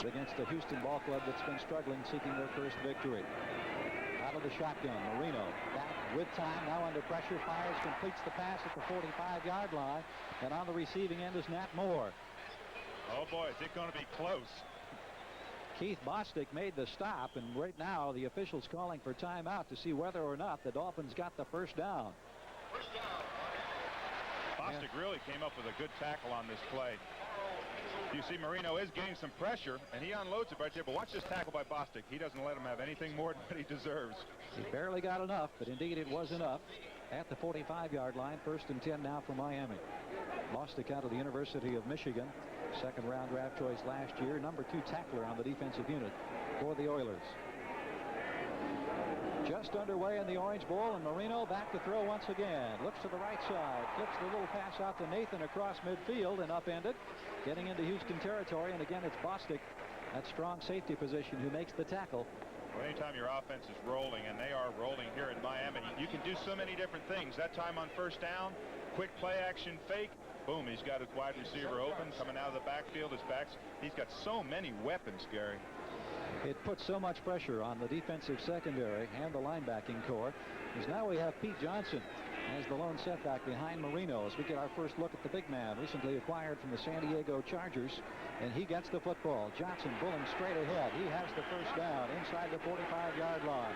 against the Houston ball club that's been struggling, seeking their first victory. Out of the shotgun, Marino back with time, now under pressure, fires, completes the pass at the 45-yard line, and on the receiving end is Nat Moore. Oh boy, is it going to be close. Keith Bostic made the stop, and right now the officials calling for timeout to see whether or not the Dolphins got the first down. Bostic really came up with a good tackle on this play. You see Marino is getting some pressure, and he unloads it right there, but watch this tackle by Bostic. He doesn't let him have anything more than what he deserves. He barely got enough, but indeed it was enough. At the 45-yard line, 1st and 10 now for Miami. Bostic out of the University of Michigan. Second-round draft choice last year. Number 2 tackler on the defensive unit for the Oilers. Just underway in the Orange Bowl, and Marino back to throw once again. Looks to the right side. Flips the little pass out to Nathan across midfield and upended. Getting into Houston territory, and again it's Bostic, that strong safety position, who makes the tackle. Well, anytime your offense is rolling, and they are rolling here in Miami, you can do so many different things. That time on first down, quick play action fake. Boom, he's got his wide receiver open, coming out of the backfield. He's got so many weapons, Gary. It puts so much pressure on the defensive secondary and the linebacking core, as now we have Pete Johnson as the lone setback behind Marino as we get our first look at the big man, recently acquired from the San Diego Chargers, and he gets the football. Johnson pulling straight ahead. He has the first down inside the 45-yard line.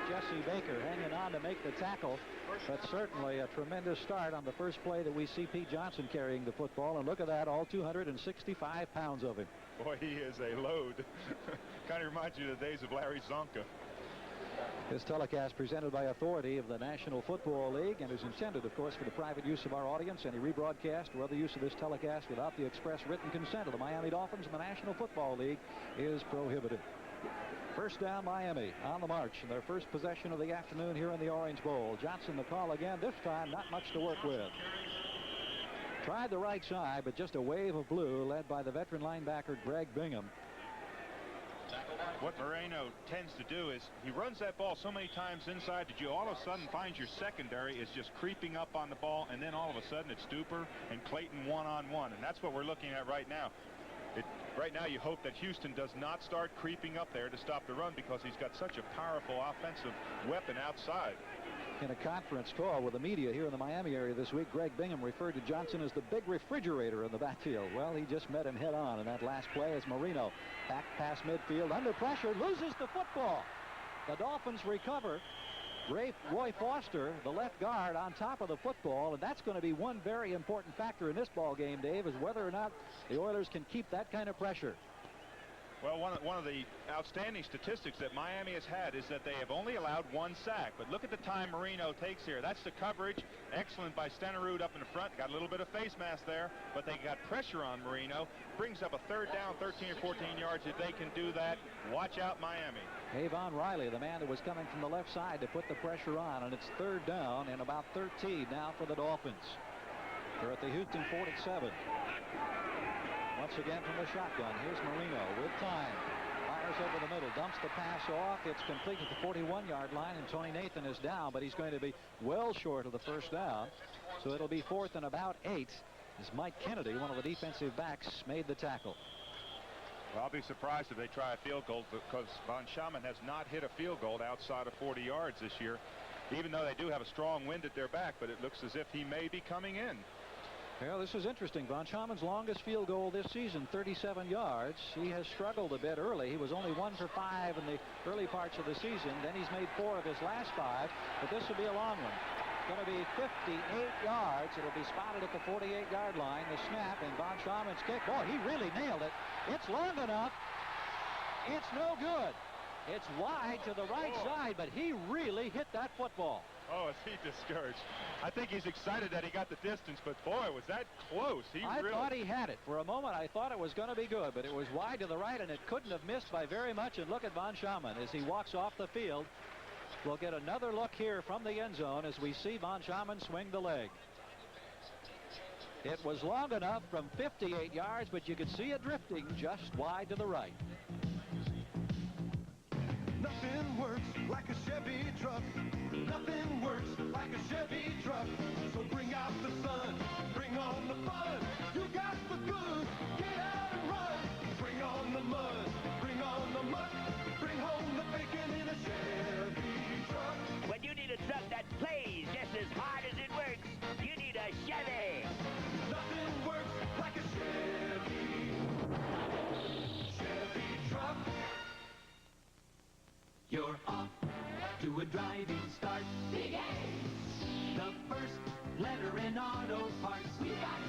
Jesse Baker hanging on to make the tackle, but certainly a tremendous start on the first play that we see Pete Johnson carrying the football, and look at that, all 265 pounds of him. Boy, he is a load. Kind of reminds you of the days of Larry Zonka. This telecast presented by authority of the National Football League and is intended, of course, for the private use of our audience. Any rebroadcast or other use of this telecast without the express written consent of the Miami Dolphins and the National Football League is prohibited. First down, Miami on the march in their first possession of the afternoon here in the Orange Bowl. Johnson the call again, this time not much to work with. Tried the right side, but just a wave of blue led by the veteran linebacker Greg Bingham. What Marino tends to do is he runs that ball so many times inside that you all of a sudden find your secondary is just creeping up on the ball, and then all of a sudden it's Duper and Clayton one-on-one, and that's what we're looking at right now. Right now you hope that Houston does not start creeping up there to stop the run, because he's got such a powerful offensive weapon outside. In a conference call with the media here in the Miami area this week, Greg Bingham referred to Johnson as the big refrigerator in the backfield. Well, he just met him head on in that last play as Marino back past midfield under pressure, loses the football. The Dolphins recover. Roy Foster, the left guard, on top of the football, and that's going to be one very important factor in this ball game, Dave, is whether or not the Oilers can keep that kind of pressure. Well, one of the outstanding statistics that Miami has had is that they have only allowed 1 sack. But look at the time Marino takes here. That's the coverage. Excellent by Stenerud up in the front. Got a little bit of face mask there, but they got pressure on Marino. Brings up a third down, 13 or 14 yards. If they can do that, watch out Miami. Avon Riley, the man that was coming from the left side to put the pressure on, and it's third down and about 13 now for the Dolphins. They're at the Houston 47. Once again from the shotgun, here's Marino with time. Fires over the middle, dumps the pass off. It's complete at the 41-yard line, and Tony Nathan is down, but he's going to be well short of the first down. So it'll be 4th and about 8 as Mike Kennedy, one of the defensive backs, made the tackle. Well, I'll be surprised if they try a field goal, because Von Schamann has not hit a field goal outside of 40 yards this year, even though they do have a strong wind at their back, but it looks as if he may be coming in. Well, this is interesting. Von Schamann's longest field goal this season, 37 yards. He has struggled a bit early. He was only 1 for 5 in the early parts of the season. Then he's made 4 of his last 5, but this will be a long one. It's going to be 58 yards. It'll be spotted at the 48-yard line. The snap, and Von Schamann's kick. Boy, he really nailed it. It's long enough. It's no good. It's wide to the right side, but he really hit that football. Oh, is he discouraged? I think he's excited that he got the distance, but boy, was that close. I thought he had it. For a moment, I thought it was going to be good, but it was wide to the right, and it couldn't have missed by very much. And look at Von Schamann as he walks off the field. We'll get another look here from the end zone as we see Von Schamann swing the leg. It was long enough from 58 yards, but you could see it drifting just wide to the right. Nothing works like a Chevy truck. Nothing works like a Chevy truck. So bring out the sun, bring on the fun. You got the goods, get out and run. Bring on the mud. driving start. Big A! The first letter in auto parts. We got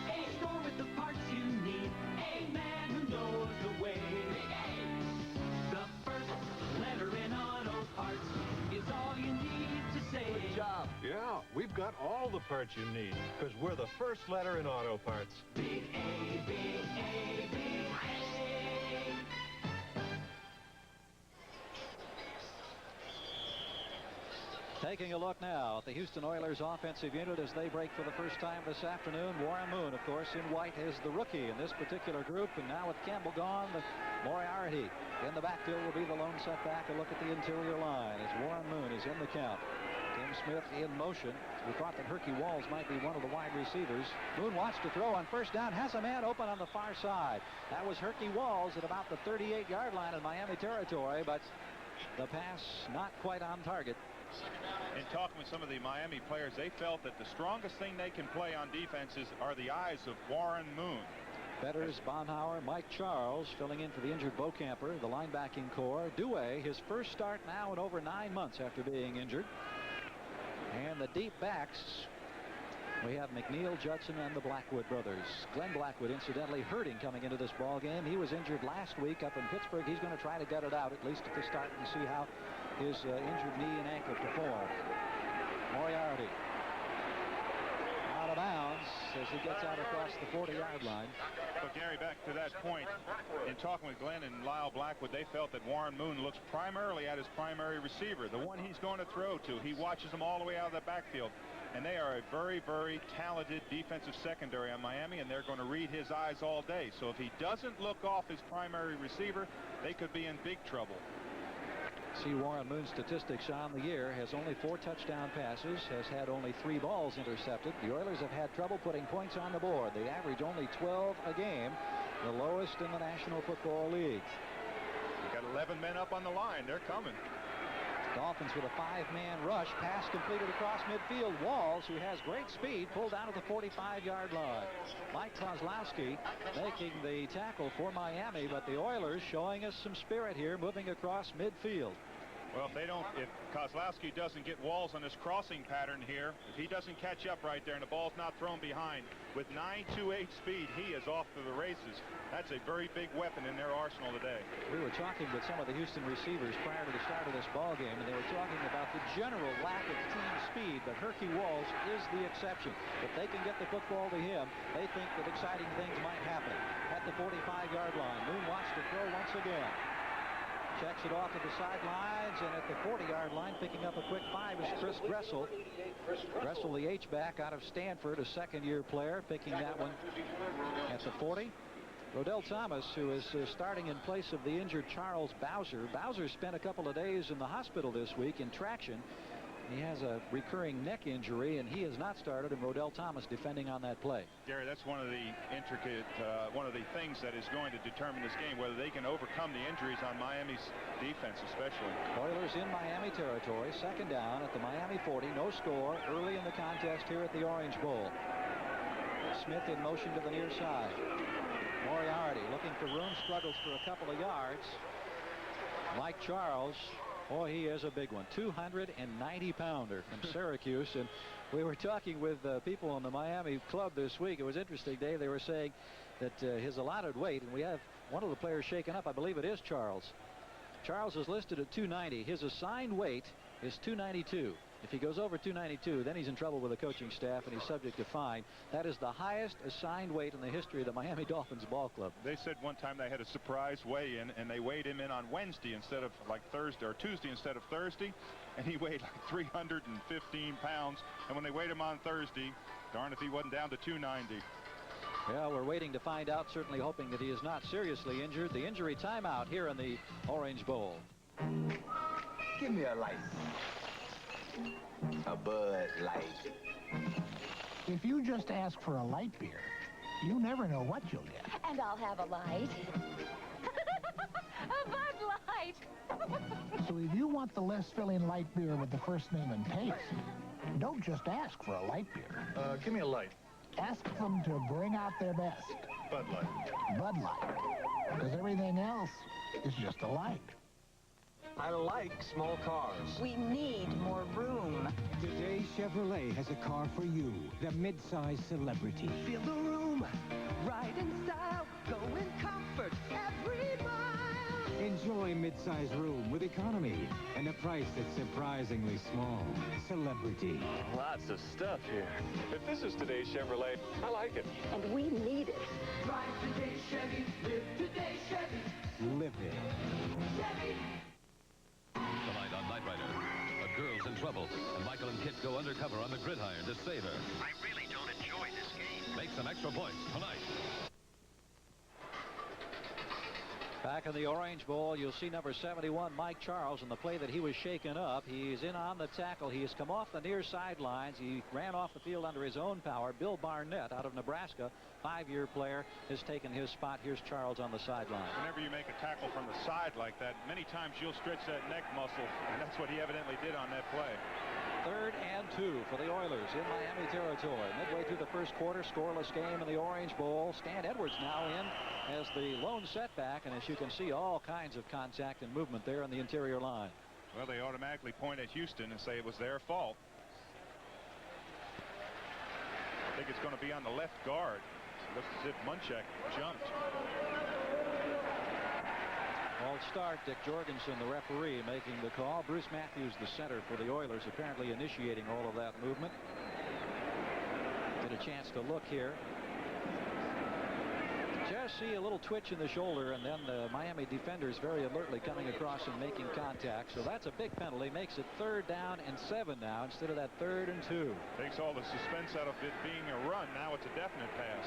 A. Store with the parts you need. A man who knows the way. Big A! The first letter in auto parts is all you need to say. Good job. Yeah, we've got all the parts you need, because we're the first letter in auto parts. Big A, big A, big A. Taking a look now at the Houston Oilers offensive unit as they break for the first time this afternoon. Warren Moon, of course, in white is the rookie in this particular group. And now with Campbell gone, the Moriarty in the backfield will be the lone setback. A look at the interior line as Warren Moon is in the count. Tim Smith in motion. We thought that Herky Walls might be one of the wide receivers. Moon wants to throw on first down. Has a man open on the far side. That was Herky Walls at about the 38-yard line in Miami territory, but the pass not quite on target. In talking with some of the Miami players, they felt that the strongest thing they can play on defenses are the eyes of Warren Moon. Betters, Bonhauer, Mike Charles filling in for the injured Beaucamper, the linebacking core. Dewey, his first start now in over 9 months after being injured. And the deep backs, we have McNeil, Judson, and the Blackwood brothers. Glenn Blackwood, incidentally, hurting coming into this ball game. He was injured last week up in Pittsburgh. He's going to try to gut it out, at least at the start, and see how his injured knee and ankle perform. Moriarty out of bounds as he gets out across the 40-yard line. But Gary, back to that point, in talking with Glenn and Lyle Blackwood, they felt that Warren Moon looks primarily at his primary receiver, the one he's going to throw to. He watches them all the way out of the backfield. And they are a very, very talented defensive secondary on Miami, and they're going to read his eyes all day. So if he doesn't look off his primary receiver, they could be in big trouble. See Warren Moon's statistics on the year. Has only 4 touchdown passes, has had only 3 balls intercepted. The Oilers have had trouble putting points on the board. They average only 12 a game, the lowest in the National Football League. You've got 11 men up on the line. They're coming. Dolphins with a 5-man rush. Pass completed across midfield. Walls, who has great speed, pulled down at the 45-yard line. Mike Kozlowski making the tackle for Miami, but the Oilers showing us some spirit here, moving across midfield. Well, if Kozlowski doesn't get Walls on this crossing pattern here, if he doesn't catch up right there and the ball's not thrown behind, with 9.28 speed, he is off to the races. That's a very big weapon in their arsenal today. We were talking with some of the Houston receivers prior to the start of this ball game, and they were talking about the general lack of team speed, but Herky Walls is the exception. If they can get the football to him, they think that exciting things might happen. At the 45-yard line, Moon wants to throw once again. Checks it off to the sidelines, and at the 40-yard line, picking up a quick 5 is Chris Gressel. Gressel, the H-back out of Stanford, a second-year player, picking that one at the 40. Rodell Thomas, who is starting in place of the injured Charles Bowser. Bowser spent a couple of days in the hospital this week in traction. He has a recurring neck injury, and he has not started, and Rodell Thomas defending on that play. Gary, that's one of the intricate, one of the things that is going to determine this game, whether they can overcome the injuries on Miami's defense especially. Oilers in Miami territory, second down at the Miami 40, no score early in the contest here at the Orange Bowl. Smith in motion to the near side. Moriarty looking for room, struggles for a couple of yards. Mike Charles, boy, he is a big one, 290-pounder from Syracuse. And we were talking with people on the Miami club this week. It was interesting, Dave. They were saying that his allotted weight, and we have one of the players shaken up. I believe it is Charles. Charles is listed at 290. His assigned weight is 292. If he goes over 292, then he's in trouble with the coaching staff, and he's subject to fine. That is the highest assigned weight in the history of the Miami Dolphins ball club. They said one time they had a surprise weigh-in, and they weighed him in on Wednesday instead of like Thursday, or Tuesday instead of Thursday, and he weighed like 315 pounds. And when they weighed him on Thursday, darn if he wasn't down to 290. Well, we're waiting to find out, certainly hoping that he is not seriously injured. The injury timeout here in the Orange Bowl. Give me a light. A Bud Light. If you just ask for a light beer, you never know what you'll get. And I'll have a light. A Bud Light. So if you want the less filling light beer with the first name and taste, don't just ask for a light beer. Give me a light. Ask them to bring out their best. Bud Light. Bud Light. Because everything else is just a light. I like small cars. We need more room. Today, Chevrolet has a car for you, the midsize celebrity. Feel the room. Ride in style. Go in comfort every mile. Enjoy midsize room with economy and a price that's surprisingly small. Celebrity. Lots of stuff here. If this is today's Chevrolet, I like it. And we need it. Drive today, Chevy. Live today, Chevy. Live it. Chevy. Tonight on Knight Rider, a girl's in trouble, and Michael and Kit go undercover on the gridiron to save her. I really don't enjoy this game. Make some extra points tonight. Back in the Orange Bowl, you'll see number 71, Mike Charles, in the play that he was shaken up. He's in on the tackle. He has come off the near sidelines. He ran off the field under his own power. Bill Barnett out of Nebraska, 5-year player, has taken his spot. Here's Charles on the sideline. Whenever you make a tackle from the side like that, many times you'll stretch that neck muscle, and that's what he evidently did on that play. 3rd and 2 for the Oilers in Miami territory. Midway through the first quarter, scoreless game in the Orange Bowl. Stan Edwards now in as the lone setback, and as you can see, all kinds of contact and movement there on the interior line. Well, they automatically point at Houston and say it was their fault. I think it's going to be on the left guard. Looks as if Munchak jumped. False start. Dick Jorgensen, the referee, making the call. Bruce Matthews, the center for the Oilers, apparently initiating all of that movement. Get a chance to look here. Just see a little twitch in the shoulder, and then the Miami defenders very alertly coming across and making contact. So that's a big penalty. Makes it 3rd down and 7 now instead of that 3rd and 2. Takes all the suspense out of it being a run. Now it's a definite pass.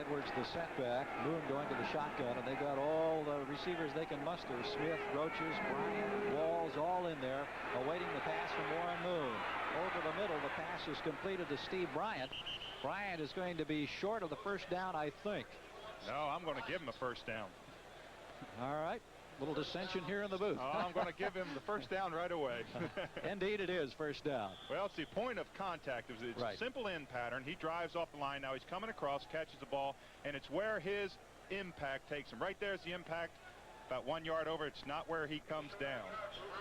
Edwards the setback. Moon going to the shotgun, and they got all the receivers they can muster. Smith, Roaches, Bryant, Walls, all in there, awaiting the pass from Warren Moon. Over the middle, the pass is completed to Steve Bryant. Bryant is going to be short of the first down, I think. No, I'm going to give him a first down. All right. Little dissension here in the booth. Oh, I'm going to give him the first down right away. Indeed it is, first down. Well, it's the point of contact. It's right. A simple end pattern. He drives off the line. Now he's coming across, catches the ball, and it's where his impact takes him. Right there's the impact. About 1 yard over. It's not where he comes down.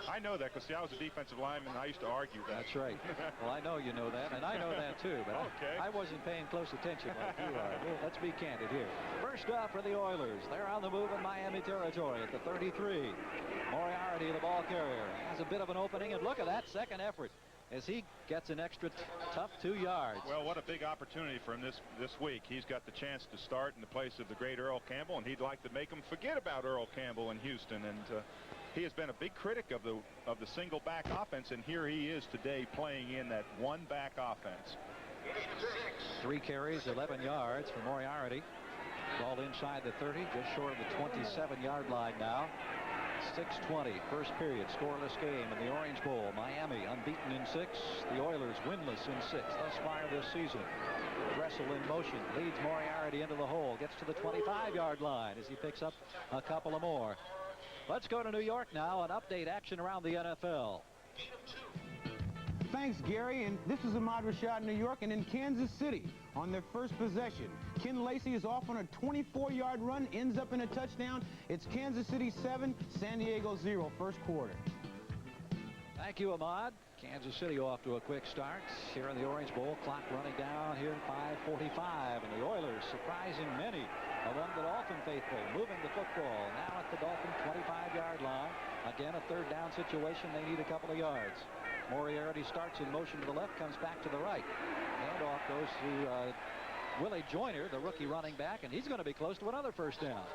I know that because, see, I was a defensive lineman, and I used to argue that. That's right. Well, I know you know that, and I know that, too. But okay. I wasn't paying close attention like you are. Well, let's be candid here. First up for the Oilers. They're on the move in Miami territory at the 33. Moriarty, the ball carrier, has a bit of an opening, and look at that second effort as he gets an extra tough 2 yards. Well, what a big opportunity for him this week. He's got the chance to start in the place of the great Earl Campbell, and he'd like to make them forget about Earl Campbell in Houston. And he has been a big critic of the single back offense, and here he is today playing in that one back offense. 3 carries, 11 yards for Moriarty. Ball inside the 30, just short of the 27-yard line now. 6:20, first period, scoreless game in the Orange Bowl. Miami unbeaten in 6. The Oilers winless in 6 thus far this season. Dressel in motion, leads Moriarty into the hole, gets to the 25-yard line as he picks up a couple of more. Let's go to New York now and update action around the NFL. Thanks, Gary. And this is Ahmad Rashad in New York, and in Kansas City on their first possession. Ken Lacey is off on a 24-yard run, ends up in a touchdown. It's Kansas City 7, San Diego 0, first quarter. Thank you, Ahmad. Kansas City off to a quick start here in the Orange Bowl. Clock running down here at 5:45, and the Oilers surprising many among the Dolphin faithful, moving the football now at the Dolphin 25-yard line. Again, a 3rd down situation. They need a couple of yards. Moriarty starts in motion to the left, comes back to the right. Handoff goes to Willie Joyner, the rookie running back, and he's going to be close to another first down.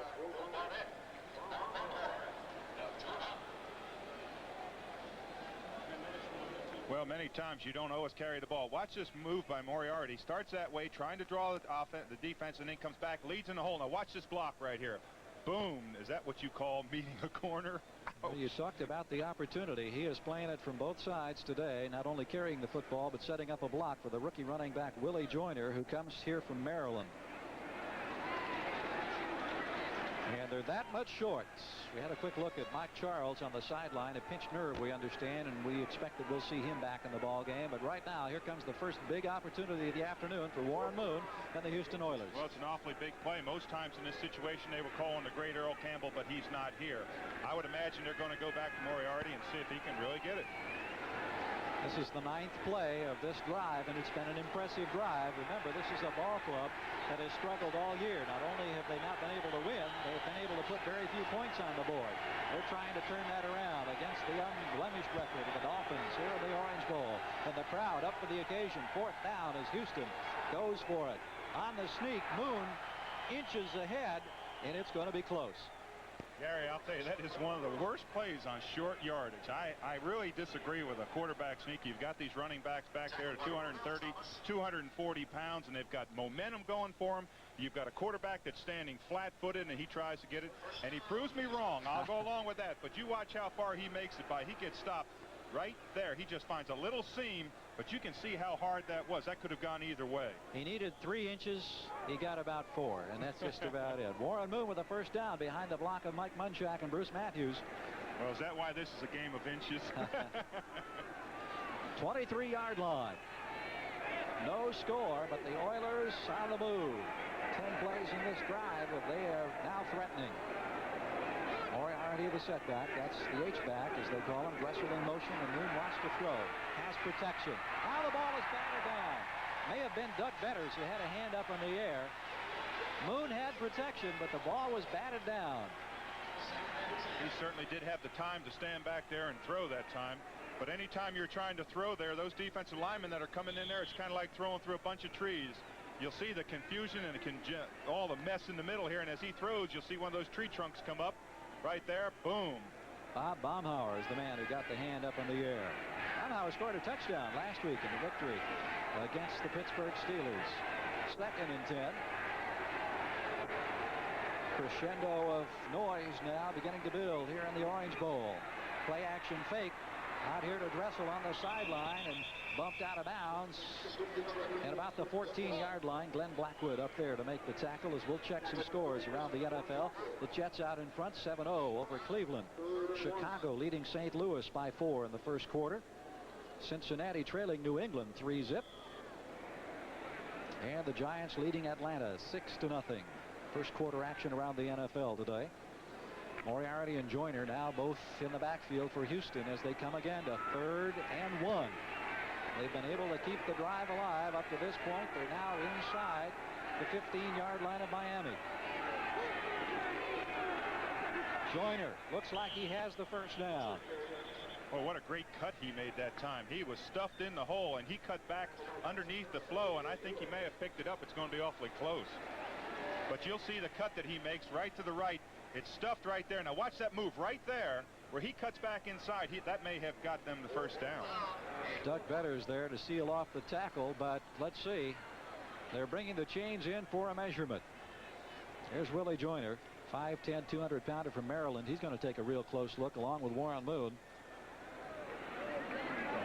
Well, many times you don't always carry the ball. Watch this move by Moriarty. Starts that way, trying to draw the defense, and then comes back, leads in the hole. Now watch this block right here. Boom. Is that what you call meeting a corner? Well, you talked about the opportunity. He is playing it from both sides today, not only carrying the football, but setting up a block for the rookie running back Willie Joyner, who comes here from Maryland. And their they're that much short. We had a quick look at Mike Charles on the sideline. A pinched nerve, we understand, and we expect that we'll see him back in the ball game. But right now, here comes the first big opportunity of the afternoon for Warren Moon and the Houston Oilers. Well, it's an awfully big play. Most times in this situation, they were calling the great Earl Campbell, but he's not here. I would imagine they're going to go back to Moriarty and see if he can really get it. This is the 9th play of this drive, and it's been an impressive drive. Remember, this is a ball club that has struggled all year. Not only have they not been able to win, they've been able to put very few points on the board. They're trying to turn that around against the unblemished record of the Dolphins here in the Orange Bowl. And the crowd up for the occasion. 4th down as Houston goes for it. On the sneak, Moon inches ahead, and it's going to be close. Gary, I'll tell you, that is one of the worst plays on short yardage. I really disagree with a quarterback sneak. You've got these running backs back there at 230, 240 pounds, and they've got momentum going for them. You've got a quarterback that's standing flat-footed, and he tries to get it, and he proves me wrong. I'll go along with that, but you watch how far he makes it by. He gets stopped right there. He just finds a little seam, but you can see how hard that was. That could have gone either way. He needed 3 inches. He got about 4, and that's just about it. Warren Moon with a first down behind the block of Mike Munchak and Bruce Matthews. Well, is that why this is a game of inches? 23-yard line. No score, but the Oilers on the move. 10 plays in this drive, but they are now threatening. Moriarty the setback. That's the H-back, as they call him. Dressel in motion, and Moon wants to throw. Has protection. Now the ball is batted down. May have been Doug Betters who had a hand up in the air. Moon had protection, but the ball was batted down. He certainly did have the time to stand back there and throw that time. But anytime you're trying to throw there, those defensive linemen that are coming in there, it's kind of like throwing through a bunch of trees. You'll see the confusion and all the mess in the middle here, and as he throws, you'll see one of those tree trunks come up. Right there, boom. Bob Baumhauer is the man who got the hand up in the air. Baumhauer scored a touchdown last week in the victory against the Pittsburgh Steelers. 2nd and 10. Crescendo of noise now beginning to build here in the Orange Bowl. Play action fake. Out here to Dressel on the sideline and bumped out of bounds at about the 14-yard line. Glenn Blackwood up there to make the tackle as we'll check some scores around the NFL. The Jets out in front 7-0 over Cleveland. Chicago leading St. Louis by 4 in the first quarter. Cincinnati trailing New England 3-zip. And the Giants leading Atlanta 6-0. First quarter action around the NFL today. Moriarty and Joyner now both in the backfield for Houston as they come again to 3rd and 1. They've been able to keep the drive alive up to this point. They're now inside the 15-yard line of Miami. Joyner looks like he has the first down. Well, what a great cut he made that time. He was stuffed in the hole, and he cut back underneath the flow, and I think he may have picked it up. It's going to be awfully close. But you'll see the cut that he makes right to the right. It's stuffed right there. Now watch that move right there where he cuts back inside. That may have got them the first down. Doug Betters there to seal off the tackle, but let's see. They're bringing the chains in for a measurement. Here's Willie Joyner, 5'10", 200-pounder from Maryland. He's going to take a real close look along with Warren Moon.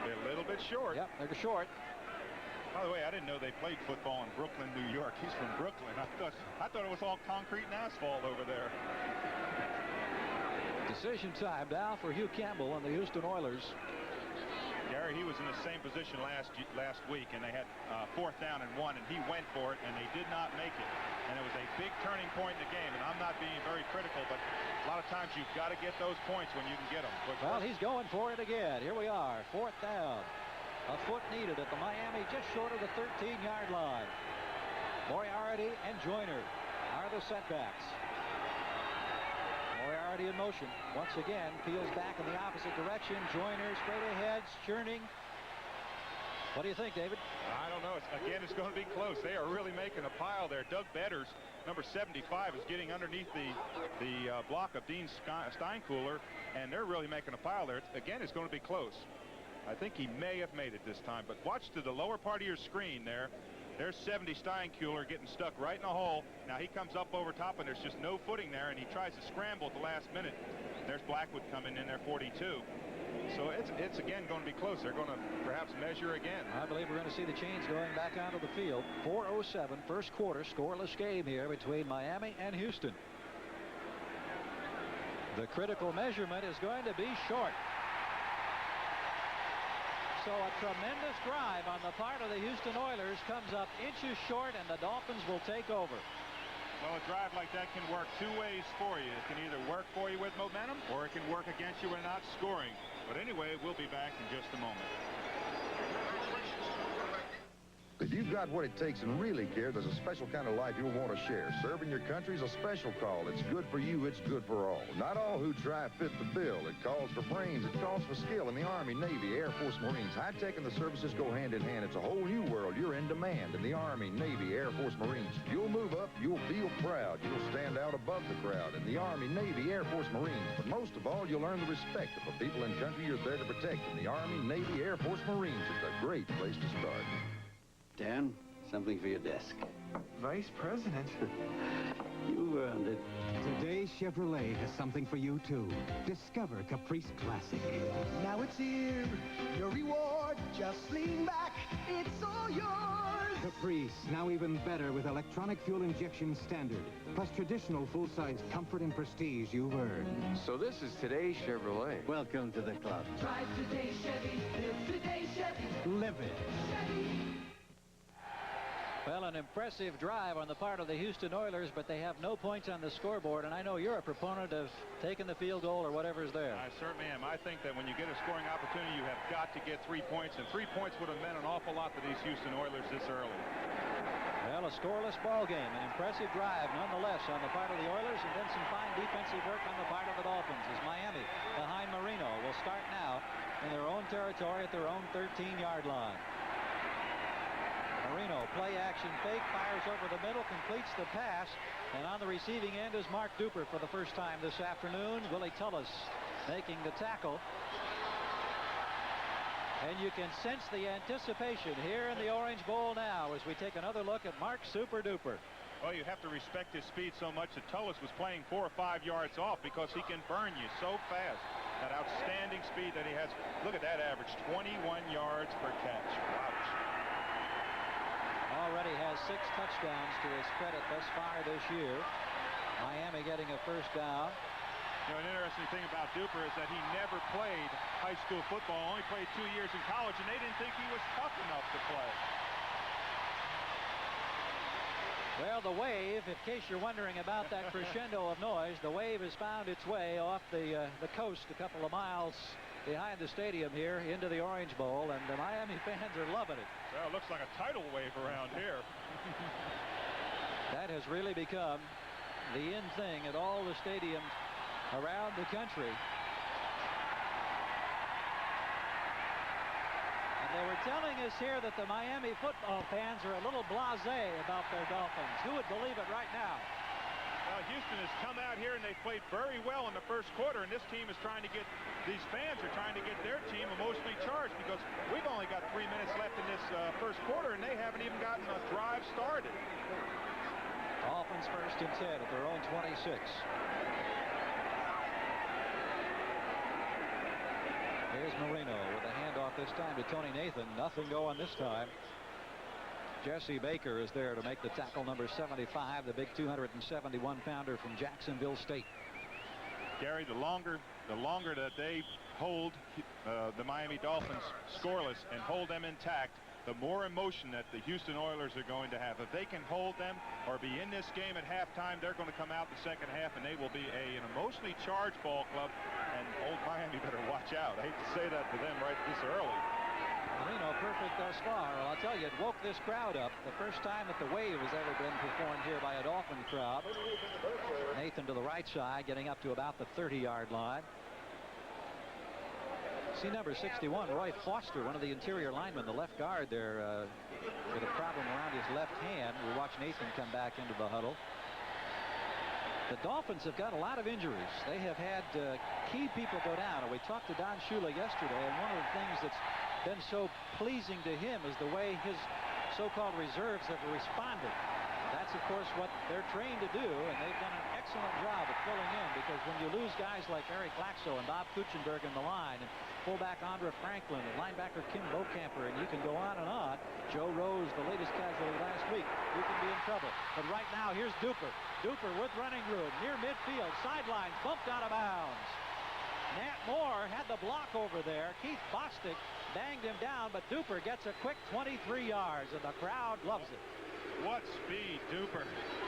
They're a little bit short. Yep, they're short. By the way, I didn't know they played football in Brooklyn, New York. He's from Brooklyn. I thought it was all concrete and asphalt over there. Decision time now for Hugh Campbell and the Houston Oilers. Gary, he was in the same position last week, and they had 4th down and 1, and he went for it, and they did not make it. And it was a big turning point in the game, and I'm not being very critical, but a lot of times you've got to get those points when you can get them. Well, he's going for it again. Here we are, 4th down. A foot needed at the Miami, just short of the 13-yard line. Moriarty and Joyner are the setbacks. Moriarty in motion. Once again, peels back in the opposite direction. Joyner straight ahead, churning. What do you think, David? I don't know. It's going to be close. They are really making a pile there. Doug Betters, number 75, is getting underneath the block of Dean Steinkühler, and they're really making a pile there. Again, it's going to be close. I think he may have made it this time, but watch to the lower part of your screen there. There's 70 Steinkühler getting stuck right in the hole. Now he comes up over top, and there's just no footing there, and he tries to scramble at the last minute. There's Blackwood coming in there, 42. So it's again going to be close. They're going to perhaps measure again. I believe we're going to see the chains going back onto the field. 4:07, first quarter, scoreless game here between Miami and Houston. The critical measurement is going to be short. So a tremendous drive on the part of the Houston Oilers comes up inches short, and the Dolphins will take over. Well, a drive like that can work two ways for you. It can either work for you with momentum, or it can work against you when not scoring. But anyway, we'll be back in just a moment. If you've got what it takes and really care, there's a special kind of life you'll want to share. Serving your country is a special call. It's good for you. It's good for all. Not all who try fit the bill. It calls for brains. It calls for skill in the Army, Navy, Air Force, Marines. High-tech and the services go hand in hand. It's a whole new world. You're in demand in the Army, Navy, Air Force, Marines. You'll move up. You'll feel proud. You'll stand out above the crowd in the Army, Navy, Air Force, Marines. But most of all, you'll earn the respect of the people and country you're there to protect in the Army, Navy, Air Force, Marines. It's a great place to start. Dan, something for your desk. Vice President. You earned it. Today, Chevrolet has something for you, too. Discover Caprice Classic. Now it's here, your reward. Just lean back, it's all yours. Caprice, now even better with electronic fuel injection standard, plus traditional full-size comfort and prestige you've earned. So this is today's Chevrolet. Welcome to the club. Drive today, Chevy. Live today, Chevy. Live it. Chevy. Well, an impressive drive on the part of the Houston Oilers, but they have no points on the scoreboard, and I know you're a proponent of taking the field goal or whatever's there. I certainly am. I think that when you get a scoring opportunity, you have got to get 3 points, and 3 points would have meant an awful lot to these Houston Oilers this early. Well, a scoreless ball game, an impressive drive nonetheless on the part of the Oilers, and then some fine defensive work on the part of the Dolphins as Miami behind Marino will start now in their own territory at their own 13-yard line. Marino, play action fake, fires over the middle, completes the pass, and on the receiving end is Mark Duper for the first time this afternoon. Willie Tullis making the tackle. And you can sense the anticipation here in the Orange Bowl now as we take another look at Mark Super Duper. Well, you have to respect his speed so much that Tullis was playing 4 or 5 yards off because he can burn you so fast. That outstanding speed that he has. Look at that average, 21 yards per catch. Ouch. Already has 6 touchdowns to his credit thus far this year. Miami getting a first down. You know, an interesting thing about Duper is that he never played high school football, only played 2 years in college, and they didn't think he was tough enough to play. Well, the wave, in case you're wondering about that crescendo of noise, the wave has found its way off the coast a couple of miles behind the stadium here into the Orange Bowl, and the Miami fans are loving it. Well, it looks like a tidal wave around here. That has really become the in thing at all the stadiums around the country. And they were telling us here that the Miami football fans are a little blasé about their Dolphins. Who would believe it right now? Well, Houston has come out here and they played very well in the first quarter, and this team is trying to get, these fans are trying to get their team emotionally charged because we've only got 3 minutes left in this first quarter, and they haven't even gotten a drive started. Dolphins first and 10 at their own 26. Here's Marino with a handoff this time to Tony Nathan. Nothing going this time. Jesse Baker is there to make the tackle, number 75, the big 271-pounder from Jacksonville State. Gary, the longer that they hold the Miami Dolphins scoreless and hold them intact, the more emotion that the Houston Oilers are going to have. If they can hold them or be in this game at halftime, they're going to come out the second half and they will be an emotionally charged ball club, and old Miami better watch out. I hate to say that to them right this early. Marino perfect thus far. Well, I'll tell you, it woke this crowd up. The first time that the wave has ever been performed here by a Dolphin crowd. Nathan to the right side, getting up to about the 30-yard line. See number 61, Roy Foster, one of the interior linemen, the left guard there with a problem around his left hand. We watch Nathan come back into the huddle. The Dolphins have got a lot of injuries. They have had key people go down. And we talked to Don Shula yesterday, and one of the things that's been so pleasing to him is the way his so-called reserves have responded. That's, of course, what they're trained to do, and they've done an excellent job of filling in, because when you lose guys like Eric Laxo and Bob Kuchenberg in the line, and fullback Andra Franklin and linebacker Kim Bocamper, and you can go on and on. Joe Rose, the latest casualty last week, you can be in trouble. But right now, here's Duper. Duper with running room near midfield, sidelines, bumped out of bounds. Nat Moore had the block over there. Keith Bostic banged him down, but Duper gets a quick 23 yards, and the crowd loves it. What speed, Duper.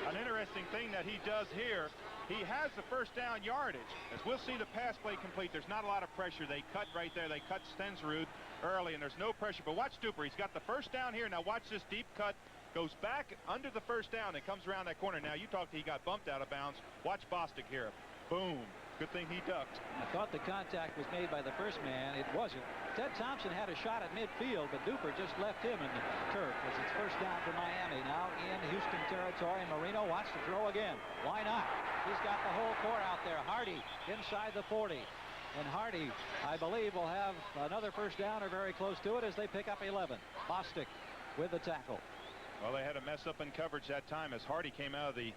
An interesting thing that he does here, he has the first down yardage. As we'll see the pass play complete, there's not a lot of pressure. They cut right there. They cut Stensrud early, and there's no pressure. But watch Duper. He's got the first down here. Now watch this deep cut. Goes back under the first down and comes around that corner. Now you talked, he got bumped out of bounds. Watch Bostic here. Boom. Good thing he ducked. I thought the contact was made by the first man. It wasn't. Ted Thompson had a shot at midfield, but Duper just left him in the turf as it's first down for Miami. Now in Houston territory, and Marino wants to throw again. Why not? He's got the whole core out there. Hardy inside the 40. And Hardy, I believe, will have another first down or very close to it as they pick up 11. Bostic with the tackle. Well, they had a mess up in coverage that time as Hardy came out of the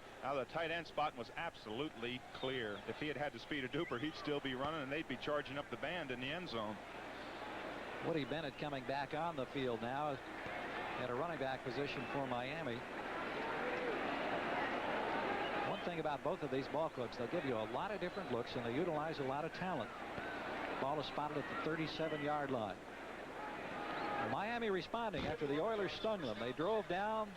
tight end spot and was absolutely clear. If he had had the speed of Duper, he'd still be running, and they'd be charging up the band in the end zone. Woody Bennett coming back on the field now at a running back position for Miami. One thing about both of these ball clubs, they'll give you a lot of different looks, and they utilize a lot of talent. Ball is spotted at the 37-yard line. Miami responding after the Oilers stung them. They drove down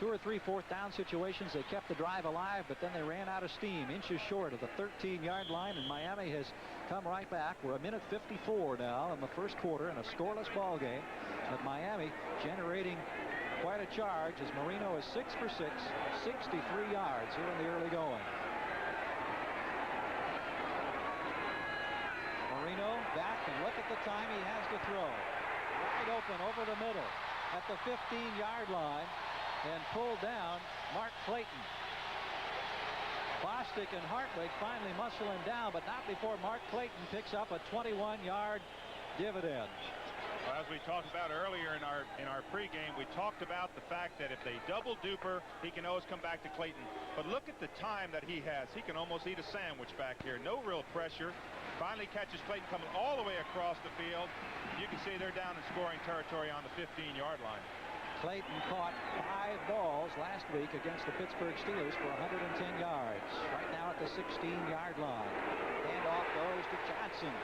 2 or 3 fourth down situations. They kept the drive alive, but then they ran out of steam, inches short of the 13-yard line, and Miami has come right back. We're a minute 54 now in the first quarter in a scoreless ball game, but Miami generating quite a charge as Marino is 6 for 6, 63 yards here in the early going. Marino back, and look at the time he has to throw. Wide open over the middle at the 15-yard line, and pulled down Mark Clayton. Bostic and Hartwig finally muscle him down, but not before Mark Clayton picks up a 21-yard dividend. Well, as we talked about earlier in our pregame, we talked about the fact that if they double Duper, he can always come back to Clayton. But look at the time that he has. He can almost eat a sandwich back here. No real pressure. Finally catches Clayton coming all the way across the field. You can see they're down in scoring territory on the 15-yard line. Clayton caught 5 balls last week against the Pittsburgh Steelers for 110 yards. Right now at the 16-yard line. Handoff goes to Johnson.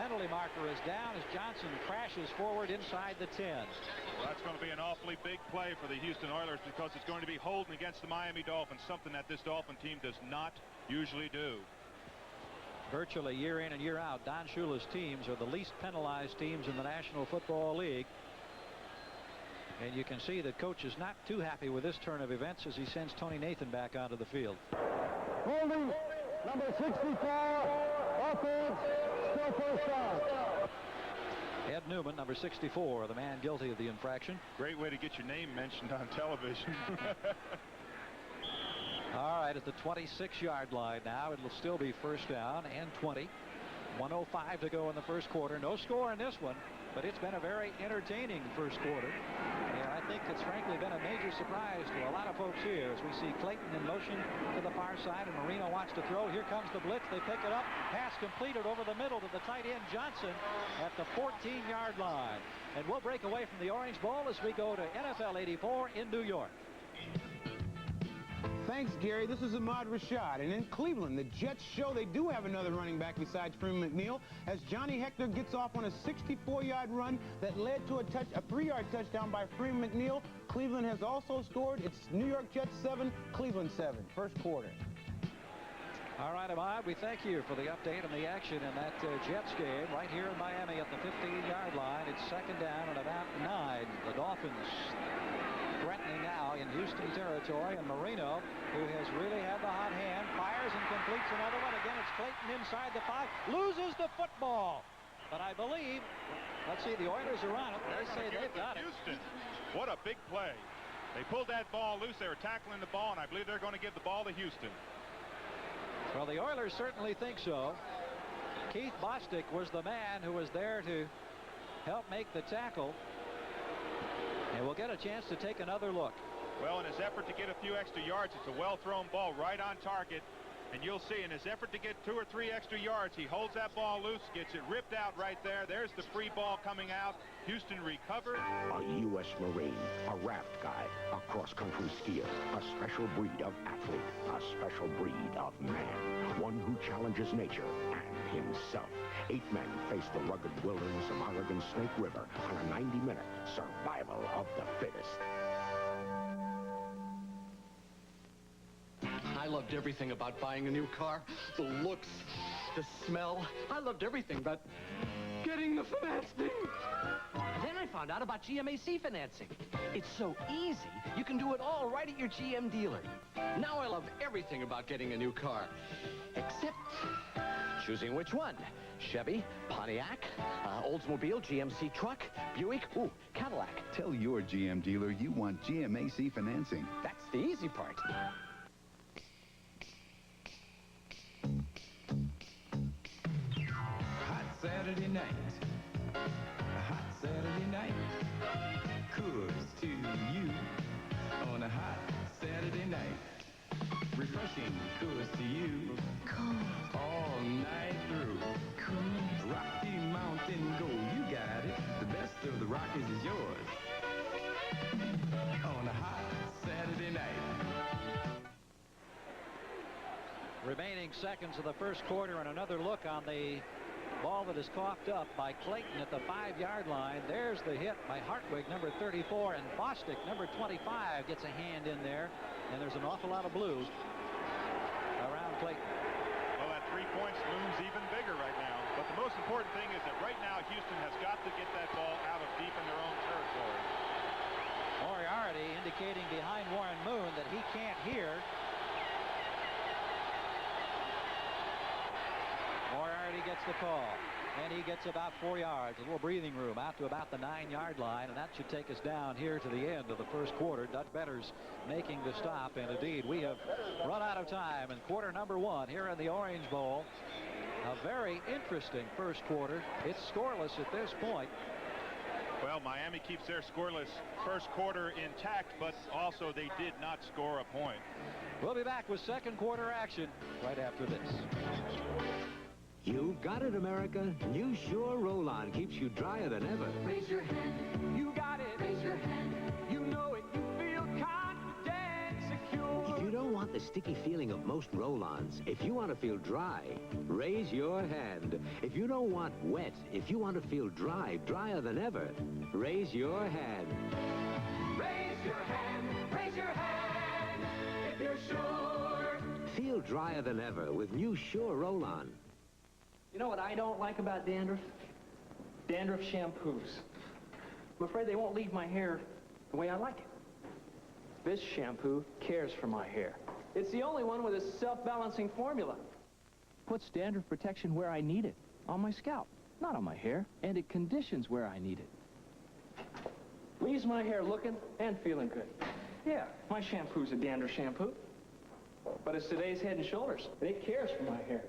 Penalty marker is down as Johnson crashes forward inside the 10. Well, that's going to be an awfully big play for the Houston Oilers because it's going to be holding against the Miami Dolphins, something that this Dolphin team does not usually do. Virtually year in and year out, Don Shula's teams are the least penalized teams in the National Football League. And you can see the coach is not too happy with this turn of events as he sends Tony Nathan back onto the field. Holding number 64, offense, still first down. Ed Newman, number 64, the man guilty of the infraction. Great way to get your name mentioned on television. All right, at the 26-yard line now, it'll still be first down and 20. 1:05 to go in the first quarter. No score in this one, but it's been a very entertaining first quarter. And I think it's frankly been a major surprise to a lot of folks here as we see Clayton in motion to the far side, and Marino wants to throw. Here comes the blitz. They pick it up. Pass completed over the middle to the tight end Johnson at the 14-yard line. And we'll break away from the Orange Bowl as we go to NFL 84 in New York. Thanks, Gary. This is Ahmad Rashad. And in Cleveland, the Jets show they do have another running back besides Freeman McNeil as Johnny Hector gets off on a 64-yard run that led to a 3-yard touchdown by Freeman McNeil. Cleveland has also scored. It's New York Jets 7, Cleveland 7, first quarter. All right, Ahmad, we thank you for the update on the action in that Jets game right here in Miami at the 15-yard line. It's second down and about 9. The Dolphins threatening now in Houston territory, and Marino, who has really had the hot hand, fires and completes another one. Again, it's Clayton inside the 5, loses the football. But I believe, let's see, the Oilers are on it. They say they've got it. Houston, what a big play. They pulled that ball loose. They were tackling the ball, and I believe they're going to give the ball to Houston. Well, the Oilers certainly think so. Keith Bostic was the man who was there to help make the tackle. And we'll get a chance to take another look. Well, in his effort to get a few extra yards, it's a well-thrown ball right on target. And you'll see in his effort to get 2 or 3 extra yards, he holds that ball loose, gets it ripped out right there. There's the free ball coming out. Houston recovered. A U.S. Marine, a raft guy, a cross-country skier, a special breed of athlete, a special breed of man. One who challenges nature and himself. 8 men face the rugged wilderness of Oregon's Snake River on a 90-minute survival of the fittest. I loved everything about buying a new car. The looks, the smell. I loved everything but getting the financing. Then I found out about GMAC financing. It's so easy, you can do it all right at your GM dealer. Now I love everything about getting a new car. Except choosing which one. Chevy, Pontiac, Oldsmobile, GMC truck, Buick, ooh, Cadillac. Tell your GM dealer you want GMAC financing. That's the easy part. Hot Saturday night. Hot Saturday night. Coors to you on a hot Saturday night. Refreshing Coors to you. Cool. All night through. Cool. Rocky Mountain Gold, you got it. The best of the Rockies is yours. On a hot Saturday night. Remaining seconds of the first quarter, and another look on the ball that is coughed up by Clayton at the 5-yard line. There's the hit by Hartwig, number 34, and Bostic, number 25, gets a hand in there, and there's an awful lot of blue around Clayton. Well, that 3 points looms even bigger right now. But the most important thing is that right now Houston has got to get that ball out of deep in their own territory. Moriarty indicating behind Warren Moon that he can't hear. Moriarty gets the call, and he gets about 4 yards, a little breathing room out to about the 9-yard line, and that should take us down here to the end of the first quarter. Dutch Betters making the stop, and indeed we have run out of time in quarter number 1 here in the Orange Bowl. A very interesting first quarter. It's scoreless at this point. Well, Miami keeps their scoreless first quarter intact, but also they did not score a point. We'll be back with second quarter action right after this. You got it, America. New Sure Roll-On keeps you drier than ever. Raise your hand. You got it. Raise your hand. You know it. You feel confident, secure. If you don't want the sticky feeling of most roll-ons, if you want to feel dry, raise your hand. If you don't want wet, if you want to feel dry, drier than ever, raise your hand. Raise your hand. Raise your hand. If you're sure. Feel drier than ever with New Sure Roll-On. You know what I don't like about dandruff? Dandruff shampoos. I'm afraid they won't leave my hair the way I like it. This shampoo cares for my hair. It's the only one with a self-balancing formula. Puts dandruff protection where I need it, on my scalp, not on my hair, and it conditions where I need it. Leaves my hair looking and feeling good. Yeah, my shampoo's a dandruff shampoo, but it's today's Head and Shoulders, and it cares for my hair.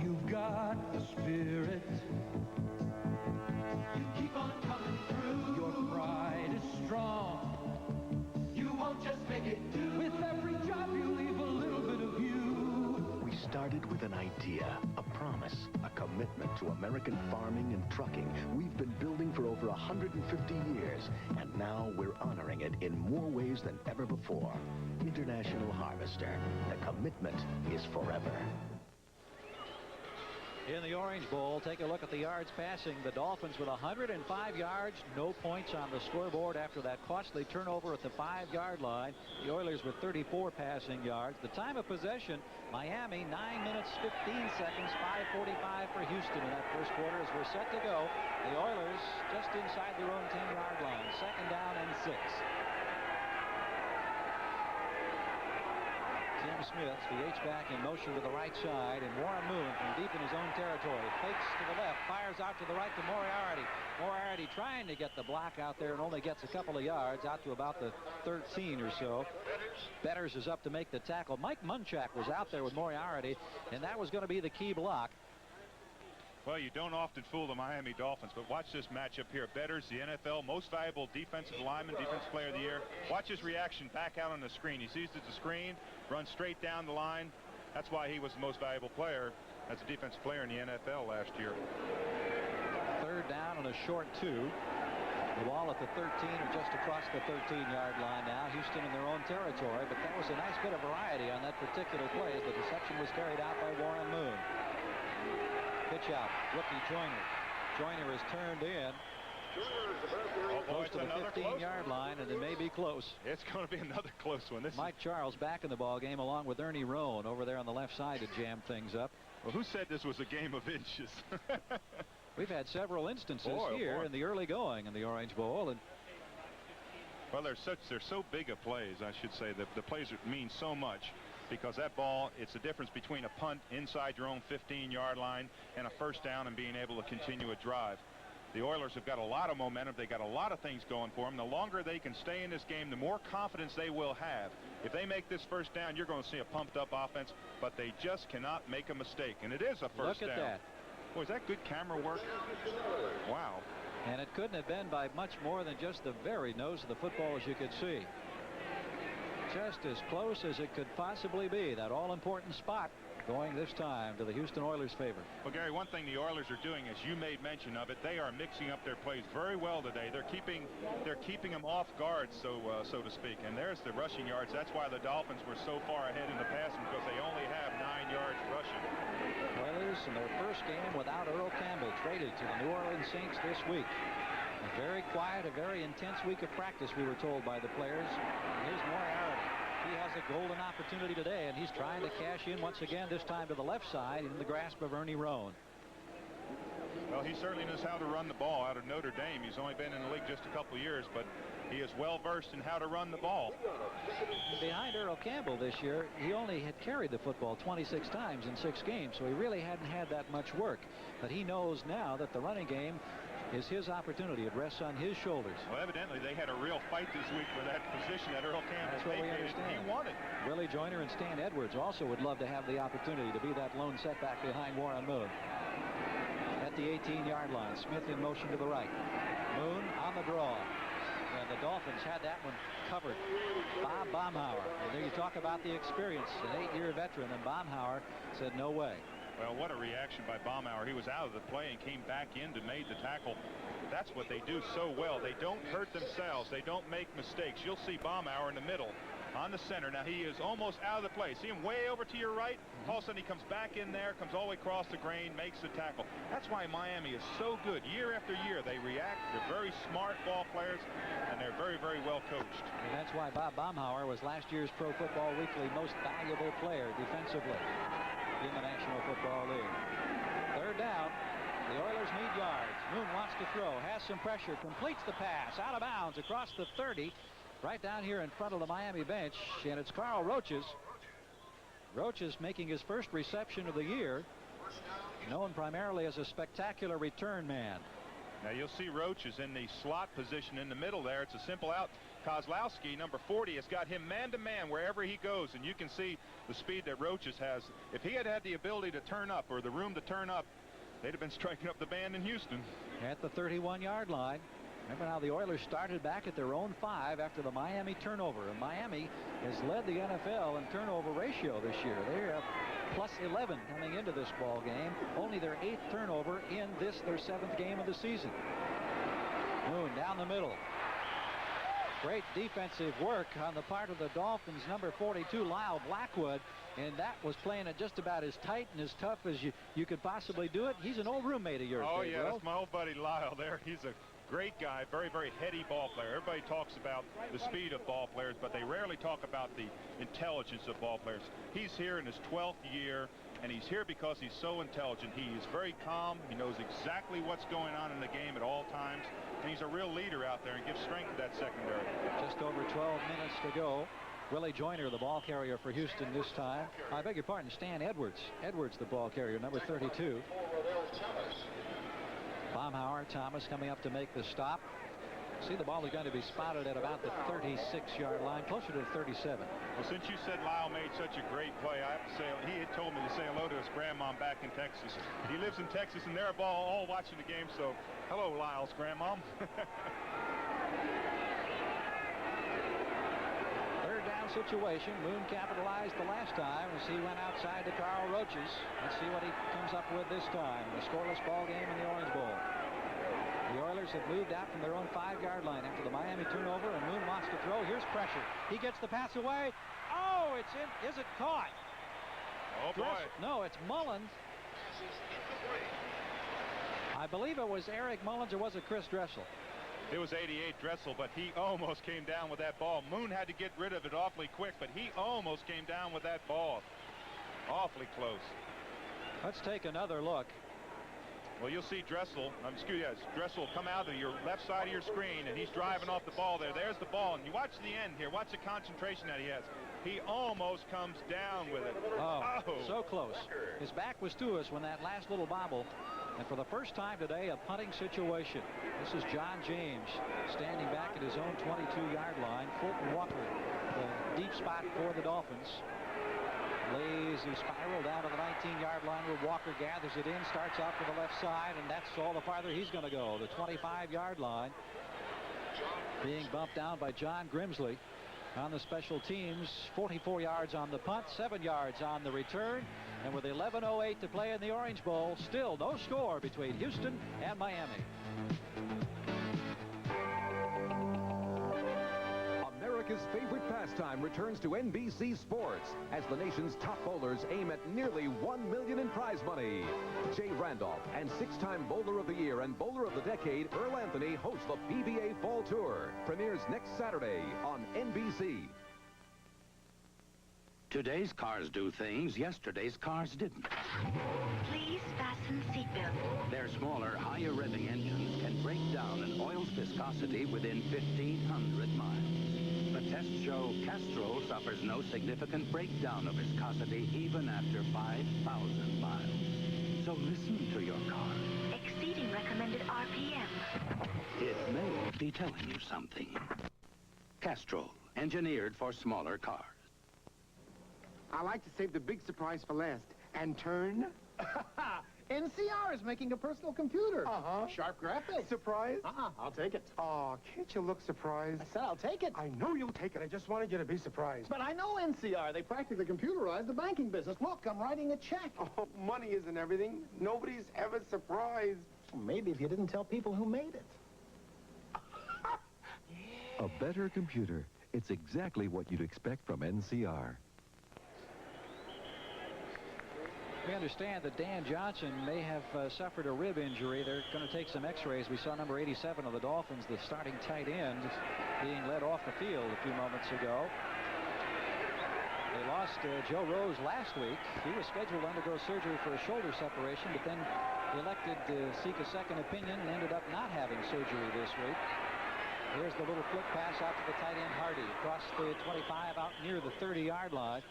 You've got the spirit. You keep on coming through. Your pride is strong. You won't just make it do. With every job you leave a little bit of you. We started with an idea, a promise, a commitment to American farming and trucking we've been building for over 150 years, and now we're honoring it in more ways than ever before. International Harvester. The commitment is forever. In the Orange Bowl, take a look at the yards passing. The Dolphins with 105 yards, no points on the scoreboard after that costly turnover at the 5-yard line. The Oilers with 34 passing yards. The time of possession, Miami, 9 minutes, 15 seconds, 5:45 for Houston in that first quarter as we're set to go. The Oilers just inside their own 10-yard line, second down and 6. Tim Smith, the H-back in motion to the right side, and Warren Moon from deep in his own territory. Fakes to the left, fires out to the right to Moriarty. Moriarty trying to get the block out there and only gets a couple of yards out to about the 13 or so. Betters is up to make the tackle. Mike Munchak was out there with Moriarty, and that was going to be the key block. Well, you don't often fool the Miami Dolphins, but watch this matchup here. Betters, the NFL most valuable defensive lineman, defensive player of the year. Watch his reaction back out on the screen. He sees it's a screen, runs straight down the line. That's why he was the most valuable player as a defensive player in the NFL last year. Third down and a short 2. The ball at the 13 or just across the 13-yard line now. Houston in their own territory, but that was a nice bit of variety on that particular play as the deception was carried out by Warren Moon. Pitch out, rookie Joyner. Joyner is turned in. Close to the 15-yard line, and it may be close. It's going to be another close one. Mike Charles back in the ball game along with Ernie Roan over there on the left side to jam things up. Well, who said this was a game of inches? We've had several instances here in the early going in the Orange Bowl, and well, they're so big of plays. I should say that the plays mean so much because that ball, it's the difference between a punt inside your own 15-yard line and a first down and being able to continue a drive. The Oilers have got a lot of momentum. They got a lot of things going for them. The longer they can stay in this game, the more confidence they will have. If they make this first down, you're going to see a pumped-up offense, but they just cannot make a mistake, and it is a first down. Look at that. Boy, is that good camera work? Wow. And it couldn't have been by much more than just the very nose of the football, as you could see. Just as close as it could possibly be. That all-important spot going this time to the Houston Oilers' favor. Well, Gary, one thing the Oilers are doing, as you made mention of it, they are mixing up their plays very well today. They're keeping them off guard, so to speak. And there's the rushing yards. That's why the Dolphins were so far ahead in the passing, because they only have 9 yards rushing. Oilers in their first game without Earl Campbell, traded to the New Orleans Saints this week. A very quiet, a very intense week of practice, we were told by the players. And here's Moriarty. He has a golden opportunity today, and he's trying to cash in once again, this time to the left side in the grasp of Ernie Roan. Well, he certainly knows how to run the ball out of Notre Dame. He's only been in the league just a couple of years, but he is well versed in how to run the ball. Behind Earl Campbell this year, he only had carried the football 26 times in 6 games, so he really hadn't had that much work. But he knows now that the running game is his opportunity. It rests on his shoulders. Well, evidently they had a real fight this week for that position that Earl Campbell That's what we vacated. understand. He won it. Willie Joyner and Stan Edwards also would love to have the opportunity to be that lone setback behind Warren Moon. At the 18-yard line, Smith in motion to the right. Moon on the draw. And the Dolphins had that one covered. Bob Baumhauer. And there you talk about the experience. An 8-year veteran, and Baumhauer said no way. Well, what a reaction by Baumhauer. He was out of the play and came back in to make the tackle. That's what they do so well. They don't hurt themselves. They don't make mistakes. You'll see Baumhauer in the middle on the center. Now, he is almost out of the play. See him way over to your right? All of a sudden, he comes back in there, comes all the way across the grain, makes the tackle. That's why Miami is so good. Year after year, they react. They're very smart ball players, and they're very, very well coached. And that's why Bob Baumhauer was last year's Pro Football Weekly most valuable player defensively in the National Football League. Third down. The Oilers need yards. Moon wants to throw, has some pressure, completes the pass, out of bounds across the 30, right down here in front of the Miami bench, and it's Carl Roaches. Roaches making his first reception of the year, known primarily as a spectacular return man. Now you'll see Roaches in the slot position in the middle there. It's a simple out. Kozlowski, number 40, has got him man-to-man wherever he goes, and you can see the speed that Roaches has. If he had had the ability to turn up, or the room to turn up, they'd have been striking up the band in Houston. At the 31-yard line. Remember how the Oilers started back at their own 5 after the Miami turnover. And Miami has led the NFL in turnover ratio this year. They're plus 11 coming into this ball game. Only their 8th turnover in this, their 7th game of the season. Moon down the middle. Great defensive work on the part of the Dolphins, number 42, Lyle Blackwood. And that was playing it just about as tight and as tough as you could possibly do it. He's an old roommate of yours. Oh, Dave, yeah, Will. that's my old buddy Lyle there. He's a great guy, very, very heady ball player. Everybody talks about the speed of ball players, but they rarely talk about the intelligence of ball players. He's here in his 12th year, and he's here because he's so intelligent. He is very calm. He knows exactly what's going on in the game at all times, and he's a real leader out there and gives strength to that secondary. Just over 12 minutes to go. Willie Joyner, the ball carrier for Houston this time. I beg your pardon, Stan Edwards. Edwards, the ball carrier, number 32. Baumhauer, Thomas coming up to make the stop. See, the ball is going to be spotted at about the 36-yard line, closer to the 37. Well, since you said Lyle made such a great play, I have to say, he had told me to say hello to his grandmom back in Texas. He lives in Texas, and they're all watching the game, so hello, Lyle's grandmom. Third down situation. Moon capitalized the last time as he went outside to Carl Roaches. Let's see what he comes up with this time. A scoreless ball game in the Orange Bowl. The Oilers have moved out from their own 5-yard line after the Miami turnover, and Moon wants to throw. Here's pressure. He gets the pass away. Oh, it's in. Is it caught? Oh, boy. No, it's Mullins. I believe it was Eric Mullins, or was it Chris Dressel? It was 88 Dressel, but he almost came down with that ball. Moon had to get rid of it awfully quick, but he almost came down with that ball. Awfully close. Let's take another look. Well, you'll see Dressel come out of your left side of your screen, and he's driving off the ball there. There's the ball, and you watch the end here. Watch the concentration that he has. He almost comes down with it. Oh, so close. His back was to us when that last little bobble. And for the first time today, a punting situation. This is John James standing back at his own 22-yard line. Fulton Walker, the deep spot for the Dolphins. Lazy spiral down to the 19-yard line where Walker gathers it in, starts out to the left side, and that's all the farther he's going to go. The 25-yard line being bumped down by John Grimsley. On the special teams, 44 yards on the punt, 7 yards on the return. And with 11:08 to play in the Orange Bowl, still no score between Houston and Miami. America's favorite pastime returns to NBC Sports as the nation's top bowlers aim at nearly $1 million in prize money. Jay Randolph and 6-time Bowler of the Year and Bowler of the Decade Earl Anthony host the PBA Fall Tour. Premieres next Saturday on NBC. Today's cars do things yesterday's cars didn't. Please fasten seatbelt. Their smaller, higher revving engines can break down an oil's viscosity within 1,500 miles. The tests show Castrol suffers no significant breakdown of viscosity even after 5,000 miles. So listen to your car. Exceeding recommended RPM. It may be telling you something. Castrol, engineered for smaller cars. I like to save the big surprise for last. And turn. NCR is making a personal computer. Uh-huh. Sharp graphics. Surprise? I'll take it. Oh, can't you look surprised? I said I'll take it. I know you'll take it. I just wanted you to be surprised. But I know NCR. They practically computerized the banking business. Look, I'm writing a check. Oh, money isn't everything. Nobody's ever surprised. Well, maybe if you didn't tell people who made it. A better computer. It's exactly what you'd expect from NCR. We understand that Dan Johnson may have suffered a rib injury. They're going to take some x-rays. We saw number 87 of the Dolphins, the starting tight end, being led off the field a few moments ago. They lost Joe Rose last week. He was scheduled to undergo surgery for a shoulder separation, but then elected to seek a second opinion and ended up not having surgery this week. Here's the little flip pass out to the tight end Hardy across the 25 out near the 30-yard line.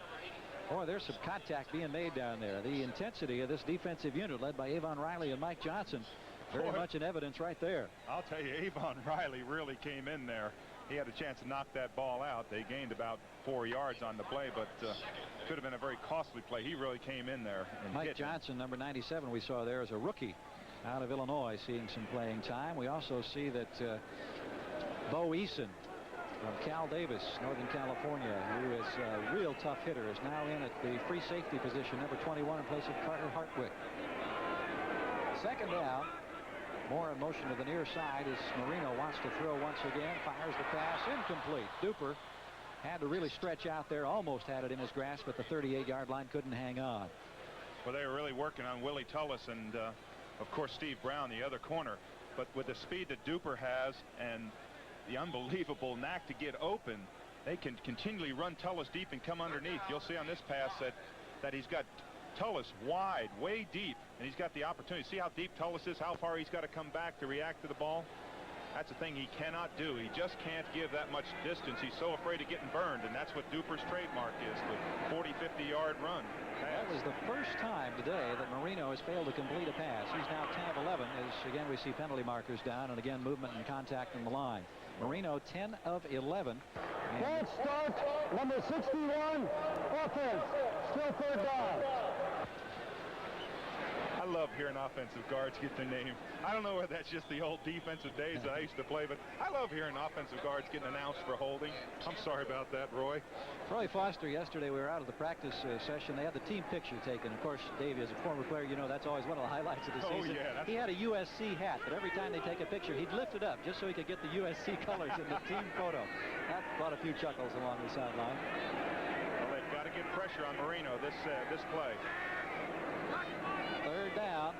Boy, there's some contact being made down there. The intensity of this defensive unit led by Avon Riley and Mike Johnson, very much in evidence right there. I'll tell you, Avon Riley really came in there. He had a chance to knock that ball out. They gained about 4 yards on the play, but could have been a very costly play. He really came in there. And Mike Johnson, number 97, we saw there as a rookie out of Illinois, seeing some playing time. We also see that Bo Eason from Cal Davis, Northern California, who is a real tough hitter, is now in at the free safety position, number 21, in place of Carter Hartwick. Second down. More in motion to the near side as Marino wants to throw once again. Fires the pass. Incomplete. Duper had to really stretch out there. Almost had it in his grasp, but the 38-yard line couldn't hang on. Well, they were really working on Willie Tullis and, of course, Steve Brown, the other corner. But with the speed that Duper has and the unbelievable knack to get open, they can continually run Tullis deep and come underneath. You'll see on this pass that he's got Tullis wide, way deep, and he's got the opportunity. See how deep Tullis is, how far he's got to come back to react to the ball? That's a thing he cannot do. He just can't give that much distance. He's so afraid of getting burned, and that's what Duper's trademark is, the 40, 50-yard run. That was the first time today that Marino has failed to complete a pass. He's now 10 of 11 as, again, we see penalty markers down, and again, movement and contact on the line. Marino 10 of 11. Ball start, number 61, offense, still third down. I love love hearing offensive guards get their name. I don't know whether that's just the old defensive days that I used to play, but I love hearing offensive guards getting announced for holding. I'm sorry about that, Roy. Roy Foster, yesterday we were out of the practice session. They had the team picture taken. Of course, Davey, as a former player, you know that's always one of the highlights of the season. Yeah, he had a USC hat, but every time they take a picture, he'd lift it up just so he could get the USC colors in the team photo. That brought a few chuckles along the sideline. Well, they've got to get pressure on Marino this play. Third down.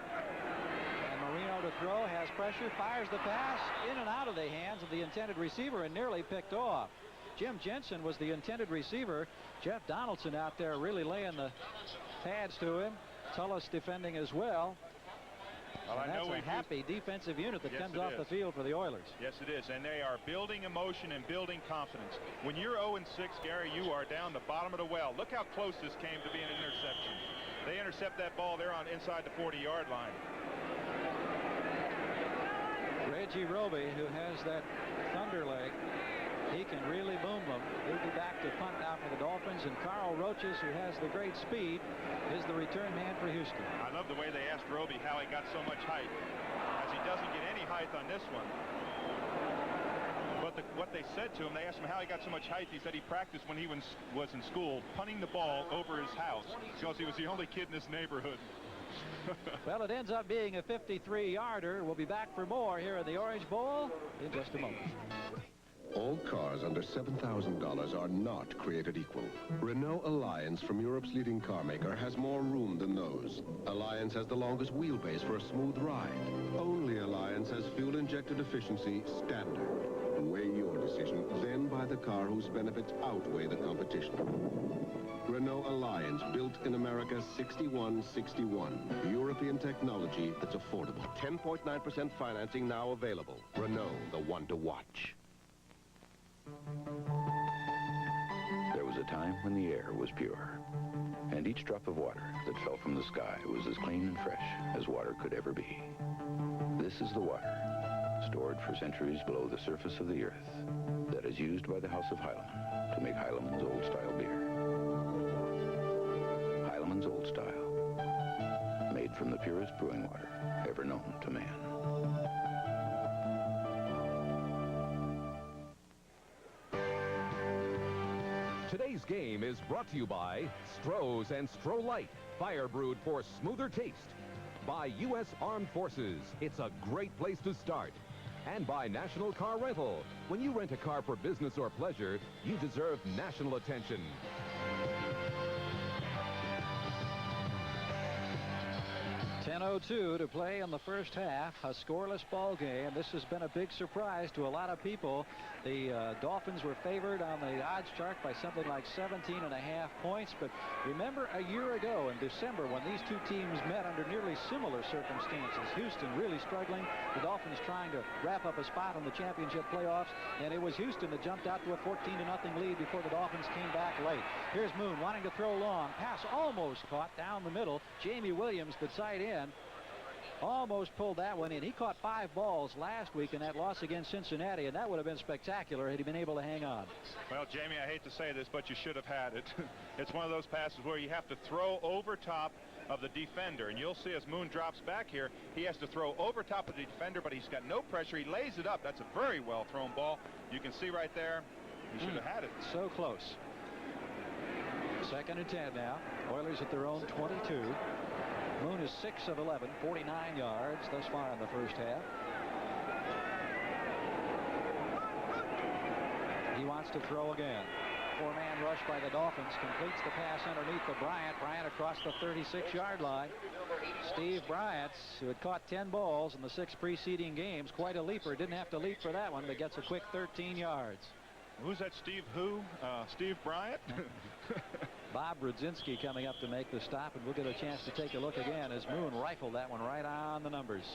And Marino to throw, has pressure, fires the pass in and out of the hands of the intended receiver and nearly picked off. Jim Jensen was the intended receiver. Jeff Donaldson out there really laying the pads to him. Tullis defending as well. Well, and that's a happy defensive unit that comes off the field for the Oilers. Yes, it is. And they are building emotion and building confidence. When you're 0-6, Gary, you are down the bottom of the well. Look how close this came to being an interception. They intercept that ball there on inside the 40-yard line. Reggie Roby, who has that thunder leg, he can really boom them. He'll be back to punt now for the Dolphins. And Carl Roaches, who has the great speed, is the return man for Houston. I love the way they asked Roby how he got so much height, as he doesn't get any height on this one. But what they said to him, they asked him how he got so much height. He said he practiced when he was in school, punting the ball over his house, because he was the only kid in this neighborhood. Well, it ends up being a 53-yarder. We'll be back for more here in the Orange Bowl in just a moment. All cars under $7,000 are not created equal. Renault Alliance, from Europe's leading car maker, has more room than those. Alliance has the longest wheelbase for a smooth ride. Only Alliance has fuel-injected efficiency standard. Weigh your decision, then buy the car whose benefits outweigh the competition. Renault Alliance, built in America 6161. European technology that's affordable. 10.9% financing now available. Renault, the one to watch. There was a time when the air was pure, and each drop of water that fell from the sky was as clean and fresh as water could ever be. This is the water, stored for centuries below the surface of the earth, that is used by the House of Heilemann to make Heilemann's Old Style beer. Heilemann's Old Style, made from the purest brewing water ever known to man. Today's game is brought to you by Stroh's and Stroh Light, fire brewed for smoother taste. By U.S. Armed Forces, it's a great place to start. And by National Car Rental. When you rent a car for business or pleasure, you deserve national attention. 10:02 to play in the first half, a scoreless ball game. This has been a big surprise to a lot of people. The Dolphins were favored on the odds chart by something like 17.5 points. But remember a year ago in December when these two teams met under nearly similar circumstances. Houston really struggling. The Dolphins trying to wrap up a spot in the championship playoffs. And it was Houston that jumped out to a 14-0 lead before the Dolphins came back late. Here's Moon wanting to throw long. Pass almost caught down the middle. Jamie Williams, the tight end, almost pulled that one in. He caught 5 balls last week in that loss against Cincinnati, and that would have been spectacular had he been able to hang on. Well, Jamie, I hate to say this, but you should have had it. It's one of those passes where you have to throw over top of the defender, and you'll see as Moon drops back here, he has to throw over top of the defender, but he's got no pressure. He lays it up. That's a very well thrown ball. You can see right there, he should have had it. So close. 2nd and 10 now. Oilers at their own 22. Moon is 6 of 11, 49 yards thus far in the first half. He wants to throw again. 4-man rush by the Dolphins. Completes the pass underneath the Bryant. Bryant across the 36-yard line. Steve Bryant, who had caught 10 balls in the 6 preceding games, quite a leaper. Didn't have to leap for that one, but gets a quick 13 yards. Who's that Steve who? Steve Bryant? Bob Brudzinski coming up to make the stop, and we'll get a chance to take a look again as Moon rifled that one right on the numbers.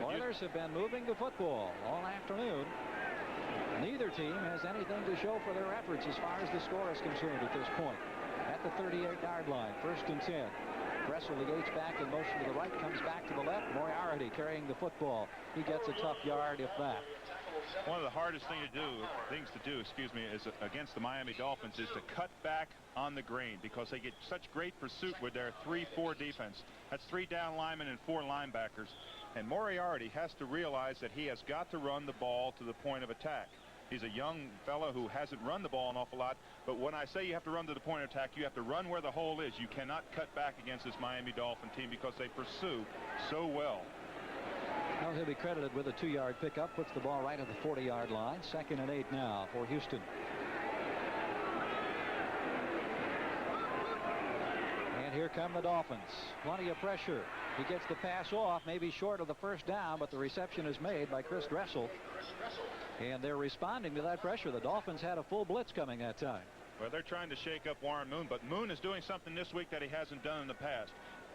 Oilers have been moving the football all afternoon. Neither team has anything to show for their efforts as far as the score is concerned at this point. At the 38-yard line, 1st and 10. Gressel legates back in motion to the right, comes back to the left. Moriarty carrying the football. He gets a tough yard, if that. One of the hardest things to do, is against the Miami Dolphins is to cut back on the green because they get such great pursuit with their 3-4 defense. That's 3 down linemen and 4 linebackers. And Moriarty has to realize that he has got to run the ball to the point of attack. He's a young fellow who hasn't run the ball an awful lot. But when I say you have to run to the point of attack, you have to run where the hole is. You cannot cut back against this Miami Dolphin team because they pursue so well. Well, he'll be credited with a 2-yard pickup. Puts the ball right at the 40-yard line. 2nd and 8 now for Houston. And here come the Dolphins. Plenty of pressure. He gets the pass off, maybe short of the first down, but the reception is made by Chris Dressel. And they're responding to that pressure. The Dolphins had a full blitz coming that time. Well, they're trying to shake up Warren Moon, but Moon is doing something this week that he hasn't done in the past.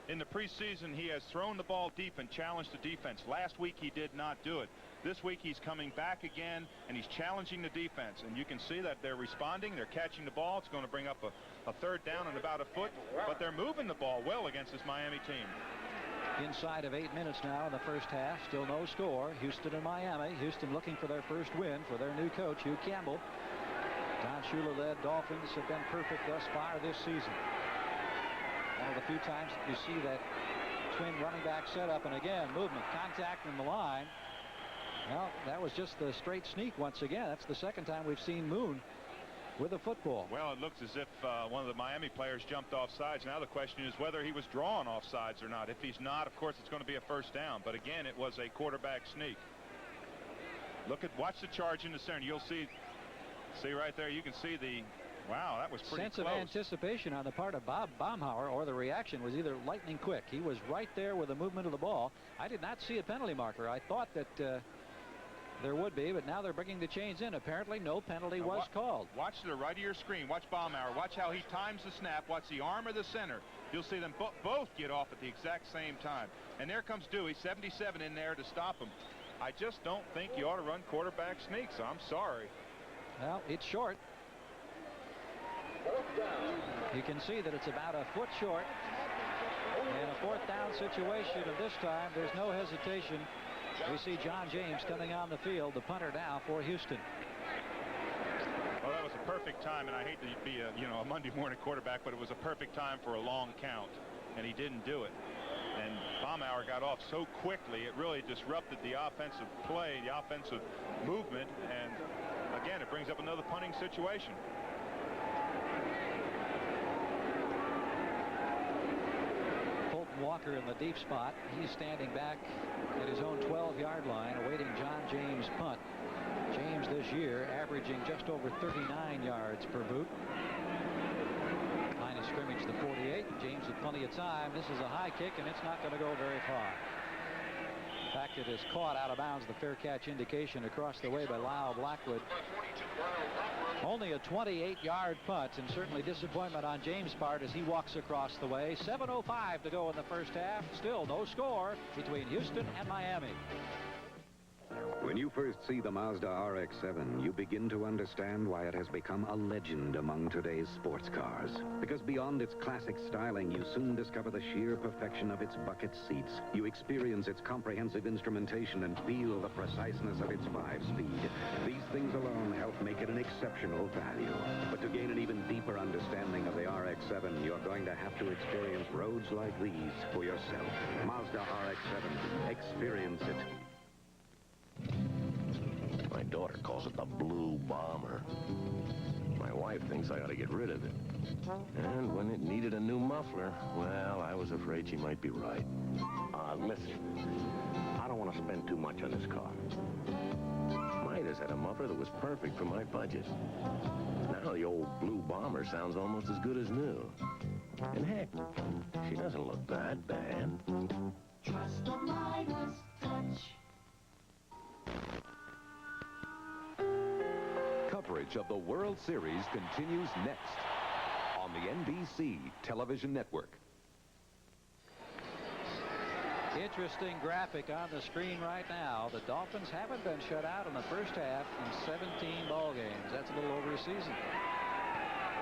In the preseason, he has thrown the ball deep and challenged the defense. Last week, he did not do it. This week, he's coming back again, and he's challenging the defense. And you can see that they're responding. They're catching the ball. It's going to bring up a 3rd down and about a foot. But they're moving the ball well against this Miami team. Inside of 8 minutes now in the first half. Still no score. Houston and Miami. Houston looking for their first win for their new coach, Hugh Campbell. Don Shula-led Dolphins have been perfect thus far this season. One of the few times that you see that twin running back setup, and again, movement, contact in the line. Well, that was just the straight sneak once again. That's the 2nd time we've seen Moon with a football. Well, it looks as if one of the Miami players jumped off sides. Now the question is whether he was drawn off sides or not. If he's not, of course, it's going to be a 1st down. But again, it was a quarterback sneak. Watch the charge in the center. You'll see right there. You can see the. Wow, that was pretty sense close. Of anticipation on the part of Bob Baumhauer, or the reaction was either lightning quick. He was right there with the movement of the ball. I did not see a penalty marker. I thought that there would be, but now they're bringing the chains in. Apparently no penalty was called. Watch to the right of your screen. Watch Baumhauer. Watch how he times the snap. Watch the arm of the center. You'll see them both get off at the exact same time. And there comes Dewey, 77 in there to stop him. I just don't think you ought to run quarterback sneaks. I'm sorry. Well, it's short. You can see that it's about a foot short. In a 4th down situation of this time, there's no hesitation. We see John James coming on the field, the punter now for Houston. Well, that was a perfect time, and I hate to be a Monday morning quarterback, but it was a perfect time for a long count, and he didn't do it. And Baumhauer got off so quickly, it really disrupted the offensive play, the offensive movement, and again, it brings up another punting situation. Walker in the deep spot. He's standing back at his own 12-yard line awaiting John James' punt. James this year averaging just over 39 yards per boot. Line of scrimmage the 48. James had plenty of time. This is a high kick, and it's not going to go very far. In fact, it is caught out of bounds. The fair catch indication across the way by Lyle Blackwood. Only a 28-yard punt, and certainly disappointment on James' part as he walks across the way. 7:05 to go in the first half. Still no score between Houston and Miami. When you first see the Mazda RX-7, you begin to understand why it has become a legend among today's sports cars. Because beyond its classic styling, you soon discover the sheer perfection of its bucket seats. You experience its comprehensive instrumentation and feel the preciseness of its 5-speed. These things alone help make it an exceptional value. But to gain an even deeper understanding of the RX-7, you're going to have to experience roads like these for yourself. Mazda RX-7. Experience it. My daughter calls it the Blue Bomber. My wife thinks I ought to get rid of it. And when it needed a new muffler, well, I was afraid she might be right. Listen, I don't want to spend too much on this car. Midas had a muffler that was perfect for my budget. Now the old Blue Bomber sounds almost as good as new. And heck, she doesn't look that bad. Trust the Midas touch. Coverage of the World Series continues next on the NBC television network. Interesting graphic on the screen right now. The Dolphins haven't been shut out in the first half in 17 ball games. That's a little over a season.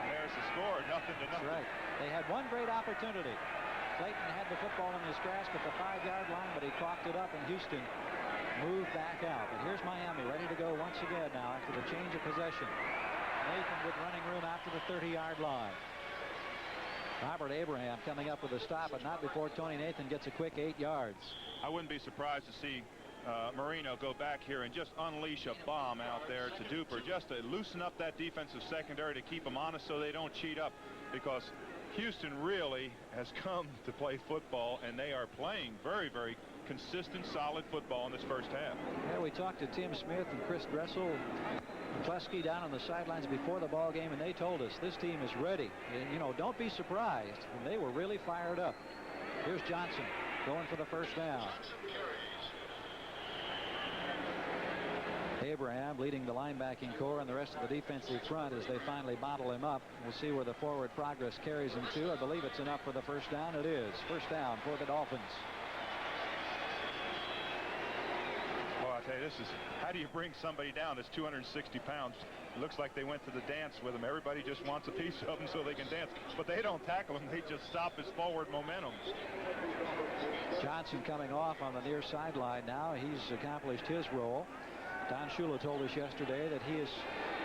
There's the score, nothing to nothing. That's right. They had one great opportunity. Clayton had the football in his grasp at the 5-yard line, but he coughed it up, and Houston move back out. But here's Miami ready to go once again now after the change of possession. Nathan with running room out to the 30-yard line. Robert Abraham coming up with a stop, but not before Tony Nathan gets a quick 8 yards. I wouldn't be surprised to see Marino go back here and just unleash a bomb out there to Duper, just to loosen up that defensive secondary, to keep them honest so they don't cheat up, because Houston really has come to play football, and they are playing very, very consistent, solid football in this first half. Yeah, we talked to Tim Smith and Chris Dressel, Kleski down on the sidelines before the ball game, and they told us this team is ready. And, you know, don't be surprised. And they were really fired up. Here's Johnson going for the first down. Abraham leading the linebacking core and the rest of the defensive front as they finally bottle him up. We'll see where the forward progress carries him to. I believe it's enough for the first down. It is. First down for the Dolphins. Well, I tell you, this is, how do you bring somebody down that's 260 pounds? It looks like they went to the dance with him. Everybody just wants a piece of him so they can dance. But they don't tackle him. They just stop his forward momentum. Johnson coming off on the near sideline now. He's accomplished his role. Don Shula told us yesterday that he is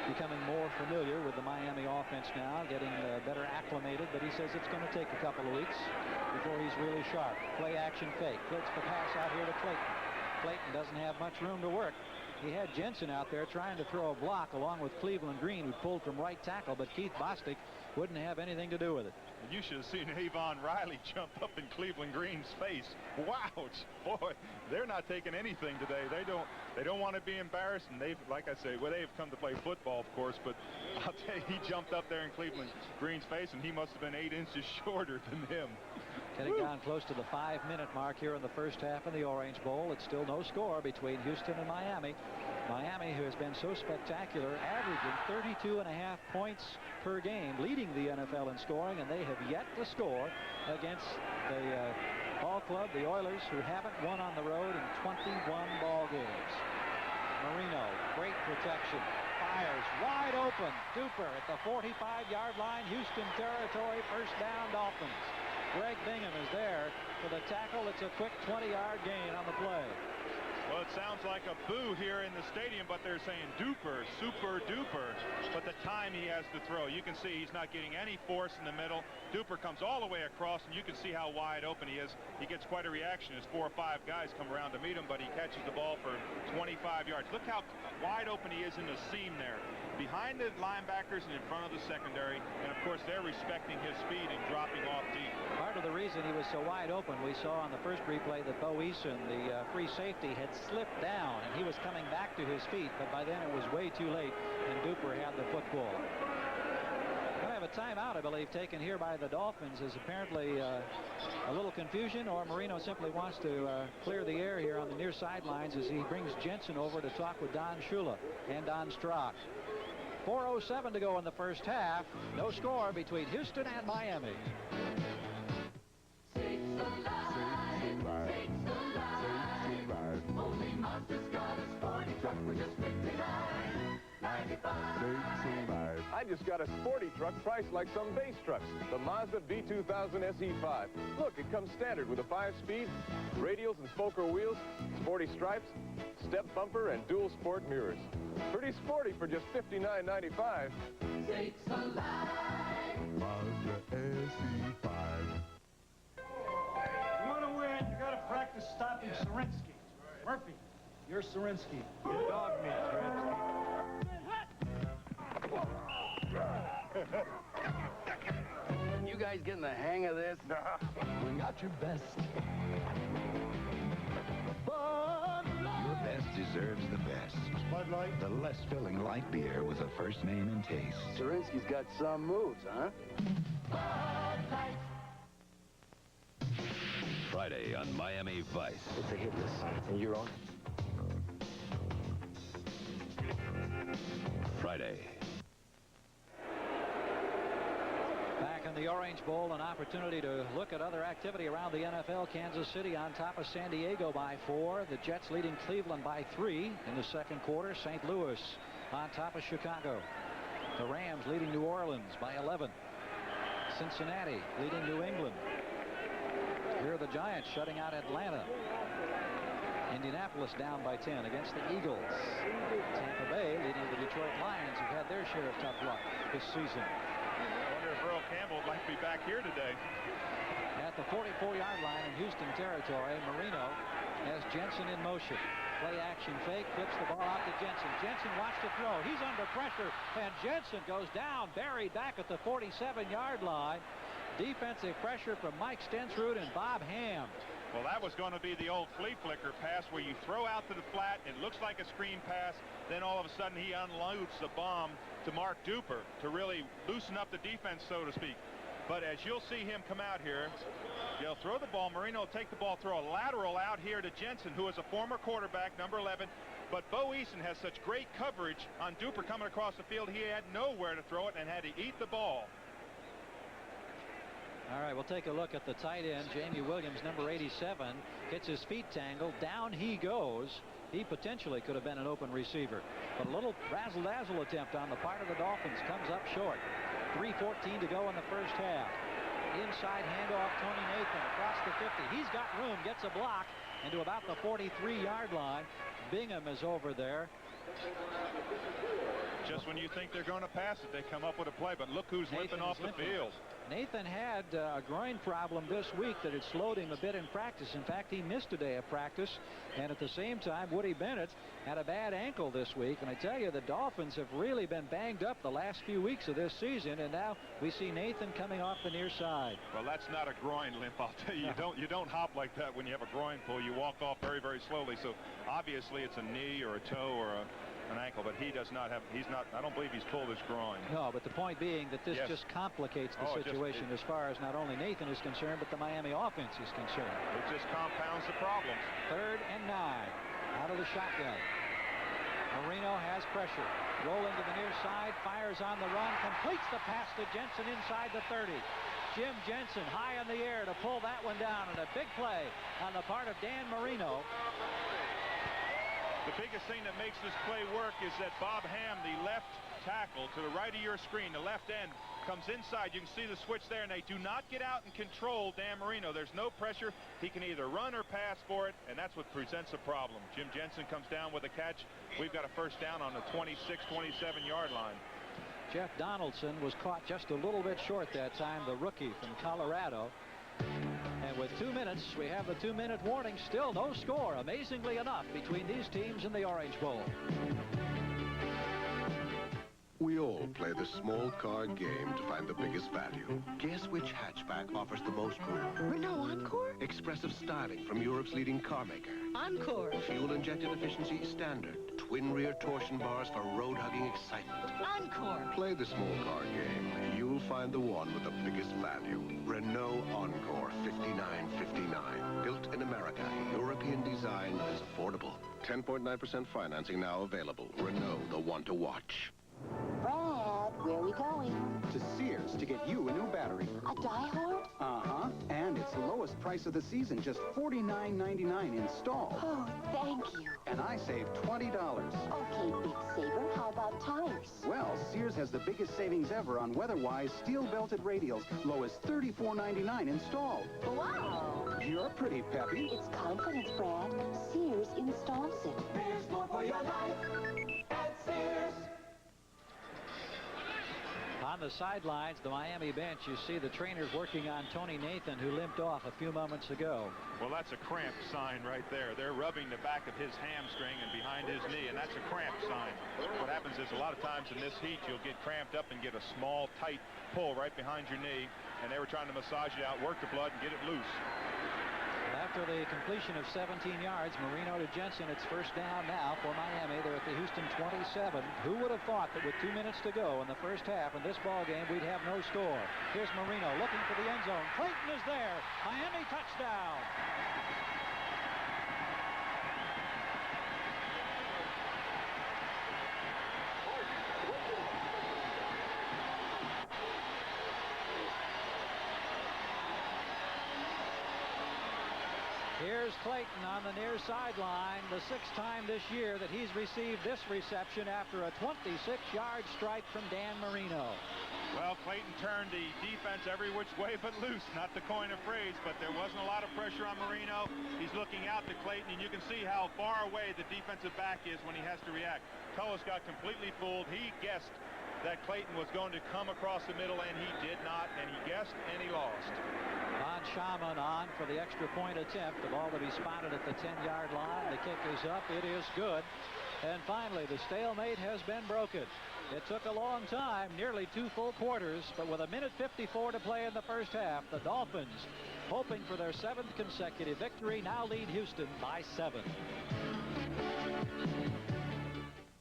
becoming more familiar with the Miami offense now, getting better acclimated, but he says it's going to take a couple of weeks before he's really sharp. Play action fake. Flips the pass out here to Clayton. Clayton doesn't have much room to work. He had Jensen out there trying to throw a block along with Cleveland Green, who pulled from right tackle, but Keith Bostic wouldn't have anything to do with it. You should have seen Avon Riley jump up in Cleveland Green's face. Wow, boy, they're not taking anything today. They don't want to be embarrassed, and they've, like I say, well, they've come to play football, of course, but I'll tell you, he jumped up there in Cleveland Green's face, and he must have been 8 inches shorter than him. Getting down close to the 5-minute mark here in the first half of the Orange Bowl. It's still no score between Houston and Miami. Miami, who has been so spectacular, averaging 32.5 points per game, leading the NFL in scoring, and they have yet to score against the ball club, the Oilers, who haven't won on the road in 21 ball games. Marino, great protection, fires wide open. Duper at the 45-yard line, Houston territory, first down, Dolphins. Greg Bingham is there for the tackle. It's a quick 20-yard gain on the play. Well, it sounds like a boo here in the stadium, but they're saying duper, super duper. But the time he has to throw, you can see he's not getting any force in the middle. Duper comes all the way across, and you can see how wide open he is. He gets quite a reaction as 4 or 5 guys come around to meet him, but he catches the ball for 25 yards. Look how wide open he is in the seam there, behind the linebackers and in front of the secondary. And, of course, they're respecting his speed and dropping off deep. Part of the reason he was so wide open, we saw on the first replay that Bo Eason, the free safety, had slipped down, and he was coming back to his feet, but by then it was way too late, and Duper had the football. We'll have a timeout, I believe, taken here by the Dolphins. Is apparently a little confusion, or Marino simply wants to clear the air here on the near sidelines as he brings Jensen over to talk with Don Shula and Don Strock. 4:07 to go in the first half. No score between Houston and Miami. I just got a sporty truck priced like some base trucks. The Mazda V2000 SE5. Look, it comes standard with a 5-speed, radials and spoker wheels, sporty stripes, step bumper, and dual sport mirrors. Pretty sporty for just $59.95. Sakes alive. Mazda SE5. You want to win, you got to practice stopping Sarinsky. Murphy, you're Sarinsky. You dog me, Sarinsky. You guys getting the hang of this? Bring out your best. Your best deserves the best. Bud Light. The less filling light beer with a first name and taste. Sarinsky's got some moves, huh? Friday on Miami Vice. It's a hit list, and you're on. Friday. Back in the Orange Bowl, an opportunity to look at other activity around the NFL. Kansas City on top of San Diego by 4. The Jets leading Cleveland by 3 in the second quarter. St. Louis on top of Chicago. The Rams leading New Orleans by 11. Cincinnati leading New England. Here are the Giants shutting out Atlanta. Indianapolis down by 10 against the Eagles. Tampa Bay leading the Detroit Lions, who've had their share of tough luck this season. I wonder if Earl Campbell would like to be back here today. At the 44-yard line in Houston territory, Marino has Jensen in motion. Play action fake, flips the ball out to Jensen. Jensen watched it throw. He's under pressure, and Jensen goes down, buried back at the 47-yard line. Defensive pressure from Mike Stensrud and Bob Ham. Well, that was going to be the old flea flicker pass where you throw out to the flat. It looks like a screen pass. Then all of a sudden he unloads the bomb to Mark Duper to really loosen up the defense, so to speak. But as you'll see him come out here, he'll throw the ball. Marino will take the ball, throw a lateral out here to Jensen, who is a former quarterback, number 11. But Bo Eason has such great coverage on Duper coming across the field. He had nowhere to throw it and had to eat the ball. All right, we'll take a look at the tight end, Jamie Williams, number 87. Gets his feet tangled. Down he goes. He potentially could have been an open receiver. But a little razzle-dazzle attempt on the part of the Dolphins comes up short. 3:14 to go in the first half. Inside handoff, Tony Nathan across the 50. He's got room, gets a block into about the 43-yard line. Bingham is over there. Just when you think they're going to pass it, they come up with a play. But look who's limping off the field. Nathan had a groin problem this week that had slowed him a bit in practice. In fact, he missed a day of practice. And at the same time, Woody Bennett had a bad ankle this week. And I tell you, the Dolphins have really been banged up the last few weeks of this season. And now we see Nathan coming off the near side. Well, that's not a groin limp, I'll tell you. You don't hop like that when you have a groin pull. You walk off very, very slowly. So obviously it's a knee or a toe or an ankle, but he does not have, I don't believe he's pulled his groin. No, but the point being that this just complicates the situation as far as not only Nathan is concerned, but the Miami offense is concerned. It just compounds the problems. 3rd and 9 out of the shotgun. Marino has pressure. Rolling to the near side, fires on the run, completes the pass to Jensen inside the 30. Jim Jensen high in the air to pull that one down, and a big play on the part of Dan Marino. The biggest thing that makes this play work is that Bob Ham, the left tackle to the right of your screen, the left end, comes inside. You can see the switch there, and they do not get out and control Dan Marino. There's no pressure. He can either run or pass for it, and that's what presents a problem. Jim Jensen comes down with a catch. We've got a first down on the 26, 27-yard line. Jeff Donaldson was caught just a little bit short that time, the rookie from Colorado. And with 2 minutes, we have the 2-minute warning. Still no score, amazingly enough, between these teams in the Orange Bowl. We all play the small card game to find the biggest value. Guess which hatchback offers the most room? Renault Encore? Expressive styling from Europe's leading car maker. Encore. Fuel-injected efficiency standard. Twin rear torsion bars for road-hugging excitement. Encore. Play the small car game. You'll find the one with the biggest value. Renault Encore 5959. Built in America. European design is affordable. 10.9% financing now available. Renault, the one to watch. Brad, where are we going? To Sears to get you a new battery. A Die-Hard? Uh-huh. And it's the lowest price of the season, just $49.99 installed. Oh, thank you. And I saved $20. Okay, Big Saver, how about tires? Well, Sears has the biggest savings ever on weather-wise steel-belted radials, low as $34.99 installed. Wow! You're pretty peppy. It's confidence, Brad. Sears installs it. There's more for your life at Sears. On the sidelines, the Miami bench, you see the trainers working on Tony Nathan, who limped off a few moments ago. Well, that's a cramp sign right there. They're rubbing the back of his hamstring and behind his knee, and that's a cramp sign. What happens is a lot of times in this heat, you'll get cramped up and get a small, tight pull right behind your knee, and they were trying to massage it out, work the blood, and get it loose. After the completion of 17 yards, Marino to Jensen, it's first down now for Miami. They're at the Houston 27. Who would have thought that with 2 minutes to go in the first half in this ball game, we'd have no score? Here's Marino looking for the end zone. Clayton is there. Miami touchdown. Here's Clayton on the near sideline, the 6th time this year that he's received this reception after a 26-yard strike from Dan Marino. Well, Clayton turned the defense every which way but loose, not to coin a phrase, but there wasn't a lot of pressure on Marino. He's looking out to Clayton, and you can see how far away the defensive back is when he has to react. Tullis got completely fooled. He guessed that Clayton was going to come across the middle, and he did not, and he guessed, and he lost. Von Schaman on for the extra point attempt. The ball to be spotted at the 10-yard line. The kick is up. It is good. And finally, the stalemate has been broken. It took a long time, nearly 2 full quarters, but with 1:54 to play in the first half, the Dolphins, hoping for their 7th consecutive victory, now lead Houston by 7.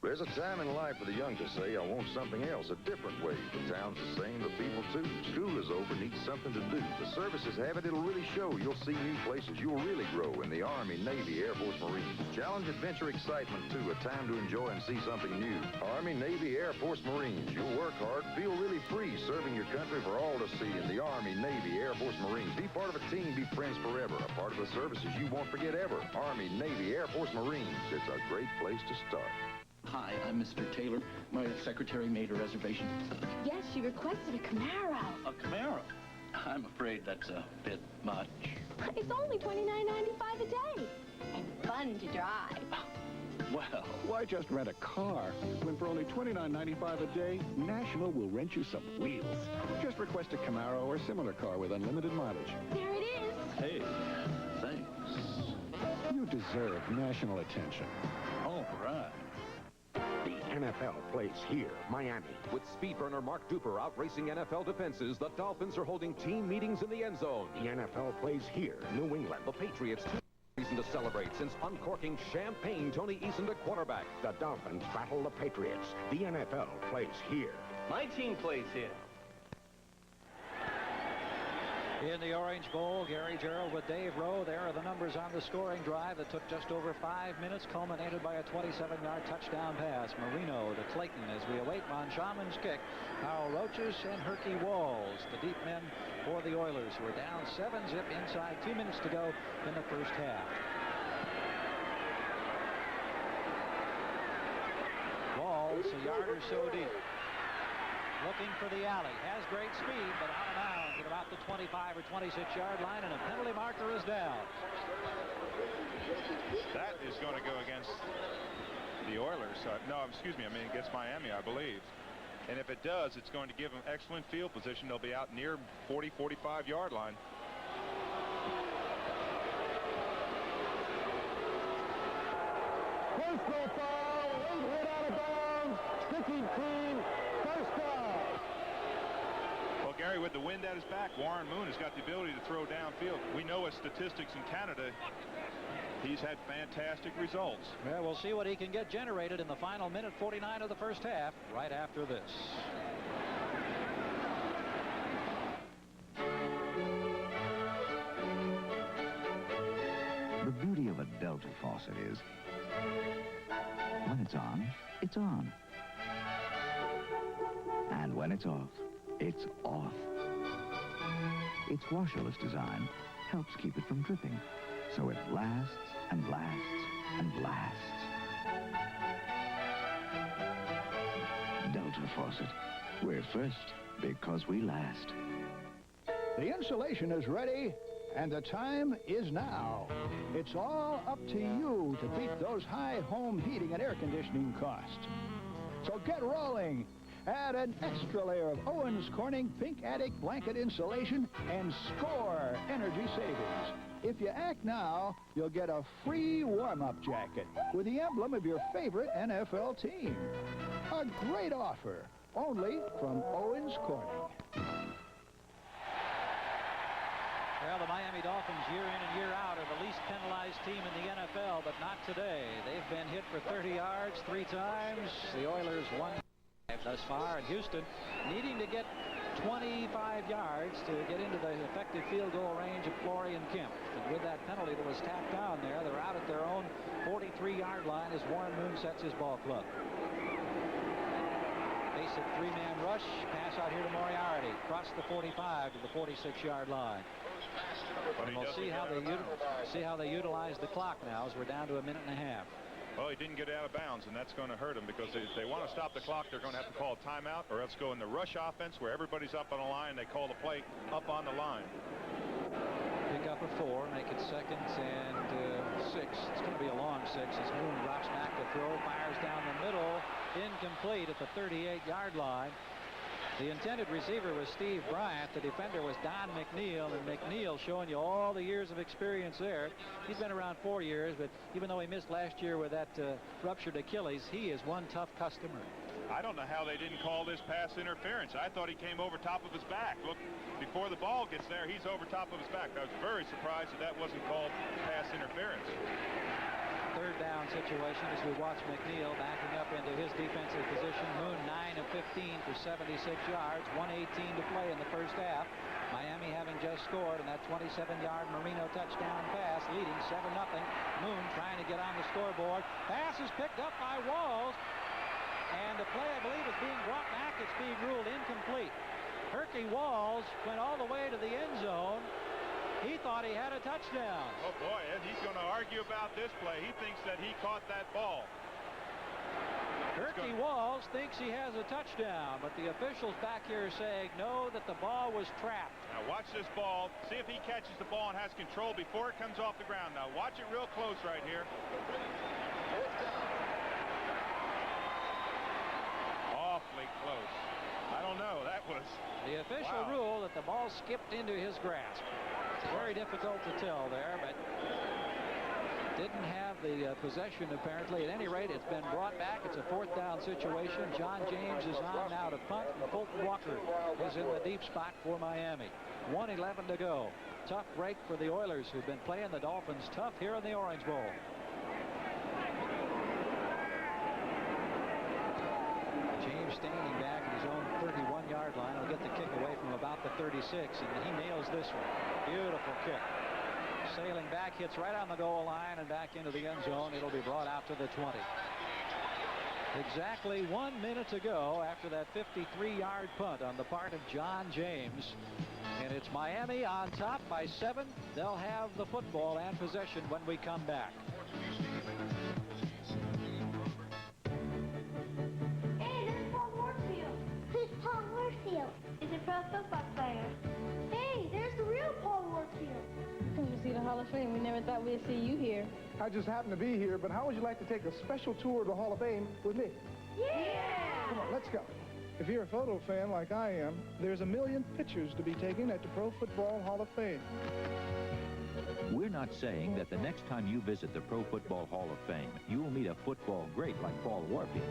There's a time in life for the young to say, I want something else, a different way. The town's the same, the people too. School is over, need something to do. The services have it, it'll really show. You'll see new places, you'll really grow in the Army, Navy, Air Force, Marines. Challenge, adventure, excitement too, a time to enjoy and see something new. Army, Navy, Air Force, Marines. You'll work hard, feel really free, serving your country for all to see in the Army, Navy, Air Force, Marines. Be part of a team, be friends forever. A part of the services you won't forget ever. Army, Navy, Air Force, Marines. It's a great place to start. Hi, I'm Mr. Taylor. My secretary made a reservation. Yes, she requested a Camaro. A Camaro? I'm afraid that's a bit much. It's only $29.95 a day. And fun to drive. Well... Why just rent a car when for only $29.95 a day, National will rent you some wheels? Just request a Camaro or similar car with unlimited mileage. There it is. Hey, thanks. You deserve National attention. All right. The NFL plays here, Miami. With speed burner Mark Duper out racing NFL defenses, the Dolphins are holding team meetings in the end zone. The NFL plays here, New England. The Patriots too reason to celebrate since uncorking champagne Tony Eason to quarterback. The Dolphins battle the Patriots. The NFL plays here. My team plays here. In the Orange Bowl, Gary Gerald with Dave Rowe. There are the numbers on the scoring drive that took just over 5 minutes, culminated by a 27-yard touchdown pass. Marino to Clayton as we await Von Schaman's kick. Howell Roaches and Herky Walls, the deep men for the Oilers, who are down 7-zip inside 2 minutes to go in the first half. Walls a yard or so deep. Looking for the alley. Has great speed, but out of bounds at about the 25 or 26-yard line, and a penalty marker is down. That is going to go against the Oilers. No, excuse me, I mean against Miami, I believe. And if it does, it's going to give them excellent field position. They'll be out near 40, 45-yard line. Personal foul, 8 hit out of bounds, sticking team, first down. Well, Gary, with the wind at his back, Warren Moon has got the ability to throw downfield. We know his statistics in Canada. He's had fantastic results. Well, we'll see what he can get generated in the final minute 49 of the first half right after this. The beauty of a Delta faucet is when it's on, it's on. And when it's off, it's off. Its washerless design helps keep it from dripping, so it lasts and lasts and lasts. Delta faucet. We're first because we last. The insulation is ready, and the time is now. It's all up to you to beat those high home heating and air conditioning costs. So get rolling. Add an extra layer of Owens Corning Pink Attic blanket insulation and score energy savings. If you act now, you'll get a free warm-up jacket with the emblem of your favorite NFL team. A great offer, only from Owens Corning. Well, the Miami Dolphins year in and year out are the least penalized team in the NFL, but not today. They've been hit for 30 yards 3 times. The Oilers won thus far, and Houston needing to get 25 yards to get into the effective field goal range of Florian Kemp. And with that penalty that was tacked down there, they're out at their own 43-yard line as Warren Moon sets his ball club. Basic 3-man rush, pass out here to Moriarty, across the 45 to the 46-yard line. And we'll see how they utilize the clock now, as we're down to a minute and a half. Well, he didn't get out of bounds, and that's going to hurt him, because if they want to stop the clock, they're going to have to call a timeout, or else go in the rush offense where everybody's up on the line. They call the play up on the line. Pick up a 4, make it 2nd and 6. It's going to be a long 6 as Moon drops back to throw, fires down the middle, incomplete at the 38-yard line. The intended receiver was Steve Bryant. The defender was Don McNeil, and McNeil showing you all the years of experience there. He's been around 4 years, but even though he missed last year with that ruptured Achilles, he is one tough customer. I don't know how they didn't call this pass interference. I thought he came over top of his back. Look, before the ball gets there, he's over top of his back. I was very surprised that wasn't called pass interference. Third down situation as we watch McNeil backing up into his defensive position. Moon 9 of 15 for 76 yards, 1:18 to play in the first half. Miami having just scored, and that 27-yard Marino touchdown pass leading 7-0. Moon trying to get on the scoreboard. Pass is picked up by Walls, and the play, I believe, is being brought back. It's being ruled incomplete. Herky Walls went all the way to the end zone. He thought he had a touchdown. Oh, boy, and he's going to argue about this play. He thinks that he caught that ball. Herky Walls thinks he has a touchdown, but the officials back here are saying no, that the ball was trapped. Now watch this ball. See if he catches the ball and has control before it comes off the ground. Now watch it real close right here. Awfully close. I don't know. That was... The official rule that the ball skipped into his grasp. Very difficult to tell there, but didn't have the possession apparently. At any rate, it's been brought back. It's a 4th down situation. John James is on now to punt, and Colton Walker is in the deep spot for Miami. 1:11 to go. Tough break for the Oilers, who've been playing the Dolphins tough here in the Orange Bowl. James standing back at his own 31-yard line. He'll get the kick away from about the 36, and he nails this one. Beautiful kick. Sailing back, hits right on the goal line and back into the end zone. It'll be brought out to the 20. Exactly 1 minute to go after that 53-yard punt on the part of John James. And it's Miami on top by 7. They'll have the football and possession when we come back. Hey, there's Paul Warfield. Who's Paul Warfield? He's a pro football player. Hey, there's the real Paul Warfield. Come to see the Hall of Fame. We never thought we'd see you here. I just happened to be here, but how would you like to take a special tour of the Hall of Fame with me? Yeah! Come on, let's go. If you're a photo fan like I am, there's a million pictures to be taken at the Pro Football Hall of Fame. We're not saying that the next time you visit the Pro Football Hall of Fame, you'll meet a football great like Paul Warfield,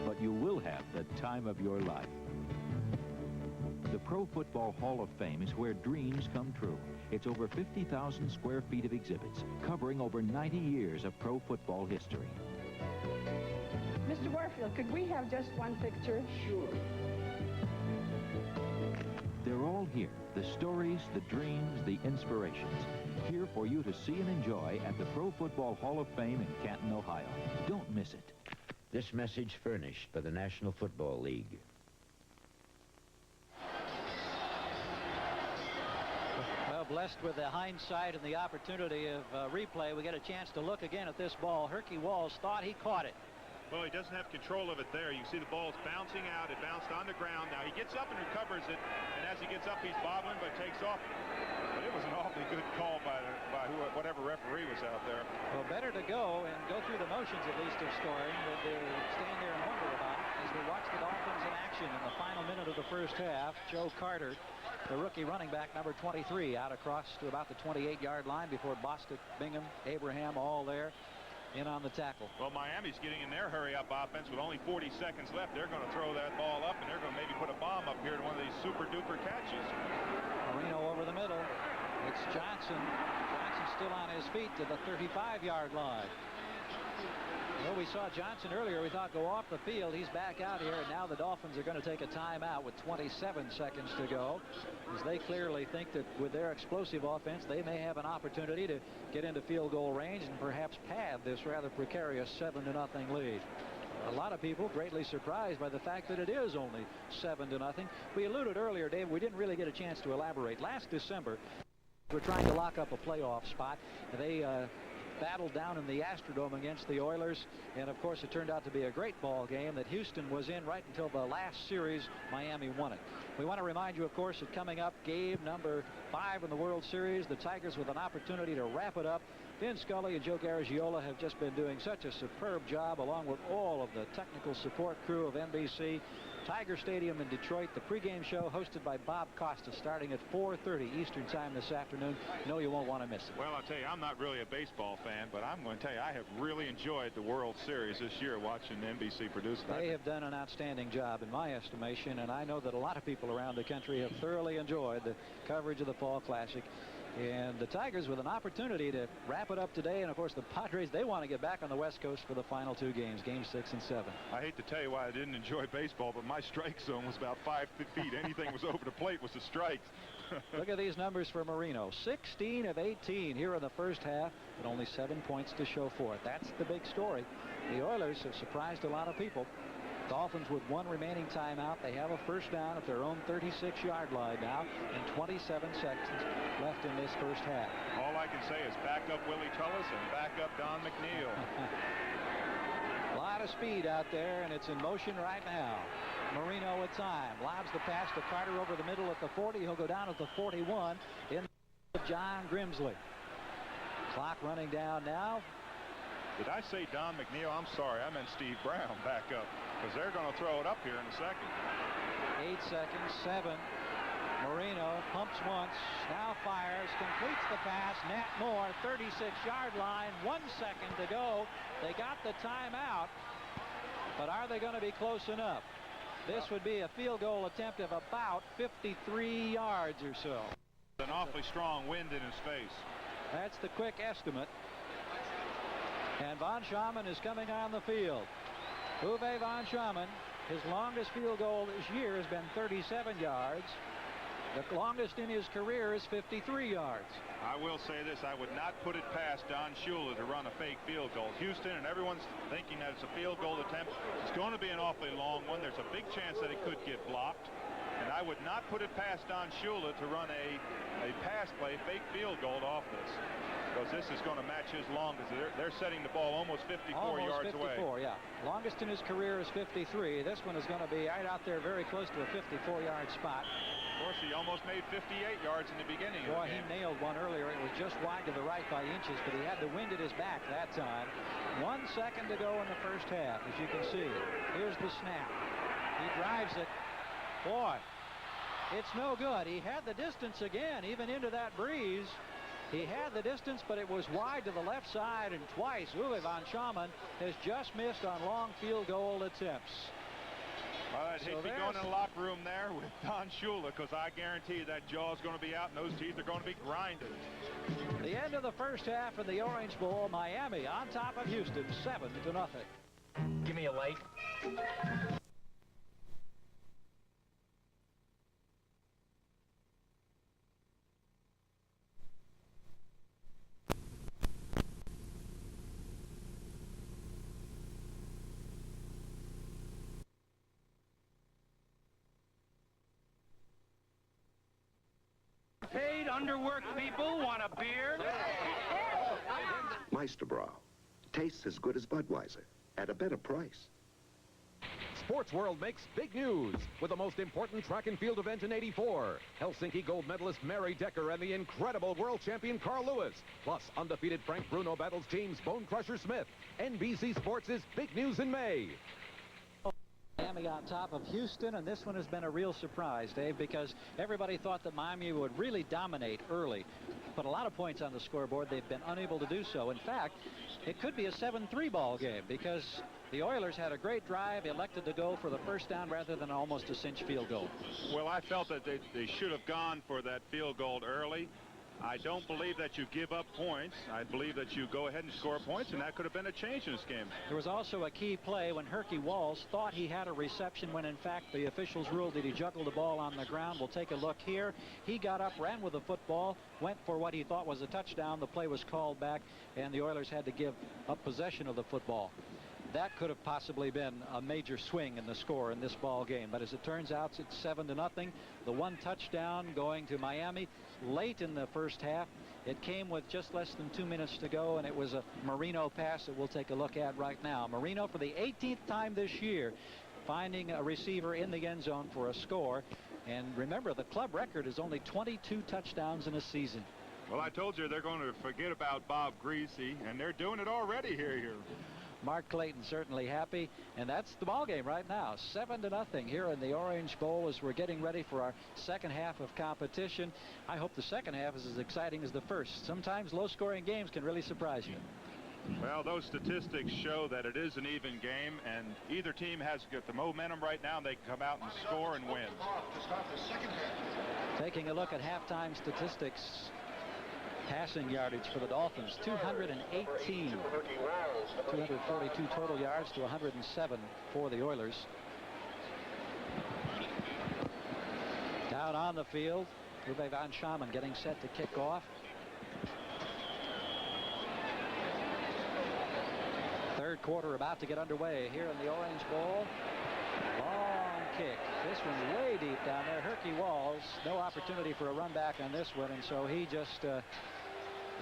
but you will have the time of your life. The Pro Football Hall of Fame is where dreams come true. It's over 50,000 square feet of exhibits, covering over 90 years of pro football history. Mr. Warfield, could we have just one picture? Sure. They're all here, the stories, the dreams, the inspirations, here for you to see and enjoy at the Pro Football Hall of Fame in Canton, Ohio. Don't miss it. This message furnished by the National Football League. Well, blessed with the hindsight and the opportunity of replay, we get a chance to look again at this ball. Herky Walls thought he caught it. Well, he doesn't have control of it there. You can see the ball's bouncing out. It bounced on the ground. Now he gets up and recovers it, and as he gets up, he's bobbling, but takes off. But it was an awfully good call by whatever referee was out there. Well, better to go and go through the motions at least of scoring than to stand there and wonder about it. As we watch the Dolphins in action in the final minute of the first half, Joe Carter, the rookie running back, number 23, out across to about the 28-yard line before Bostic, Bingham, Abraham, all there. In on the tackle. Well, Miami's getting in their hurry-up offense with only 40 seconds left. They're going to throw that ball up, and they're going to maybe put a bomb up here to one of these super-duper catches. Marino over the middle. It's Johnson. Johnson still on his feet to the 35-yard line. Well, we saw Johnson earlier. We thought go off the field. He's back out here, and now the Dolphins are going to take a timeout with 27 seconds to go, as they clearly think that with their explosive offense, they may have an opportunity to get into field goal range and perhaps pad this rather precarious 7-0 lead. A lot of people greatly surprised by the fact that it is only 7-0. We alluded earlier, Dave, we didn't really get a chance to elaborate. Last December, We're trying to lock up a playoff spot. They battled down in the Astrodome against the Oilers, and of course it turned out to be a great ball game that Houston was in right until the last series. Miami won it. We want to remind you, of course, that coming up, game number 5 in the World Series, the Tigers with an opportunity to wrap it up. Vin Scully and Joe Garagiola have just been doing such a superb job, along with all of the technical support crew of NBC. Tiger Stadium in Detroit, the pregame show hosted by Bob Costa, starting at 4:30 Eastern Time this afternoon. No, you won't want to miss it. Well, I'll tell you, I'm not really a baseball fan, but I'm going to tell you, I have really enjoyed the World Series this year watching NBC produce it. They have done an outstanding job, in my estimation, and I know that a lot of people around the country have thoroughly enjoyed the coverage of the Fall Classic. And the Tigers with an opportunity to wrap it up today. And, of course, the Padres, they want to get back on the West Coast for the final 2 games, games 6 and 7. I hate to tell you why I didn't enjoy baseball, but my strike zone was about 5 feet. Anything was over the plate was a strike. Look at these numbers for Marino. 16 of 18 here in the first half, but only 7 points to show for it. That's the big story. The Oilers have surprised a lot of people. Dolphins with 1 remaining timeout. They have a first down at their own 36-yard line now, and 27 seconds left in this first half. All I can say is back up Willie Tullis and back up Don McNeil. A lot of speed out there, and it's in motion right now. Marino with time. Lobs the pass to Carter over the middle at the 40. He'll go down at the 41 in John Grimsley. Clock running down now. Did I say Don McNeil? I'm sorry. I meant Steve Brown back up, because they're going to throw it up here in a second. 8 seconds, 7. Marino pumps once, now fires, completes the pass. Nat Moore, 36-yard line, 1 second to go. They got the timeout, but are they going to be close enough? This would be a field goal attempt of about 53 yards or so. An awfully strong wind in his face. That's the quick estimate. And Von Schaman is coming on the field. Uwe Von Schaman, his longest field goal this year has been 37 yards. The longest in his career is 53 yards. I will say this, I would not put it past Don Shula to run a fake field goal. Houston and everyone's thinking that it's a field goal attempt. It's going to be an awfully long one. There's a big chance that it could get blocked. And I would not put it past Don Shula to run a pass play, fake field goal off this. Because this is going to match his longest. They're setting the ball almost 54 yards away. 54, yeah. Longest in his career is 53. This one is going to be right out there very close to a 54-yard spot. Of course, he almost made 58 yards in the beginning of the game. He nailed one earlier. It was just wide to the right by inches, but he had the wind at his back that time. 1 second to go in the first half, as you can see. Here's the snap. He drives it. Boy, it's no good. He had the distance again, even into that breeze. He had the distance, but it was wide to the left side, and twice Uwe Von Schaman has just missed on long field goal attempts. Well, I'd hate to be going in the locker room there with Don Shula, because I guarantee you that jaw's going to be out and those teeth are going to be grinded. The end of the first half in the Orange Bowl, Miami on top of Houston, 7-0. Give me a light. Paid, underworked people want a beer? Meisterbrow. Tastes as good as Budweiser at a better price. Sports World makes big news with the most important track and field event in '84. Helsinki gold medalist Mary Decker and the incredible world champion Carl Lewis. Plus, undefeated Frank Bruno battles James Bone Crusher Smith. NBC Sports is big news in May. Miami on top of Houston, and this one has been a real surprise, Dave, because everybody thought that Miami would really dominate early. Put a lot of points on the scoreboard. They've been unable to do so. In fact, it could be a 7-3 ball game because the Oilers had a great drive, elected to go for the first down rather than almost a cinch field goal. Well, I felt that they should have gone for that field goal early. I don't believe that you give up points. I believe that you go ahead and score points, and that could have been a change in this game. There was also a key play when Herky Walls thought he had a reception when, in fact, the officials ruled that he juggled the ball on the ground. We'll take a look here. He got up, ran with the football, went for what he thought was a touchdown. The play was called back, and the Oilers had to give up possession of the football. that could have possibly been a major swing in the score in this ball game. But as it turns out, it's 7-0. The one touchdown going to Miami late in the first half. It came with just less than 2 minutes to go, and it was a Marino pass that we'll take a look at right now. Marino, for the 18th time this year, finding a receiver in the end zone for a score. And remember, the club record is only 22 touchdowns in a season. Well, I told you they're going to forget about Bob Greasy, and they're doing it already here. Mark Clayton certainly happy, and that's the ball game right now. 7-0 here in the Orange Bowl as we're getting ready for our second half of competition. I hope the second half is as exciting as the first. Sometimes low-scoring games can really surprise you. Well, those statistics show that it is an even game, and either team has got the momentum right now. They can come out and score and win. Taking a look at halftime statistics. Passing yardage for the Dolphins, 218. 242 total yards to 107 for the Oilers. Down on the field, Uwe von Schamann getting set to kick off. Third quarter about to get underway here in the Orange Bowl. Long kick. This one way deep down there. Herky Walls, no opportunity for a run back on this one, and so he just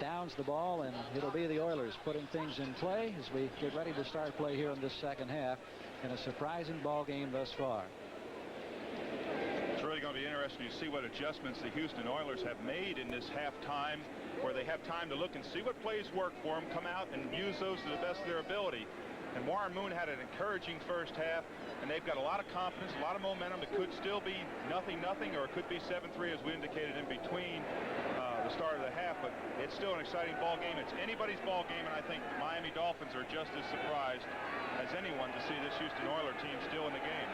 downs the ball, and it'll be the Oilers putting things in play as we get ready to start play here in this second half in a surprising ball game thus far. It's really going to be interesting to see what adjustments the Houston Oilers have made in this halftime, where they have time to look and see what plays work for them, come out and use those to the best of their ability. And Warren Moon had an encouraging first half, and they've got a lot of confidence, a lot of momentum. It could still be 0-0, or it could be 7-3, as we indicated in between the start of the half, but it's still an exciting ball game. It's anybody's ball game, and I think the Miami Dolphins are just as surprised as anyone to see this Houston Oilers team still in the game.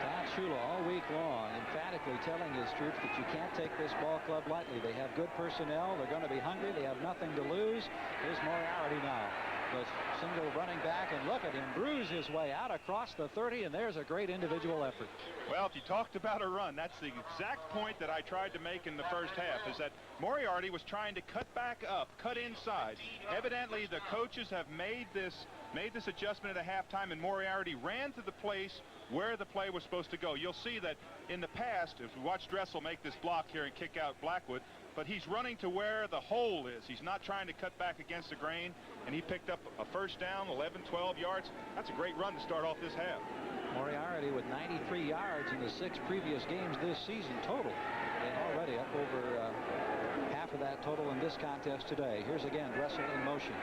Don Shula all week long emphatically telling his troops that you can't take this ball club lightly. They have good personnel. They're going to be hungry. They have nothing to lose. Here's Moriarty now. The single running back, and look at him bruise his way out across the 30, and there's a great individual effort. Well, if you talked about a run, that's the exact point that I tried to make in the first half, is that Moriarty was trying to cut back up, cut inside. Evidently, the coaches have made this adjustment at a halftime, and Moriarty ran to the place where the play was supposed to go. You'll see that in the past, if we watched Dressel make this block here and kick out Blackwood, but he's running to where the hole is. He's not trying to cut back against the grain, and he picked up a first down, 11, 12 yards. That's a great run to start off this half. Moriarty with 93 yards in the 6 previous games this season total, and already up over half of that total in this contest today. Here's again Dressel in motion.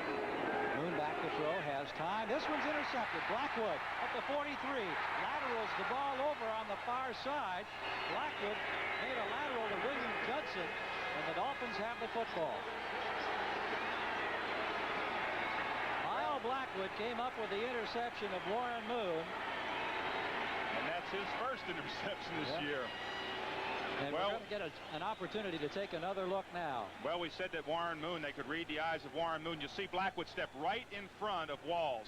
Moon back to throw, has time. This one's intercepted. Blackwood at the 43. Laterals the ball over on the far side. Blackwood made a lateral to William Judson, and the Dolphins have the football. Lyle Blackwood came up with the interception of Warren Moon. And that's his first interception this year. And we're going to get an opportunity to take another look now. Well, we said that Warren Moon, they could read the eyes of Warren Moon. You'll see Blackwood step right in front of Walls.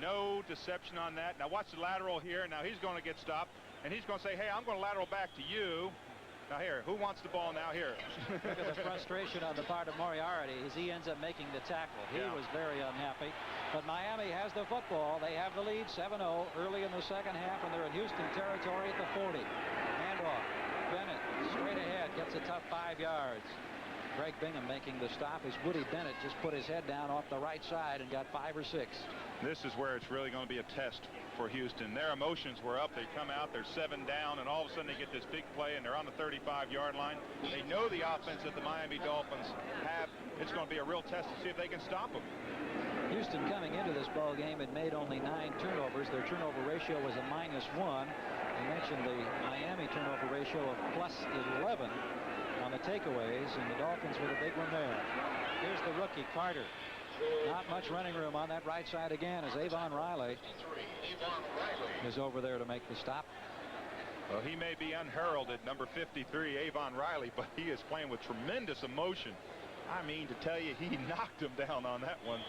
No deception on that. Now watch the lateral here. Now he's going to get stopped, and he's going to say, hey, I'm going to lateral back to you. Now here, who wants the ball now? Here. Look at the frustration on the part of Moriarty as he ends up making the tackle. He was very unhappy. But Miami has the football. They have the lead 7-0 early in the second half, and they're in Houston territory at the 40. Handoff. Bennett straight ahead, gets a tough 5 yards. Greg Bingham making the stop as Woody Bennett just put his head down off the right side and got 5 or 6. This is where it's really going to be a test for Houston. Their emotions were up. They come out, they're 7 down, and all of a sudden they get this big play, and they're on the 35-yard line. They know the offense that the Miami Dolphins have. It's going to be a real test to see if they can stop them. Houston coming into this ball game had made only 9 turnovers. Their turnover ratio was a -1. I mentioned the Miami turnover ratio of +11 on the takeaways, and the Dolphins with a big one there. Here's the rookie, Carter. Not much running room on that right side again as Avon Riley is over there to make the stop. Well, he may be unheralded, number 53, Avon Riley, but he is playing with tremendous emotion. I mean, to tell you, he knocked him down on that one.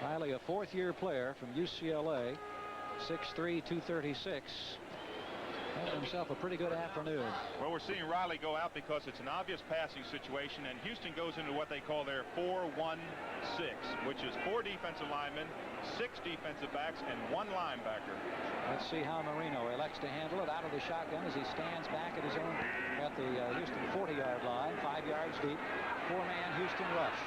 Riley, a 4th-year player from UCLA, 6'3", 236. Having himself a pretty good afternoon. Well, we're seeing Riley go out because it's an obvious passing situation, and Houston goes into what they call their 4-1-6, which is 4 defensive linemen, 6 defensive backs, and 1 linebacker. Let's see how Marino elects to handle it out of the shotgun as he stands back at his own at the Houston 40-yard line, 5 yards deep. 4-man Houston rush.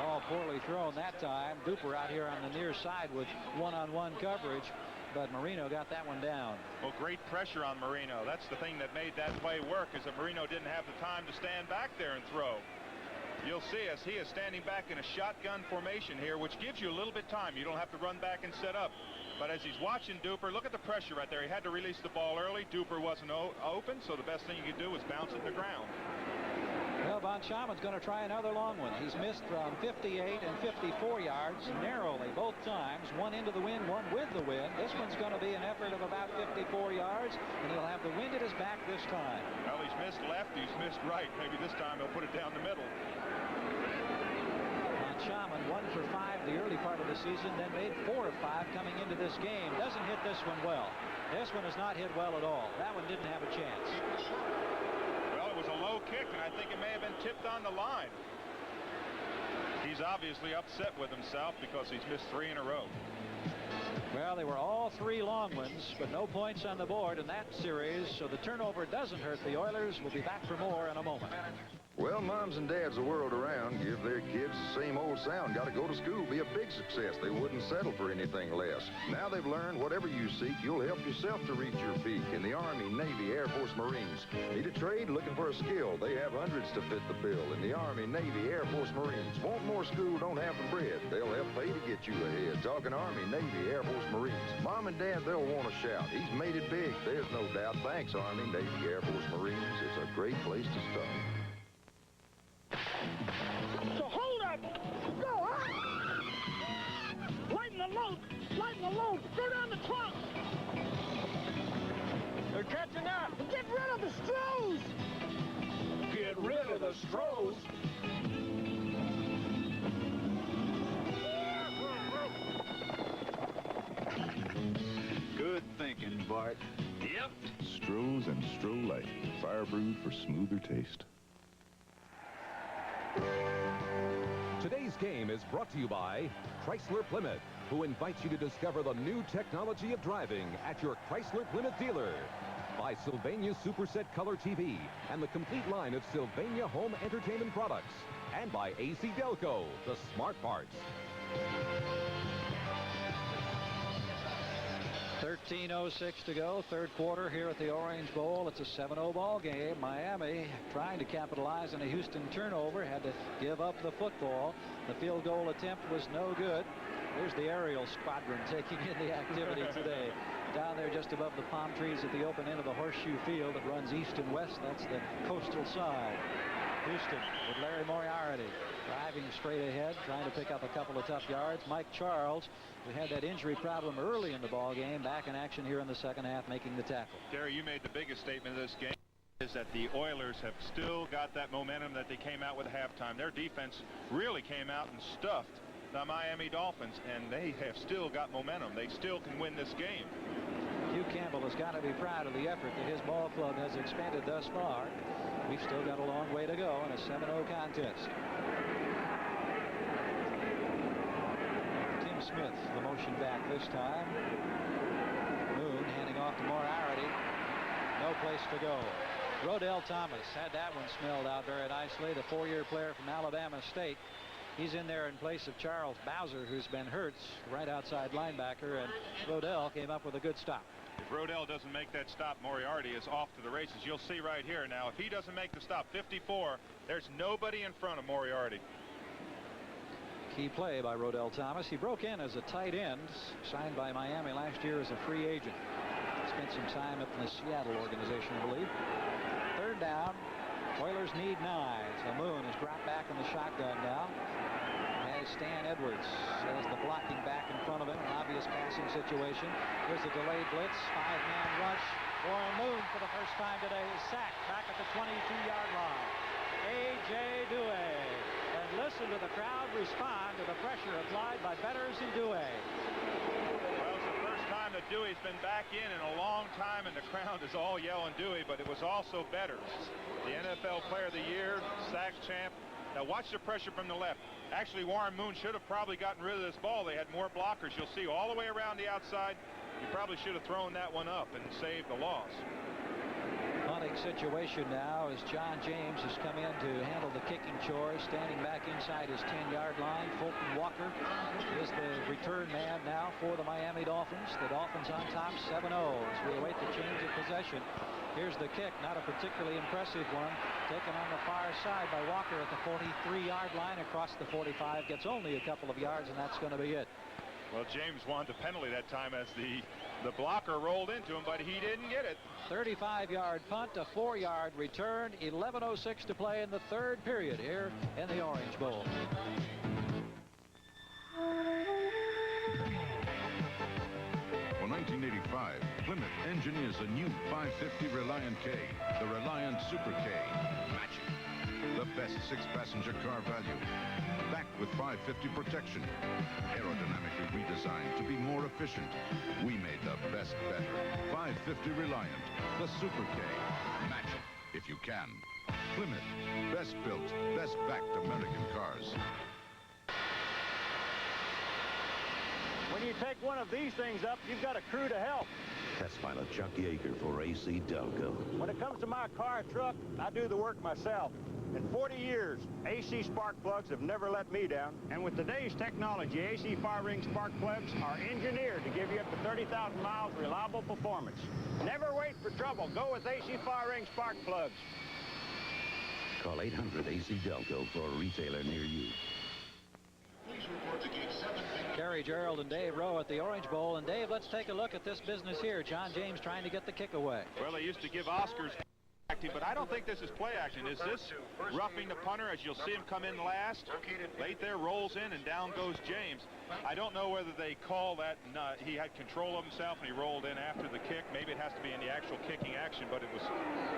Ball poorly thrown that time. Duper out here on the near side with one-on-one coverage, but Marino got that one down. Well, great pressure on Marino. That's the thing that made that play work, is that Marino didn't have the time to stand back there and throw. You'll see as he is standing back in a shotgun formation here, which gives you a little bit of time. You don't have to run back and set up. But as he's watching Duper, look at the pressure right there. He had to release the ball early. Duper wasn't open, so the best thing you could do was bounce it to the ground. Well, Von Schauman's going to try another long one. He's missed from 58 and 54 yards narrowly both times. One into the wind, one with the wind. This one's going to be an effort of about 54 yards, and he'll have the wind at his back this time. Well, he's missed left, he's missed right. Maybe this time he'll put it down the middle. Von Schauman 1 for 5 the early part of the season, then made 4 of 5 coming into this game. Doesn't hit this one well. This one has not hit well at all. That one didn't have a chance. It was a low kick, and I think it may have been tipped on the line. He's obviously upset with himself because he's missed 3 in a row. Well, they were all 3 long ones, but no points on the board in that series, so the turnover doesn't hurt the Oilers. We'll be back for more in a moment. Well, moms and dads the world around give their kids the same old sound. Got to go to school, be a big success. They wouldn't settle for anything less. Now they've learned whatever you seek, you'll help yourself to reach your peak. In the Army, Navy, Air Force, Marines. Need a trade? Looking for a skill? They have hundreds to fit the bill. In the Army, Navy, Air Force, Marines. Want more school? Don't have the bread. They'll help pay to get you ahead. Talking Army, Navy, Air Force, Marines. Mom and Dad, they'll want to shout. He's made it big. There's no doubt. Thanks, Army, Navy, Air Force, Marines. It's a great place to start. So hold up! Go, huh? Lighten the load! Lighten the load! Go down the trunk! They're catching up! Get rid of the straws! Get rid of the straws! Good thinking, Bart. Yep. Stroh's and Stroh Light. Fire brewed for smoother taste. Today's game is brought to you by Chrysler Plymouth, who invites you to discover the new technology of driving at your Chrysler Plymouth dealer. By Sylvania Superset Color TV and the complete line of Sylvania home entertainment products. And by AC Delco, the smart parts. 13:06 to go, third quarter here at the Orange Bowl. It's a 7-0 ball game. Miami trying to capitalize on a Houston turnover, had to give up the football. The field goal attempt was no good. There's the aerial squadron taking in the activity today. Down there just above the palm trees at the open end of the horseshoe field that runs east and west. That's the coastal side. Houston with Larry Moriarty driving straight ahead, trying to pick up a couple of tough yards. Mike Charles, who had that injury problem early in the ball game, back in action here in the second half, making the tackle. Gary, you made the biggest statement of this game, is that the Oilers have still got that momentum that they came out with at halftime. Their defense really came out and stuffed the Miami Dolphins, and they have still got momentum. They still can win this game. Hugh Campbell has got to be proud of the effort that his ball club has expended thus far. We've still got a long way to go in a 7-0 contest. Tim Smith, the motion back this time. Moon handing off to Moriarty. No place to go. Rodell Thomas had that one smelled out very nicely. The 4-year player from Alabama State. He's in there in place of Charles Bowser, who's been hurt, right outside linebacker, and Rodell came up with a good stop. If Rodell doesn't make that stop, Moriarty is off to the races. You'll see right here now, if he doesn't make the stop, 54, there's nobody in front of Moriarty. Key play by Rodell Thomas. He broke in as a tight end, signed by Miami last year as a free agent. Spent some time up in the Seattle organization, I believe. Third down. Oilers need 9. So Moon is dropped back in the shotgun now. As Stan Edwards has the blocking back in front of him, an obvious passing situation. Here's a delayed blitz, 5-man rush. Warren Moon for the first time today is sacked back at the 22-yard line. A.J. Dewey. And listen to the crowd respond to the pressure applied by Betters and Dewey. Well, it's the first time that Dewey's been back in a long time, and the crowd is all yelling Dewey, but it was also better. The NFL Player of the Year, sack champ. Now watch the pressure from the left. Actually, Warren Moon should have probably gotten rid of this ball. They had more blockers. You'll see all the way around the outside. You probably should have thrown that one up and saved the loss. Punting situation now as John James has come in to handle the kicking chores, standing back inside his 10-yard line. Fulton Walker is the return man now for the Miami Dolphins. The Dolphins on top 7-0 as we await the change of possession. Here's the kick, not a particularly impressive one, taken on the far side by Walker at the 43-yard line across the 45. Gets only a couple of yards, and that's going to be it. Well, James wanted the penalty that time as the blocker rolled into him, but he didn't get it. 35-yard punt, a 4-yard return, 11:06 to play in the third period here in the Orange Bowl. For 1985, Plymouth engineers a new 550 Reliant K, the Reliant Super K. Magic. The best 6-passenger car value. Backed with 550 protection. Aerodynamically redesigned to be more efficient. We made the best better. 550 Reliant. The Super K. Match it if you can. Plymouth. Best built, best backed American cars. When you take one of these things up, you've got a crew to help. Test pilot Chuck Yeager for AC Delco. When it comes to my car or truck, I do the work myself. In 40 years, AC spark plugs have never let me down. And with today's technology, AC fire ring spark plugs are engineered to give you up to 30,000 miles reliable performance. Never wait for trouble. Go with AC fire ring spark plugs. Call 800 AC Delco for a retailer near you. Kerry Gerald and Dave Rowe at the Orange Bowl. And Dave, let's take a look at this business here. John James trying to get the kick away. Well, they used to give Oscars acting, but I don't think this is play action. Is this roughing the punter as you'll see him come in last? Late there, rolls in, and down goes James. I don't know whether they call that he had control of himself and he rolled in after the kick. Maybe it has to be in the actual kicking action, but it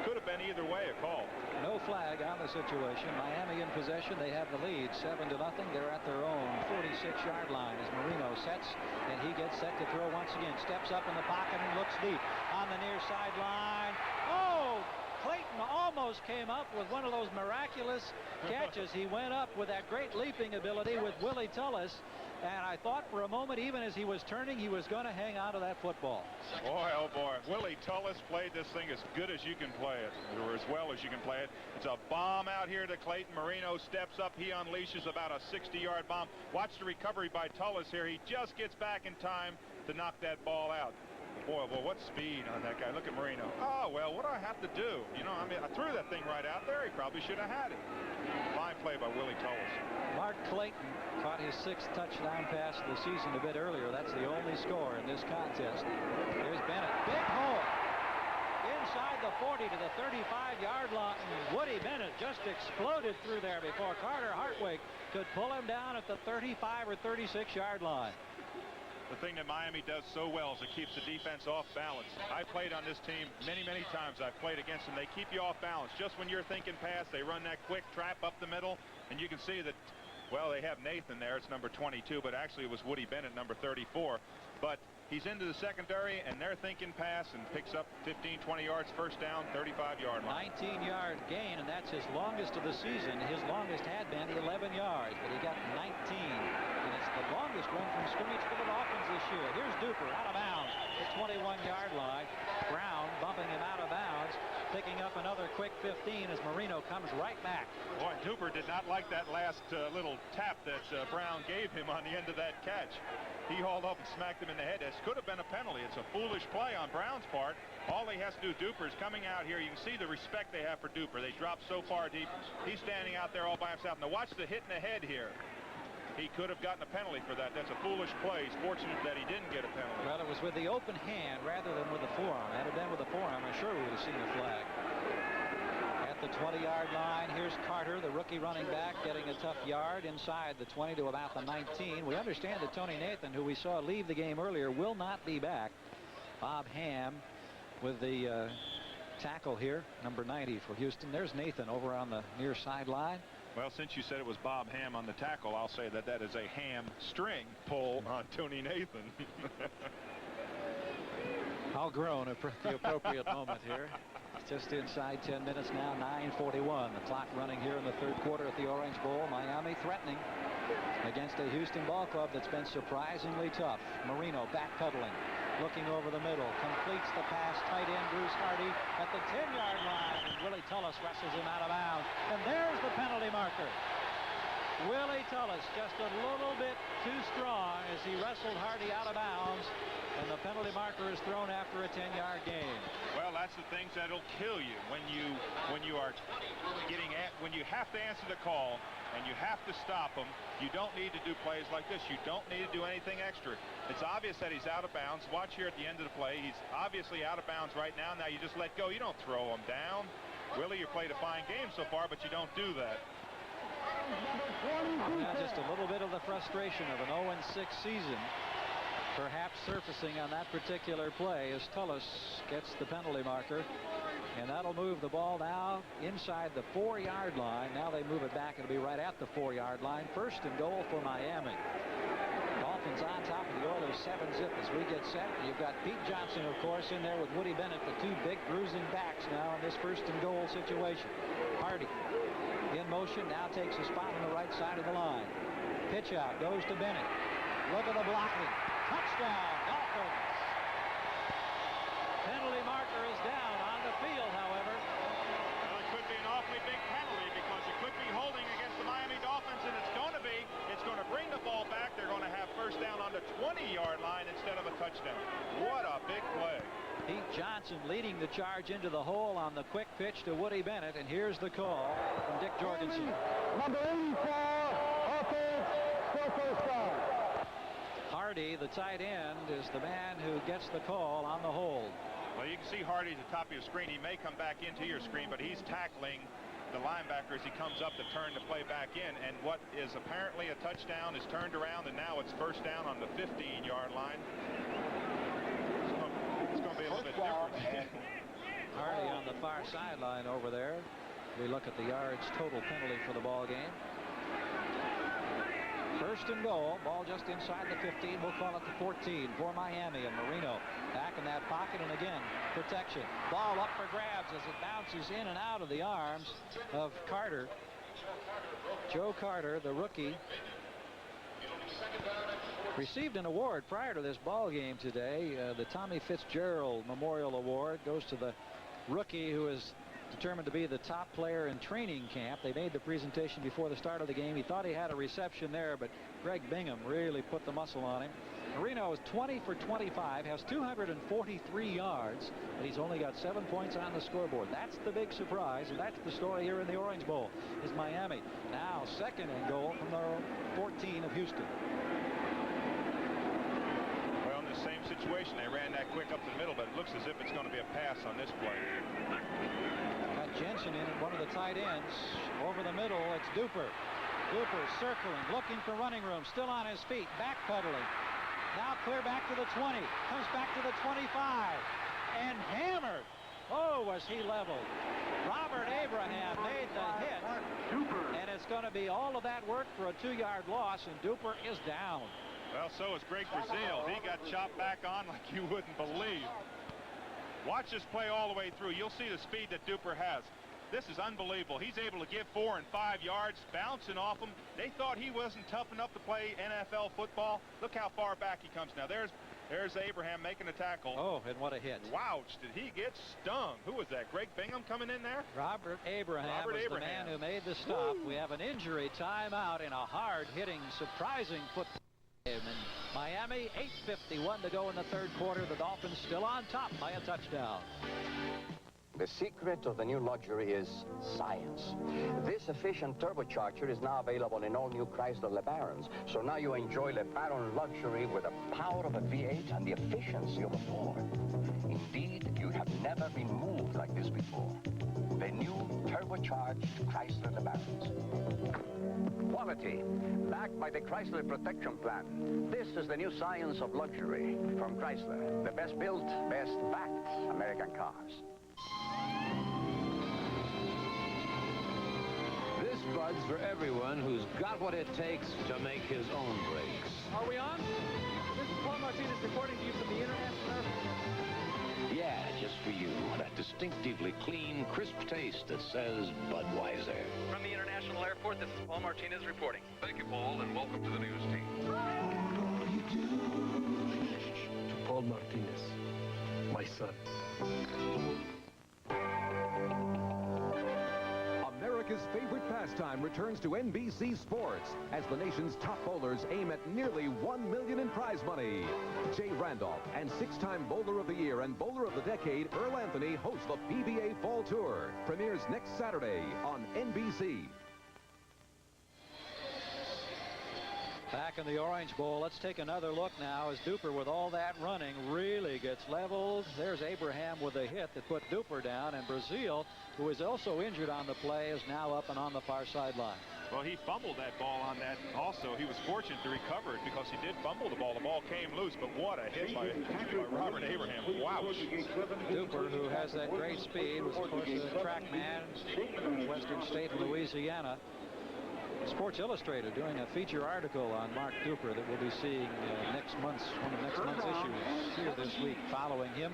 could have been either way a call. No flag on the situation. Miami in possession. They have the lead 7-0. They're at their own 46-yard line as Marino sets, and he gets set to throw once again. Steps up in the pocket and looks deep on the near sideline. Oh! Clayton almost came up with one of those miraculous catches. He went up with that great leaping ability with Willie Tullis, and I thought for a moment, even as he was turning, he was going to hang on to that football. Boy, oh boy. Willie Tullis played this thing as good as you can play it, or as well as you can play it. It's a bomb out here to Clayton. Marino steps up. He unleashes about a 60-yard bomb. Watch the recovery by Tullis here. He just gets back in time to knock that ball out. Boy, what speed on that guy. Look at Marino. Oh, well, what do I have to do? You know, I mean, I threw that thing right out there. He probably should have had it. Fine play by Willie Tullis. Mark Clayton caught his 6th touchdown pass of the season a bit earlier. That's the only score in this contest. Here's Bennett. Big hole. Inside the 40 to the 35-yard line. Woody Bennett just exploded through there before Carter Hartwig could pull him down at the 35 or 36-yard line. The thing that Miami does so well is it keeps the defense off balance. I played on this team many times. I've played against them. They keep you off balance. Just when you're thinking pass, they run that quick trap up the middle, and you can see that, well, they have Nathan there. It's number 22, but actually it was Woody Bennett, number 34. But he's into the secondary, and they're thinking pass, and picks up 15, 20 yards, first down, 35-yard line. 19-yard gain, and that's his longest of the season. His longest had been 11 yards, but he got 19. And it's the longest run from scrimmage for the Dolphins this year. Here's Duper out of bounds at 21-yard line. Brown bumping him out of bounds, picking up another quick 15 as Marino comes right back. Boy, Duper did not like that last little tap that Brown gave him on the end of that catch. He hauled up and smacked him in the head. This could have been a penalty. It's a foolish play on Brown's part. All he has to do, Duper is coming out here. You can see the respect they have for Duper. They drop so far deep. He's standing out there all by himself. Now watch the hit in the head here. He could have gotten a penalty for that. That's a foolish play. He's fortunate that he didn't get a penalty. Well, it was with the open hand rather than with the forearm. Had it been with the forearm, I'm sure we would have seen the flag. At the 20-yard line, here's Carter, the rookie running back, getting a tough yard inside the 20 to about the 19. We understand that Tony Nathan, who we saw leave the game earlier, will not be back. Bob Ham with the tackle here, number 90 for Houston. There's Nathan over on the near sideline. Well, since you said it was Bob Ham on the tackle, I'll say that that is a hamstring pull on Tony Nathan. I'll groan at the appropriate moment here. Just inside 10 minutes now, 9:41. The clock running here in the third quarter at the Orange Bowl. Miami threatening against a Houston ball club that's been surprisingly tough. Marino backpedaling, looking over the middle, completes the pass. Tight end Bruce Hardy at the 10-yard line, and Willie Tullis wrestles him out of bounds. And there's the penalty marker. Willie Tullis just a little bit too strong as he wrestled Hardy out of bounds. And the penalty marker is thrown after a 10-yard gain. Well, that's the things that'll kill you when you are getting at, when you have to answer the call and you have to stop them. You don't need to do plays like this. You don't need to do anything extra. It's obvious that he's out of bounds. Watch here at the end of the play. He's obviously out of bounds right now. Now you just let go. You don't throw him down. Willie, you played a fine game so far, but you don't do that. Now just a little bit of the frustration of an 0-6 season perhaps surfacing on that particular play as Tullis gets the penalty marker, and that'll move the ball now inside the 4-yard line. Now they move it back. It'll be right at the 4-yard line. First and goal for Miami. Dolphins on top of the Oilers 7-zip as we get set. You've got Pete Johnson, of course, in there with Woody Bennett, the two big bruising backs now in this first and goal situation. Hardy in motion, now takes a spot on the right side of the line. Pitch out, goes to Bennett. Look at the blocking. Touchdown, Dolphins. Penalty marker is down on the field, however. Well, it could be an awfully big penalty because it could be holding against the Miami Dolphins, and it's going to be. It's going to bring the ball back. They're going to have first down on the 20-yard line instead of a touchdown. What a big play. Pete Johnson leading the charge into the hole on the quick pitch to Woody Bennett, and here's the call from Dick Jorgensen. Number 84, offense, for first down. Hardy, the tight end, is the man who gets the call on the hold. Well, you can see Hardy at the top of your screen. He may come back into your screen, but he's tackling the linebacker as he comes up to turn the play back in. And what is apparently a touchdown is turned around, and now it's first down on the 15-yard line. It's going to be a little bit different. Hardy on the far sideline over there. We look at the yards total penalty for the ball game. First and goal, ball just inside the 15. We'll call it the 14 for Miami, and Marino back in that pocket, and again protection. Ball up for grabs as it bounces in and out of the arms of Carter. Joe Carter, the rookie, received an award prior to this ball game today. The Tommy Fitzgerald Memorial Award goes to the rookie who is determined to be the top player in training camp. They made the presentation before the start of the game. He thought he had a reception there, but Greg Bingham really put the muscle on him. Marino is 20 for 25, has 243 yards, but he's only got 7 points on the scoreboard. That's the big surprise, and that's the story here in the Orange Bowl, is Miami. Now second and goal from the 14 of Houston. Well, in the same situation, they ran that quick up the middle, but it looks as if it's going to be a pass on this play. Got Jensen in at one of the tight ends. Over the middle, it's Duper. Duper circling, looking for running room, still on his feet, backpedaling. Now clear back to the 20, comes back to the 25, and hammered. Oh, was he leveled. Robert Abraham made the hit, and it's going to be all of that work for a 2-yard loss, and Duper is down. Well, so is Greg Brazil. He got chopped back on like you wouldn't believe. Watch this play all the way through. You'll see the speed that Duper has. This is unbelievable. He's able to get 4 and 5 yards, bouncing off him. They thought he wasn't tough enough to play NFL football. Look how far back he comes now. There's Abraham making a tackle. Oh, and what a hit. Wouch, did he get stung? Who was that? Greg Bingham coming in there? Robert Abraham was the man who made the stop. We have an injury timeout in a hard-hitting, surprising football game. And Miami, 8:51 to go in the third quarter. The Dolphins still on top by a touchdown. The secret of the new luxury is science. This efficient turbocharger is now available in all new Chrysler LeBarons. So now you enjoy LeBaron luxury with the power of a V8 and the efficiency of a 4. Indeed, you have never been moved like this before. The new turbocharged Chrysler LeBarons. Quality, backed by the Chrysler Protection Plan. This is the new science of luxury from Chrysler. The best built, best backed American cars. This Bud's for everyone who's got what it takes to make his own brakes. Are we on? This is Paul Martinez reporting to you from the International Airport. add just for you. That distinctively clean, crisp taste that says Budweiser. From the International Airport, this is Paul Martinez reporting. Thank you, Paul, and welcome to the news team. To Paul Martinez, my son. America's favorite pastime returns to NBC Sports as the nation's top bowlers aim at nearly $1 million in prize money. Jay Randolph and six-time Bowler of the Year and Bowler of the Decade Earl Anthony host the PBA Fall Tour. Premieres next Saturday on NBC. Back in the Orange Bowl, let's take another look now as Duper, with all that running, really gets leveled. There's Abraham with a hit that put Duper down, and Brazil, who is also injured on the play, is now up and on the far sideline. Well, he fumbled that ball on that also. He was fortunate to recover it because he did fumble the ball. The ball came loose, but what a hit by Robert Abraham. Wow. Duper, who has that great speed, was, of course, a track man from Western State, Louisiana. Sports Illustrated doing a feature article on Mark Duper that we'll be seeing one of next month's issues here this week following him.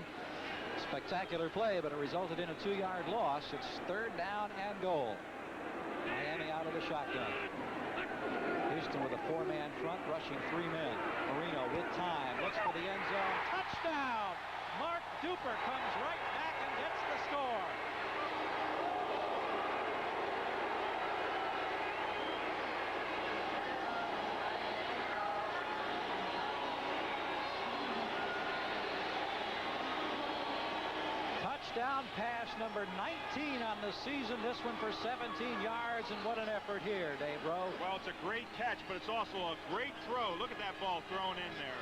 Spectacular play, but it resulted in a 2-yard loss. It's 3rd down and goal. Miami out of the shotgun. Houston with a 4-man front, rushing 3 men. Marino with time, looks for the end zone. Touchdown! Mark Duper comes right back and gets the score. Touchdown pass number 19 on the season. This one for 17 yards, and what an effort here, Dave Rowe. Well, it's a great catch, but it's also a great throw. Look at that ball thrown in there.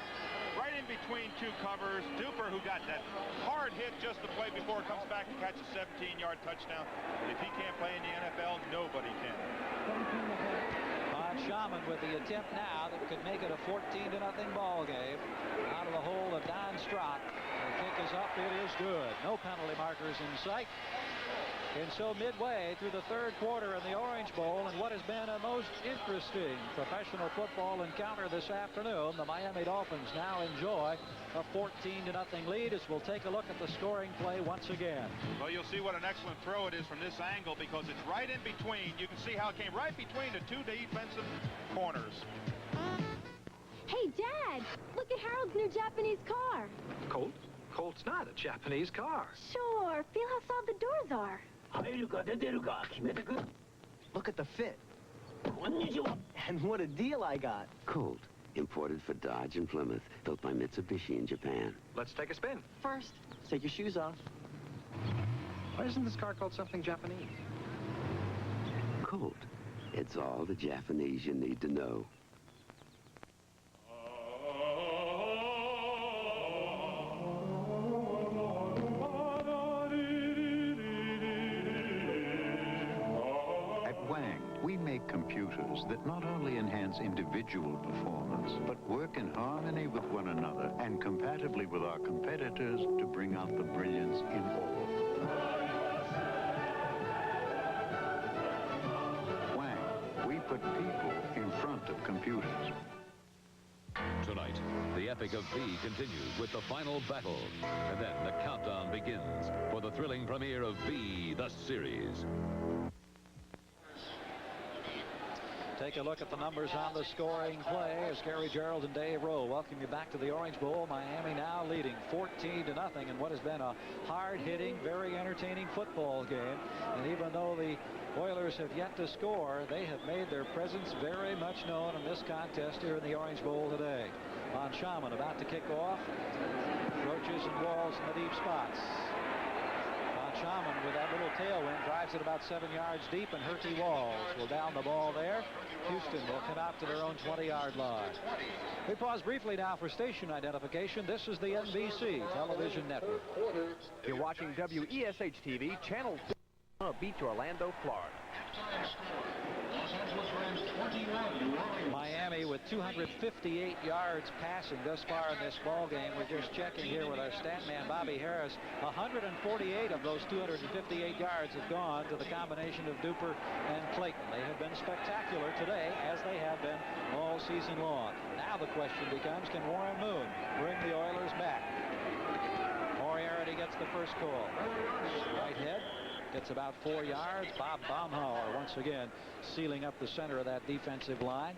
Right in between 2 covers. Duper, who got that hard hit just the play before, comes back to catch a 17-yard touchdown. If he can't play in the NFL, nobody can. Shaman with the attempt now that could make it a 14-0 ball game. Out of the hole of Don Strock. The kick is up. It is good. No penalty markers in sight. And so midway through the 3rd quarter in the Orange Bowl, and what has been a most interesting professional football encounter this afternoon, the Miami Dolphins now enjoy a 14-0 lead as we'll take a look at the scoring play once again. Well, you'll see what an excellent throw it is from this angle because it's right in between. You can see how it came right between the 2 defensive corners. Hey, Dad, look at Harold's new Japanese car. Colt? Colt's not a Japanese car. Sure, feel how soft the doors are. Look at the fit. And what a deal I got. Colt, imported for Dodge and Plymouth, built by Mitsubishi in Japan. Let's take a spin. First, take your shoes off. Why isn't this car called something Japanese? Colt, it's all the Japanese you need to know. We make computers that not only enhance individual performance, but work in harmony with one another and compatibly with our competitors to bring out the brilliance in all. Wang, we put people in front of computers. Tonight, the epic of B continues with the final battle. And then the countdown begins for the thrilling premiere of B, the series. Take a look at the numbers on the scoring play as Gary Gerald and Dave Rowe welcome you back to the Orange Bowl. Miami now leading 14-0 in what has been a hard-hitting, very entertaining football game. And even though the Oilers have yet to score, they have made their presence very much known in this contest here in the Orange Bowl today. Von Schaman about to kick off. Roaches and Walls in the deep spots. Shaman with that little tailwind drives it about 7 yards deep, and Herty Walls will down the ball there. Houston will come out to their own 20-yard line. We pause briefly now for station identification. This is the NBC television network. You're watching WESH-TV, Channel 2, Beach, Orlando, Florida. Miami with 258 yards passing thus far in this ball game. We're just checking here with our stat man Bobby Harris. 148 of those 258 yards have gone to the combination of Duper and Clayton. They have been spectacular today, as they have been all season long. Now the question becomes, can Warren Moon bring the Oilers back? Moriarty gets the first call. Right head gets about 4 yards. Bob Baumhauer once again sealing up the center of that defensive line.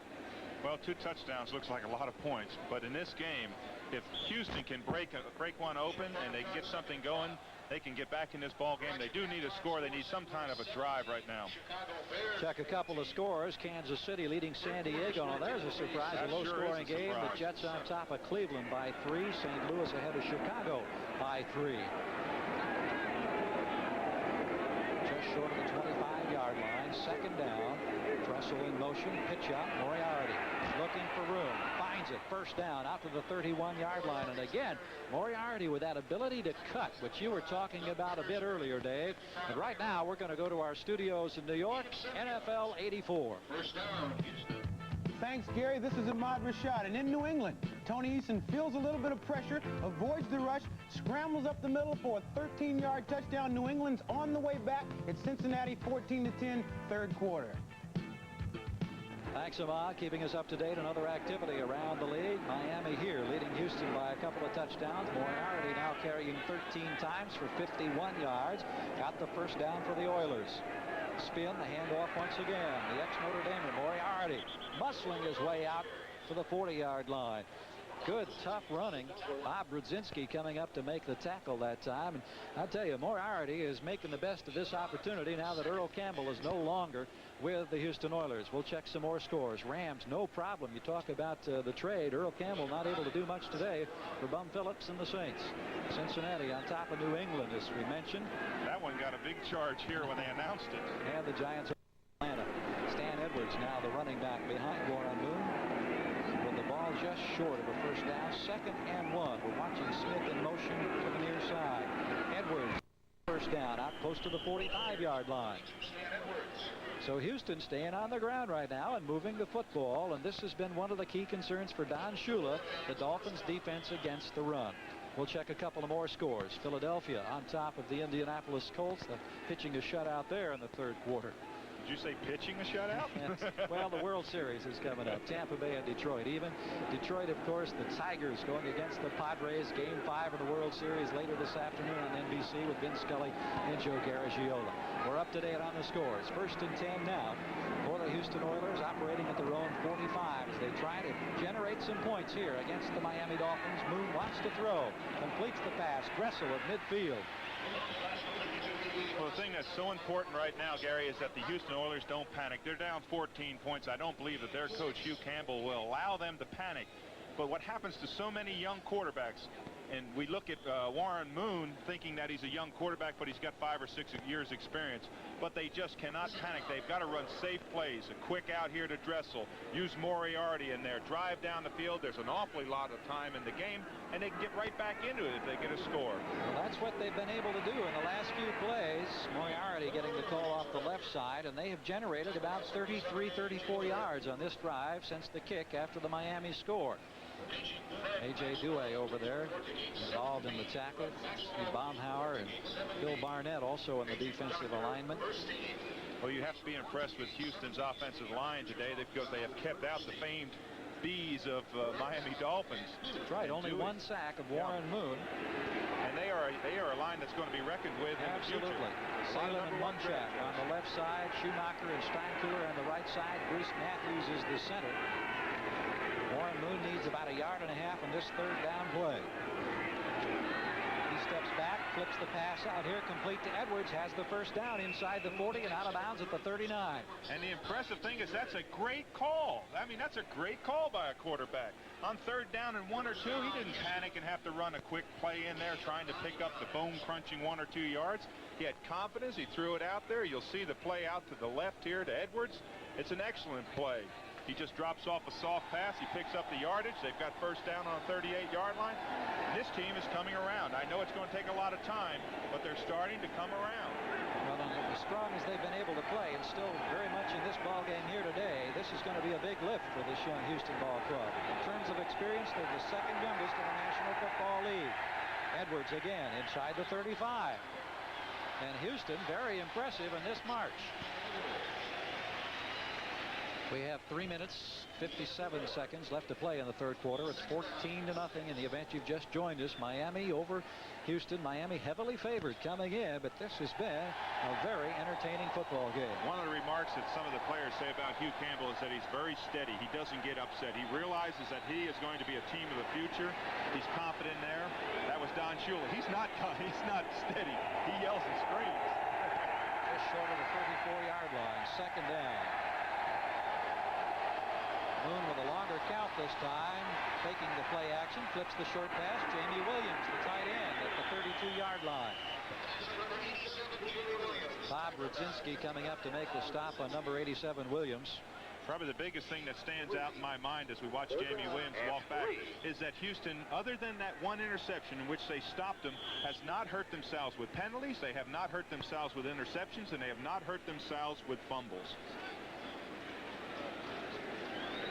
Well, 2 touchdowns looks like a lot of points, but in this game, if Houston can break one open and they get something going, they can get back in this ball game. They do need a score. They need some kind of a drive right now. Check a couple of scores. Kansas City leading San Diego. Now there's a surprise, a low-scoring game. The Jets on top of Cleveland by 3. St. Louis ahead of Chicago by 3. Just short of the 25-yard line. Second down. Dressel in motion. Pitch out. Moriarty looking for room. Finds it. First down out to the 31-yard line. And again, Moriarty with that ability to cut, which you were talking about a bit earlier, Dave. And right now, we're going to go to our studios in New York. NFL 84. Thanks, Gary. This is Ahmad Rashad. And in New England, Tony Eason feels a little bit of pressure, avoids the rush, scrambles up the middle for a 13-yard touchdown. New England's on the way back. It's Cincinnati 14-10, third quarter. Thanks, Ahmad, keeping us up to date on other activity around the league. Miami here leading Houston by a couple of touchdowns. Moriarty now carrying 13 times for 51 yards. Got the first down for the Oilers. Spin, the handoff once again. The ex-Notre Damer, Moriarty, muscling his way out to the 40-yard line. Good, tough running. Bob Brudzinski coming up to make the tackle that time. And I'll tell you, Moriarty is making the best of this opportunity now that Earl Campbell is no longer with the Houston Oilers. We'll check some more scores. Rams, no problem. You talk about the trade. Earl Campbell not able to do much today for Bum Phillips and the Saints. Cincinnati on top of New England, as we mentioned. That one got a big charge here when they announced it. And the Giants are in Atlanta. Stan Edwards now the running back behind Warren Moon. Ball just short of a first down. 2nd and 1. We're watching Smith in motion to the near side. Edwards first down out close to the 45-yard line. So Houston staying on the ground right now and moving the football, and this has been one of the key concerns for Don Shula, the Dolphins defense against the run. We'll check a couple of more scores. Philadelphia on top of the Indianapolis Colts, pitching a shutout there in the third quarter. Did you say pitching a shutout? Well, the World Series is coming up. Tampa Bay and Detroit even. Detroit, of course, the Tigers going against the Padres. Game 5 of the World Series later this afternoon on NBC with Vin Scully and Joe Garagiola. We're up to date on the scores. 1st and 10 now for the Houston Oilers, operating at their own 45 as they try to generate some points here against the Miami Dolphins. Moon wants to throw. Completes the pass. Dressel at midfield. Well, the thing that's so important right now, Gary, is that the Houston Oilers don't panic. They're down 14 points. I don't believe that their coach, Hugh Campbell, will allow them to panic. But what happens to so many young quarterbacks, and we look at Warren Moon thinking that he's a young quarterback, but he's got 5 or 6 years experience, but they just cannot panic. They've got to run safe plays, a quick out here to Dressel, use Moriarty in there, drive down the field. There's an awfully lot of time in the game, and they can get right back into it if they get a score. Well, that's what they've been able to do in the last few plays. Moriarty getting the call off the left side, and they have generated about 33, 34 yards on this drive since the kick after the Miami score. A.J. Dewey over there involved in the tackle. Steve Baumhauer and Bill Barnett also in the defensive alignment. Well, you have to be impressed with Houston's offensive line today because they have kept out the famed bees of Miami Dolphins. That's right, only Dewey. 1 sack of Warren Moon. And they are a line that's going to be reckoned with in the future. Absolutely. Salem and Munchak on the left side, Schumacher and Steinkuhler on the right side. Bruce Matthews is the center. Warren Moon needs about 1.5 yards on this third down play. He steps back, flips the pass out here, complete to Edwards, has the first down inside the 40 and out of bounds at the 39. And the impressive thing is that's a great call. I mean, that's a great call by a quarterback. On third down and 1 or 2, he didn't panic and have to run a quick play in there trying to pick up the bone-crunching 1 or 2 yards. He had confidence. He threw it out there. You'll see the play out to the left here to Edwards. It's an excellent play. He just drops off a soft pass. He picks up the yardage. They've got first down on a 38-yard line. This team is coming around. I know it's going to take a lot of time, but they're starting to come around. Well, and as strong as they've been able to play, and still very much in this ball game here today, this is going to be a big lift for this young Houston ball club. In terms of experience, they're the 2nd youngest in the National Football League. Edwards again inside the 35. And Houston very impressive in this march. We have 3 minutes, 57 seconds left to play in the third quarter. It's 14-0 in the event you've just joined us. Miami over Houston. Miami heavily favored coming in, but this has been a very entertaining football game. One of the remarks that some of the players say about Hugh Campbell is that he's very steady. He doesn't get upset. He realizes that he is going to be a team of the future. He's confident there. That was Don Shula. He's not steady. He yells and screams. Just short of the 34-yard line. Second down. Moon with a longer count this time, taking the play action, flips the short pass. Jamie Williams, the tight end, at the 32-yard line. Bob Rudzinski coming up to make the stop on number 87, Williams. Probably the biggest thing that stands out in my mind as we watch Jamie Williams walk back is that Houston, other than that one interception in which they stopped him, has not hurt themselves with penalties. They have not hurt themselves with interceptions, and they have not hurt themselves with fumbles.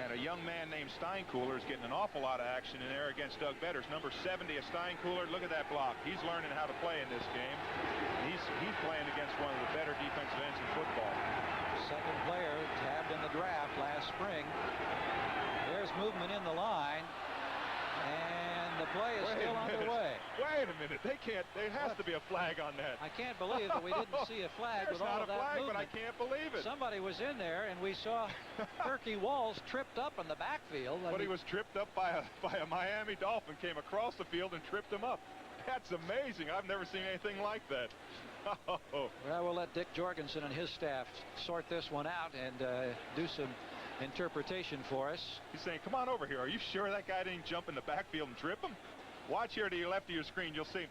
And a young man named Steinkühler is getting an awful lot of action in there against Doug Betters. Number 70 is Steinkühler. Look at that block. He's learning how to play in this game. He's playing against one of the better defensive ends in football. Second player tabbed in the draft last spring. There's movement in the line. And the play is still underway. Wait a minute. There has to be a flag on that. I can't believe that we didn't see a flag with all of that movement. But I can't believe it. Somebody was in there, and we saw Turkey Walls tripped up in the backfield. But he was tripped up by a Miami Dolphin, came across the field and tripped him up. That's amazing. I've never seen anything like that. Well, we'll let Dick Jorgensen and his staff sort this one out and do some interpretation for us. He's saying, come on over here. Are you sure that guy didn't jump in the backfield and trip him? Watch here to your left of your screen. You'll see.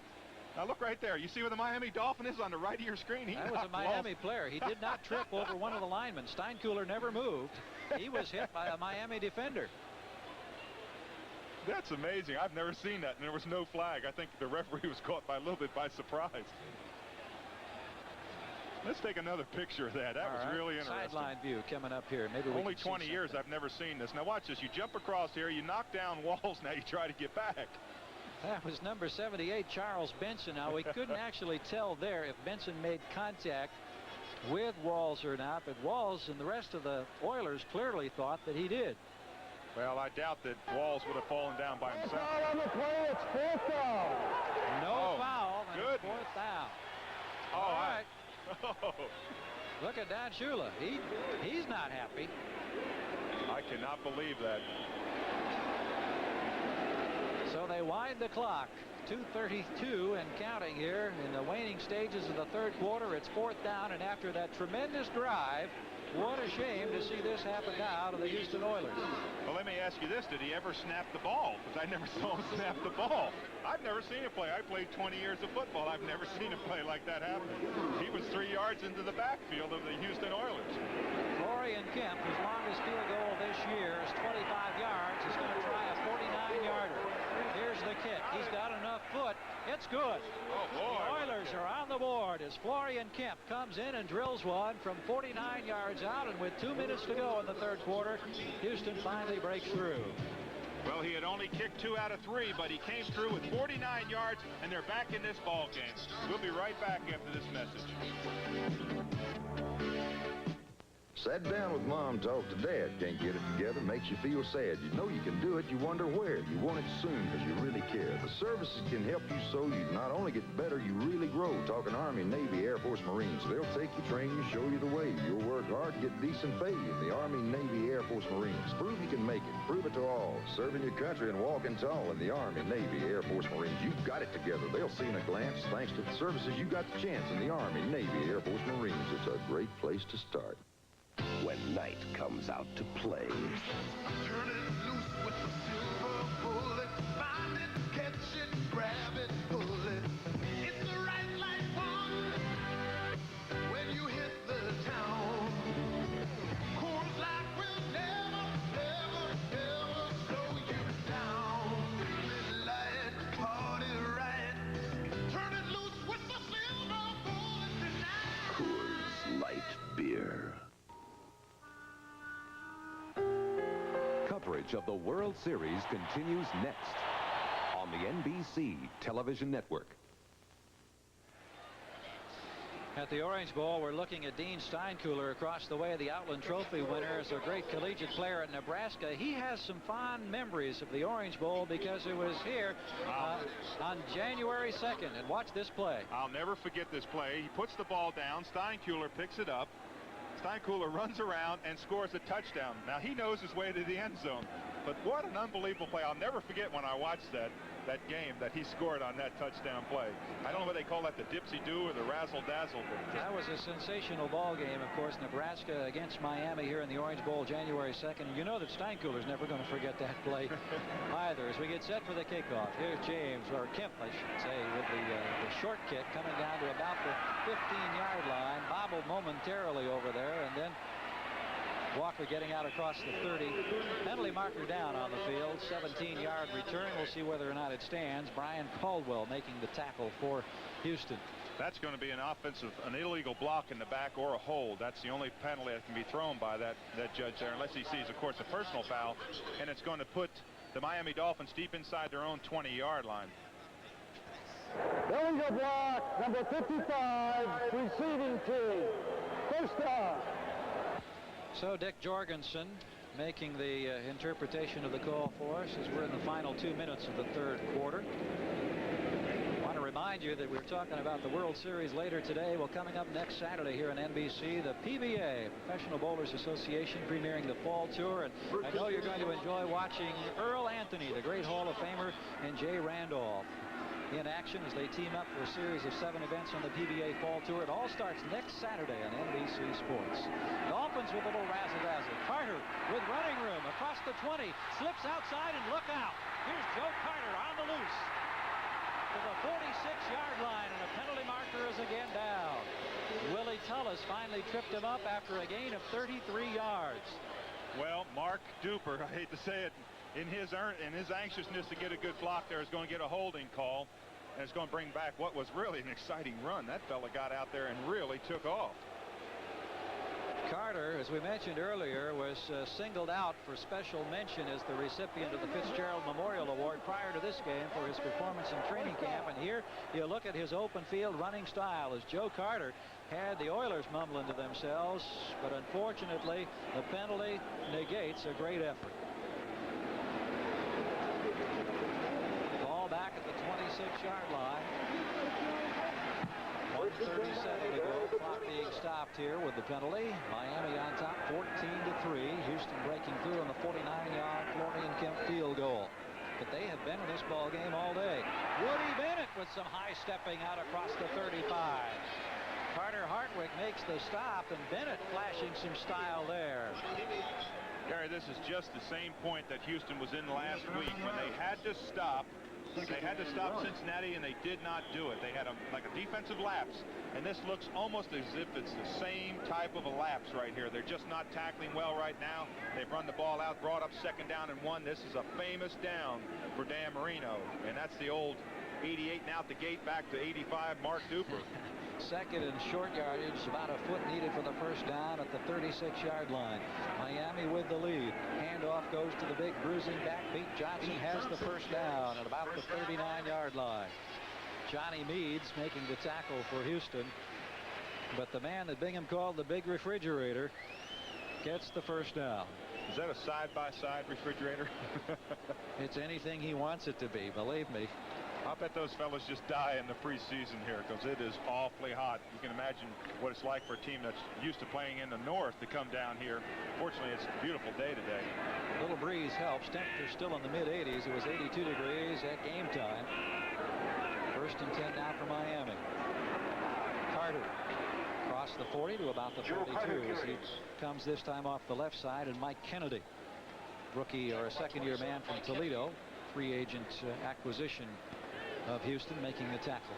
Now look right there. You see where the Miami Dolphin is on the right of your screen? That was a Miami player. He did not trip over one of the linemen. Steinkühler never moved. He was hit by a Miami defender. That's amazing. I've never seen that, and there was no flag. I think the referee was caught by a little bit by surprise. Let's take another picture of that. That was really interesting. Sideline view coming up here. Maybe we Only 20 years I've never seen this. Now watch this. You jump across here. You knock down Walls. Now you try to get back. That was number 78, Charles Benson. Now we couldn't actually tell there if Benson made contact with Walls or not, but Walls and the rest of the Oilers clearly thought that he did. Well, I doubt that Walls would have fallen down by himself. Foul on the play. It's fourth down. No foul. And good. Fourth down. All right. Look at Don Shula. He's not happy. I cannot believe that. So they wind the clock. 2:32 and counting here in the waning stages of the third quarter. It's fourth down, and after that tremendous drive, what a shame to see this happen now to the Houston Oilers. Well, let me ask you this. Did he ever snap the ball? Because I never saw him snap the ball. I've never seen him play. I played 20 years of football. I've never seen him play like that happen. He was 3 yards into the backfield of the Houston Oilers. Florian Kemp, whose longest field goal this year is 25 yards, is going to try a 49-yarder. Here's the kick. He's got enough foot. It's good. Oh, boy. The Oilers are on the board as Florian Kemp comes in and drills one from 49 yards out, and with 2 minutes to go in the third quarter, Houston finally breaks through. Well, he had only kicked 2 out of 3, but he came through with 49 yards, and they're back in this ball game. We'll be right back after this message. Sat down with Mom, talked to Dad. Can't get it together, makes you feel sad. You know you can do it, you wonder where. You want it soon because you really care. The services can help you so you not only get better, you really grow. Talking Army, Navy, Air Force, Marines. They'll take you, train you, show you the way. You'll work hard, get decent pay in the Army, Navy, Air Force, Marines. Prove you can make it. Prove it to all. Serving your country and walking tall in the Army, Navy, Air Force, Marines. You've got it together. They'll see in a glance. Thanks to the services, you got the chance in the Army, Navy, Air Force, Marines. It's a great place to start. When night comes out to play. Turn it loose with the silver bullet. Find it, catch it, grab it, pull it. It's the right light one when you hit the town. Coors Light will never, never, never slow you down. Midnight party right. Turn it loose with the silver bullet tonight. Coors Light beer. Coverage of the World Series continues next on the NBC television network. At the Orange Bowl, we're looking at Dean Steinkuhler across the way. The Outland Trophy winner is a great collegiate player at Nebraska. He has some fond memories of the Orange Bowl because it was here on January 2nd. And watch this play. I'll never forget this play. He puts the ball down. Steinkuhler picks it up. Steinkuhler runs around and scores a touchdown. Now, he knows his way to the end zone. But what an unbelievable play. I'll never forget when I watched that game that he scored on that touchdown play. I don't know what they call that, the dipsy-do or the razzle-dazzle. That was a sensational ball game, of course. Nebraska against Miami here in the Orange Bowl, January 2nd. You know that Steinkuhler's never going to forget that play either. As we get set for the kickoff, here's James, or Kemp, I should say, with the short kick coming down to about the 15-yard line. Bobbled momentarily over there, and then Walker getting out across the 30. Penalty marker down on the field. 17-yard return. We'll see whether or not it stands. Brian Caldwell making the tackle for Houston. That's going to be an illegal block in the back or a hold. That's the only penalty that can be thrown by that judge there, unless he sees, of course, a personal foul. And it's going to put the Miami Dolphins deep inside their own 20-yard line. Illegal block, number 55, receiving team. First down. So Dick Jorgensen making the interpretation of the call for us as we're in the final 2 minutes of the third quarter. I want to remind you that we're talking about the World Series later today. Well, coming up next Saturday here on NBC, the PBA, Professional Bowlers Association, premiering the Fall Tour. And I know you're going to enjoy watching Earl Anthony, the great Hall of Famer, and Jay Randolph in action as they team up for a series of 7 events on the PBA Fall Tour. It all starts next Saturday on NBC Sports. Dolphins with a little razzle-dazzle. Carter with running room across the 20. Slips outside and look out. Here's Joe Carter on the loose to the 46-yard line, and a penalty marker is again down. Willie Tullis finally tripped him up after a gain of 33 yards. Well, Mark Duper, I hate to say it, in his anxiousness to get a good block there, is going to get a holding call, and it's going to bring back what was really an exciting run. That fella got out there and really took off. Carter, as we mentioned earlier, was singled out for special mention as the recipient of the Fitzgerald Memorial Award prior to this game for his performance in training camp. And here you look at his open field running style as Joe Carter had the Oilers mumbling to themselves, but unfortunately the penalty negates a great effort. Ball back at the 26-yard line. 1:37 to go. Clock being stopped here with the penalty. Miami on top 14-3. Houston breaking through on the 49-yard Florian Kemp field goal. But they have been in this ball game all day. Woody Bennett with some high stepping out across the 35. Carter Hartwick makes the stop, and Bennett flashing some style there. Gary, this is just the same point that Houston was in last week when they had to stop. They had to stop Cincinnati, and they did not do it. They had like a defensive lapse, and this looks almost as if it's the same type of a lapse right here. They're just not tackling well right now. They've run the ball out, brought up 2nd down and 1. This is a famous down for Dan Marino, and that's the old 88 and out the gate back to 85 Mark Duper. 2nd and short yardage, about a foot needed for the first down at the 36-yard line. Miami with the lead. Handoff goes to the big bruising back. Pete Johnson has the first down at about the 39-yard line. Johnny Meads making the tackle for Houston, but the man that Bingham called the big refrigerator gets the first down. Is that a side-by-side refrigerator? It's anything he wants it to be, believe me. I'll bet those fellas just die in the preseason here because it is awfully hot. You can imagine what it's like for a team that's used to playing in the north to come down here. Fortunately, it's a beautiful day today. A little breeze helps. Temperatures still in the mid-80s. It was 82 degrees at game time. 1st and 10 now for Miami. Carter across the 40 to about the 42 as he comes this time off the left side, and Mike Kennedy, rookie or a second-year man from Toledo, free agent acquisition of Houston, making the tackle.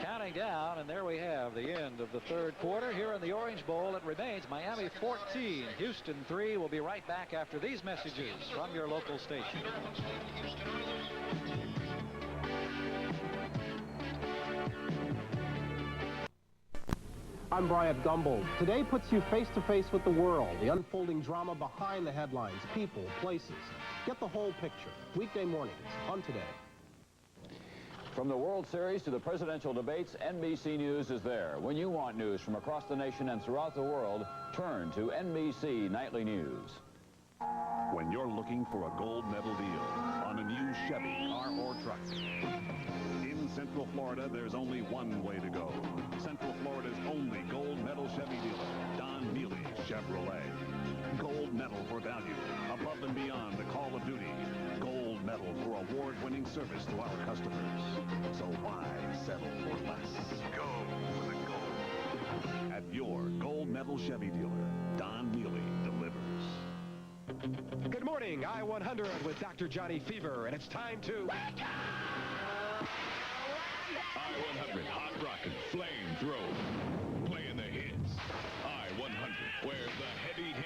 Counting down, and there we have the end of the third quarter here in the Orange Bowl. It remains Miami 14, Houston 3. We'll be right back after these messages from your local station. I'm Bryant Gumbel. Today puts you face to face with the world, the unfolding drama behind the headlines, people, places. Get the whole picture. Weekday mornings on Today. From the World Series to the presidential debates, NBC News is there. When you want news from across the nation and throughout the world, turn to NBC Nightly News. When you're looking for a gold medal deal on a new Chevy, car, or truck, in Central Florida, there's only one way to go. Central Florida's only gold medal Chevy dealer, Don Neely Chevrolet. Gold medal for value, above and beyond the call of duty. Gold medal for award-winning service to our customers. So why settle for less? Go for the gold. At your gold medal Chevy dealer, Don Neely delivers. Good morning, I-100 with Dr. Johnny Fever, and it's time to... I-100, hot rockin', flame-throw, playing the hits. I-100, where the heavy hits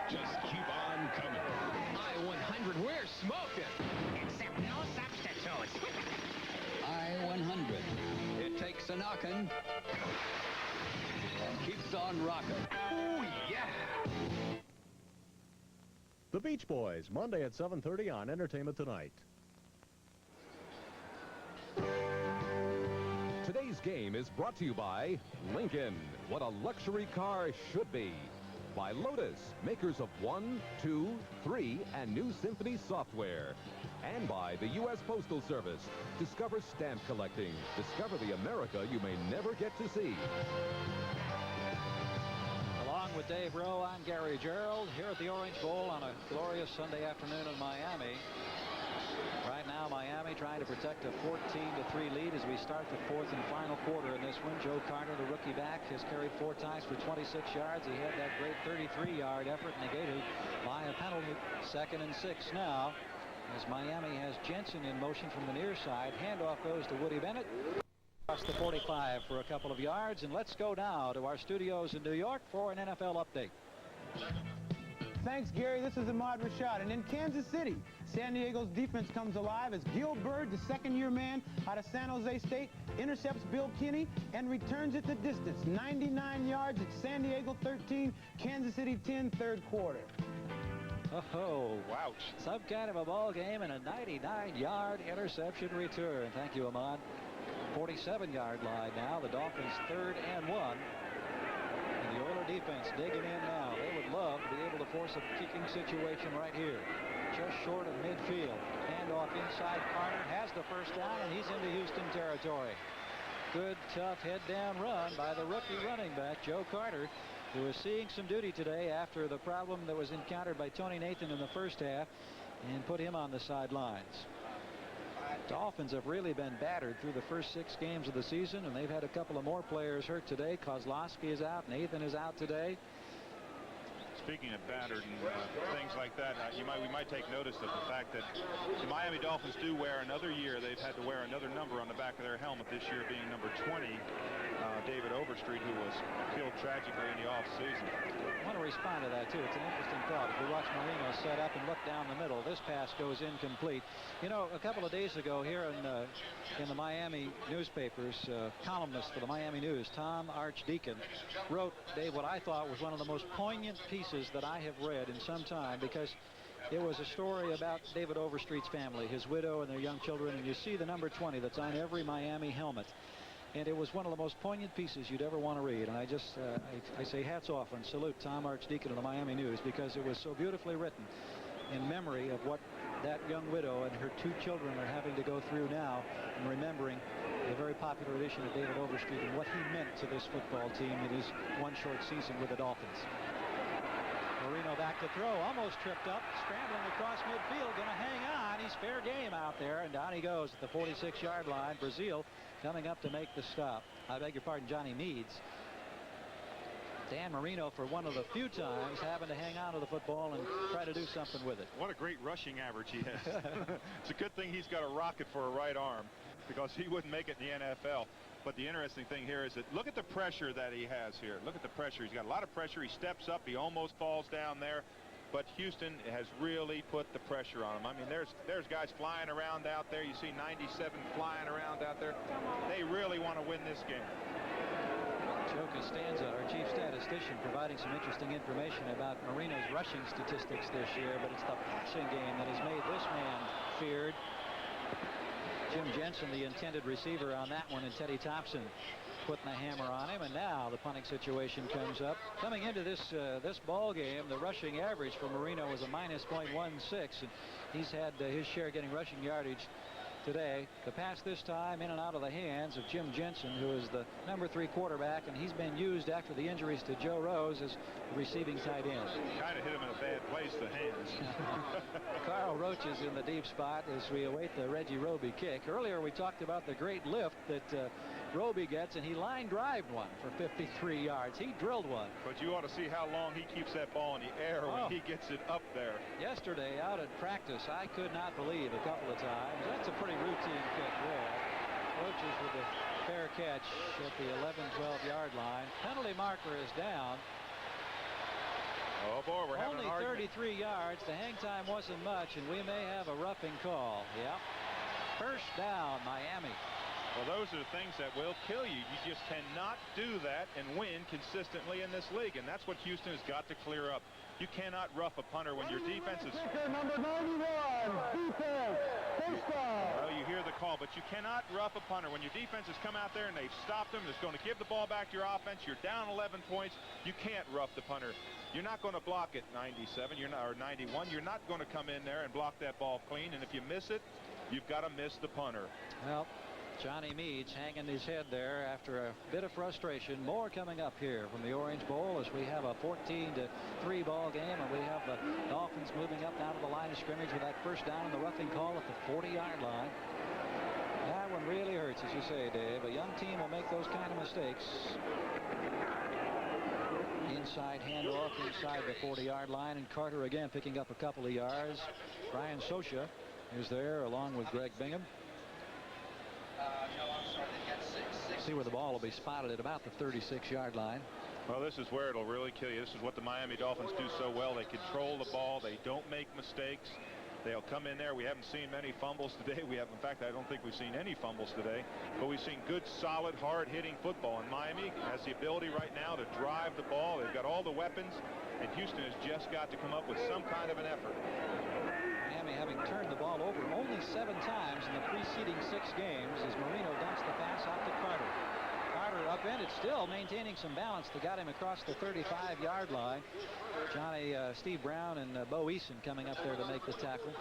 just keep on coming. I-100, we're smoking. Except no substitutes. I-100, it takes a knockin' and keeps on rockin'. Oh, yeah. The Beach Boys, Monday at 7:30 on Entertainment Tonight. Today's game is brought to you by Lincoln, what a luxury car should be. By Lotus, makers of 1, 2, 3, and new Symphony software. And by the U.S. Postal Service. Discover stamp collecting. Discover the America you may never get to see. Along with Dave Rowe, I'm Gary Gerald here at the Orange Bowl on a glorious Sunday afternoon in Miami. Right now, Miami trying to protect a 14-3 lead as we start the fourth and final quarter in this one. Joe Carter, the rookie back, has carried 4 times for 26 yards. He had that great 33-yard effort negated by a penalty. 2nd and 6 now as Miami has Jensen in motion from the near side. Handoff goes to Woody Bennett. Across the 45 for a couple of yards. And let's go now to our studios in New York for an NFL update. Thanks, Gary. This is Ahmad Rashad. And in Kansas City, San Diego's defense comes alive as Gil Byrd, the second-year man out of San Jose State, intercepts Bill Kinney and returns it the distance. 99 yards at San Diego 13, Kansas City 10, third quarter. Oh, ouch. Some kind of a ball game and a 99-yard interception return. Thank you, Ahmad. 47-yard line now. The Dolphins 3rd and 1. And the Oiler defense digging in now. They would love to be able to force a kicking situation right here. Just short of midfield. Handoff inside. Carter has the first down, and he's into Houston territory. Good, tough head-down run by the rookie running back, Joe Carter, who is seeing some duty today after the problem that was encountered by Tony Nathan in the first half and put him on the sidelines. Dolphins have really been battered through the first 6 games of the season, and they've had a couple of more players hurt today. Kozlowski is out. Nathan is out today. Speaking of battered and things like that, we might take notice of the fact that the Miami Dolphins do wear another year. They've had to wear another number on the back of their helmet this year, being number 20, David Overstreet, who was killed tragically in the offseason. I want to respond to that, too. It's an interesting thought. If we watch Marino set up and look down the middle, this pass goes incomplete. You know, a couple of days ago here in the Miami newspapers, columnist for the Miami News, Tom Archdeacon, wrote, Dave, what I thought was one of the most poignant pieces that I have read in some time, because it was a story about David Overstreet's family, his widow and their young children, and you see the number 20 that's on every Miami helmet. And it was one of the most poignant pieces you'd ever want to read. And I just, I say hats off and salute Tom Archdeacon of the Miami News, because it was so beautifully written in memory of what that young widow and her 2 children are having to go through now, and remembering the very popular edition of David Overstreet and what he meant to this football team in his one short season with the Dolphins. Marino back to throw, almost tripped up, scrambling across midfield, going to hang on. He's fair game out there, and down he goes at the 46-yard line. Brazil coming up to make the stop. I beg your pardon, Johnny Meads. Dan Marino, for one of the few times, having to hang on to the football and try to do something with it. What a great rushing average he has. It's a good thing he's got a rocket for a right arm, because he wouldn't make it in the NFL. But the interesting thing here is that look at the pressure that he has here. Look at the pressure. He's got a lot of pressure. He steps up. He almost falls down there. But Houston has really put the pressure on him. I mean, there's guys flying around out there. You see 97 flying around out there. They really want to win this game. Joe Costanza, our chief statistician, providing some interesting information about Marino's rushing statistics this year, but it's the passing game that has made this man feared. Jim Jensen, the intended receiver on that one, and Teddy Thompson putting the hammer on him. And now the punting situation comes up. Coming into this ball game, the rushing average for Marino was a -.16, and he's had his share getting rushing yardage today. The pass this time in and out of the hands of Jim Jensen, who is the number 3 quarterback, and he's been used after the injuries to Joe Rose as the receiving tight end. Kind of hit him in a bad place, the hands. Carl Roach is in the deep spot as we await the Reggie Roby kick. Earlier we talked about the great lift that Roby gets, and he line drived one for 53 yards. He drilled one. But you ought to see how long he keeps that ball in the air when he gets it up there. Yesterday out at practice, I could not believe a couple of times. That's a pretty routine kick there. Roaches with a fair catch at the 11-12 yard line. Penalty marker is down. Oh boy, we're having only an argument. 33 yards. The hang time wasn't much, and we may have a roughing call. Yep. First down, Miami. Well, those are the things that will kill you. You just cannot do that and win consistently in this league, and that's what Houston has got to clear up. You cannot rough a punter when your defense is... Number 91, defense, first down. Well, you hear the call, but you cannot rough a punter. When your defense has come out there and they've stopped them, it's going to give the ball back to your offense. You're down 11 points. You can't rough the punter. You're not going to block it 97, or 91. You're not going to come in there and block that ball clean, and if you miss it, you've got to miss the punter. Well, Johnny Meads hanging his head there after a bit of frustration. More coming up here from the Orange Bowl as we have a 14-3 ball game, and we have the Dolphins moving up down to the line of scrimmage with that first down and the roughing call at the 40-yard line. That one really hurts, as you say, Dave. A young team will make those kind of mistakes. Inside handoff inside the 40-yard line, and Carter again picking up a couple of yards. Brian Sosha is there along with Greg Bingham. See where the ball will be spotted at about the 36-yard line. Well, this is where it'll really kill you. This is what the Miami Dolphins do so well. They control the ball. They don't make mistakes. They'll come in there. We haven't seen many fumbles today. We have, in fact, I don't think we've seen any fumbles today. But we've seen good, solid, hard-hitting football. And Miami has the ability right now to drive the ball. They've got all the weapons. And Houston has just got to come up with some kind of an effort. Miami having turned the ball over only 7 times in the preceding 6 games as Marino dumps the pass out to Carter. Carter upended, still maintaining some balance that got him across the 35-yard line. Steve Brown and Bo Eason coming up there to make the tackle.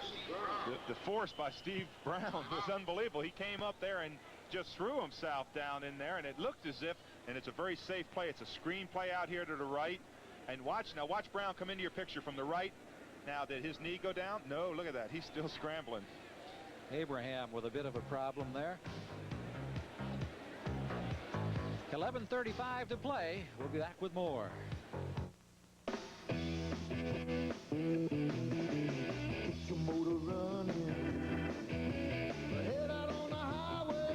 The force by Steve Brown was unbelievable. He came up there and just threw himself down in there, and it looked as if, and it's a very safe play. It's a screen play out here to the right. And watch Brown come into your picture from the right. Now, did his knee go down? No, look at that. He's still scrambling. Abraham with a bit of a problem there. 11:35 to play. We'll be back with more. Get your motor running. Head out on the highway.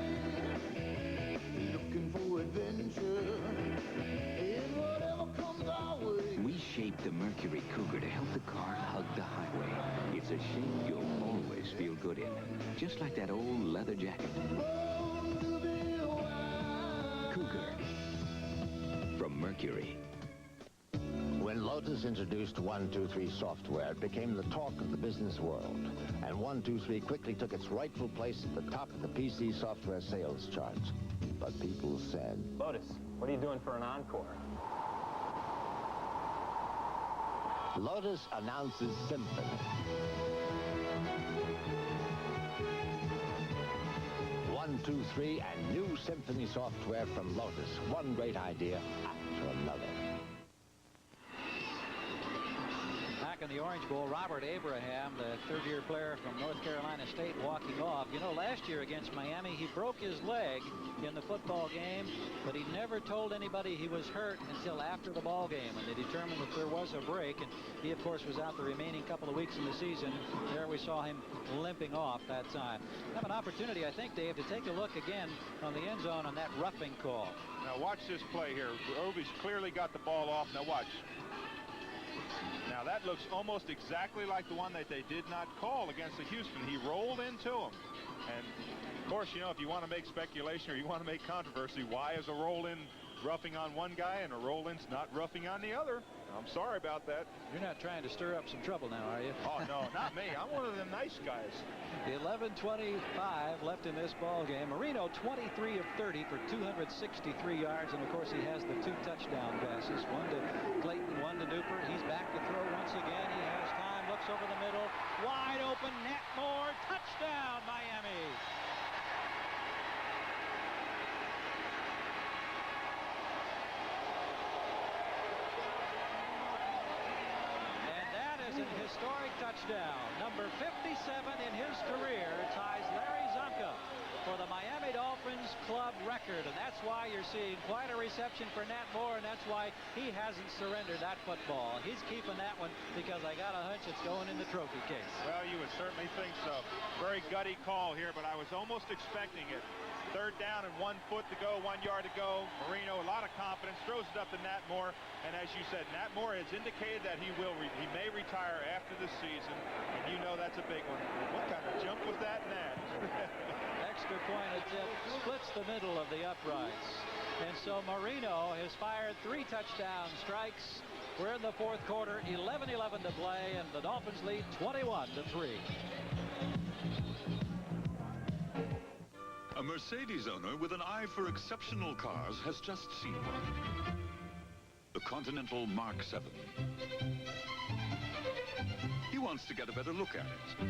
Looking for adventure. And whatever comes our way. We shaped the Mercury Cougar to help the car hug the highway. It's a shape you'll always feel good in. Just like that old leather jacket. Cougar from Mercury. When Lotus introduced 123 software, it became the talk of the business world. And 123 quickly took its rightful place at the top of the PC software sales charts. But people said, Lotus, what are you doing for an encore? Lotus announces Symphony. 123 and new Symphony software from Lotus. One great idea after another. Back in the Orange Bowl, Robert Abraham, the third-year player from North Carolina State, walking off. You know, last year against Miami, he broke his leg in the football game, but he never told anybody he was hurt until after the ball game, and they determined that there was a break, and he, of course, was out the remaining couple of weeks in the season. There we saw him limping off that time. Have an opportunity, I think, Dave, to take a look again on the end zone on that roughing call. Now watch this play here. Roby's clearly got the ball off. Now watch. Now that looks almost exactly like the one that they did not call against the Houston. He rolled into him. And of course, you know, if you want to make speculation or you want to make controversy, why is a roll in roughing on one guy and a roll-in's not roughing on the other. I'm sorry about that. You're not trying to stir up some trouble now, are you? Oh, no, not me. I'm one of the nice guys. 11:25 left in this ball game. Marino 23 of 30 for 263 yards, and of course he has the 2 touchdown passes. One to Clayton, one to Duper. He's back to throw once again. He has time, looks over the middle, wide open, Nat Moore, touchdown, Miami. An historic touchdown. Number 57 in his career ties Larry Zonka for the Miami Dolphins club record, and that's why you're seeing quite a reception for Nat Moore, and that's why he hasn't surrendered that football. He's keeping that one because I got a hunch it's going in the trophy case. Well, you would certainly think so. Very gutty call here, but I was almost expecting it. 3rd down and 1 foot to go, 1 yard to go. Marino, a lot of confidence, throws it up to Nat Moore. And as you said, Nat Moore has indicated that he may retire after the season. And you know that's a big one. What kind of jump was that, Nat? Extra point attempt splits the middle of the uprights. And so Marino has fired 3 touchdown strikes. We're in the 4th quarter, 11-11 to play, and the Dolphins lead 21-3. A Mercedes owner with an eye for exceptional cars has just seen one. The Continental Mark 7. He wants to get a better look at it.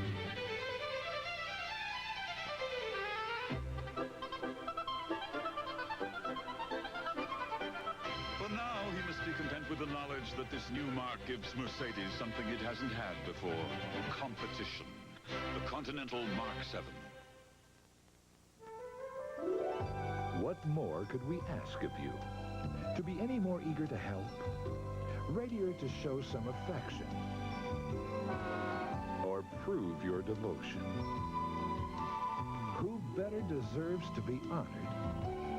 For now, he must be content with the knowledge that this new Mark gives Mercedes something it hasn't had before. Competition. The Continental Mark 7. What more could we ask of you? To be any more eager to help? Readier to show some affection? Or prove your devotion? Who better deserves to be honored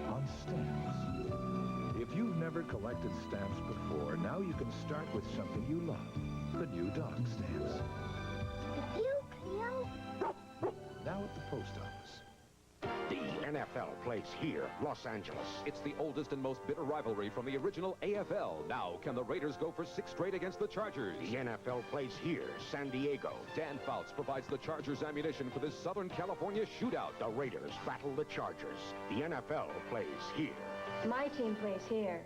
on stamps? If you've never collected stamps before, now you can start with something you love. The new dog stamps. Now at the post office. The NFL plays here, Los Angeles. It's the oldest and most bitter rivalry from the original AFL. Now, can the Raiders go for 6 straight against the Chargers? The NFL plays here, San Diego. Dan Fouts provides the Chargers ammunition for this Southern California shootout. The Raiders battle the Chargers. The NFL plays here. My team plays here.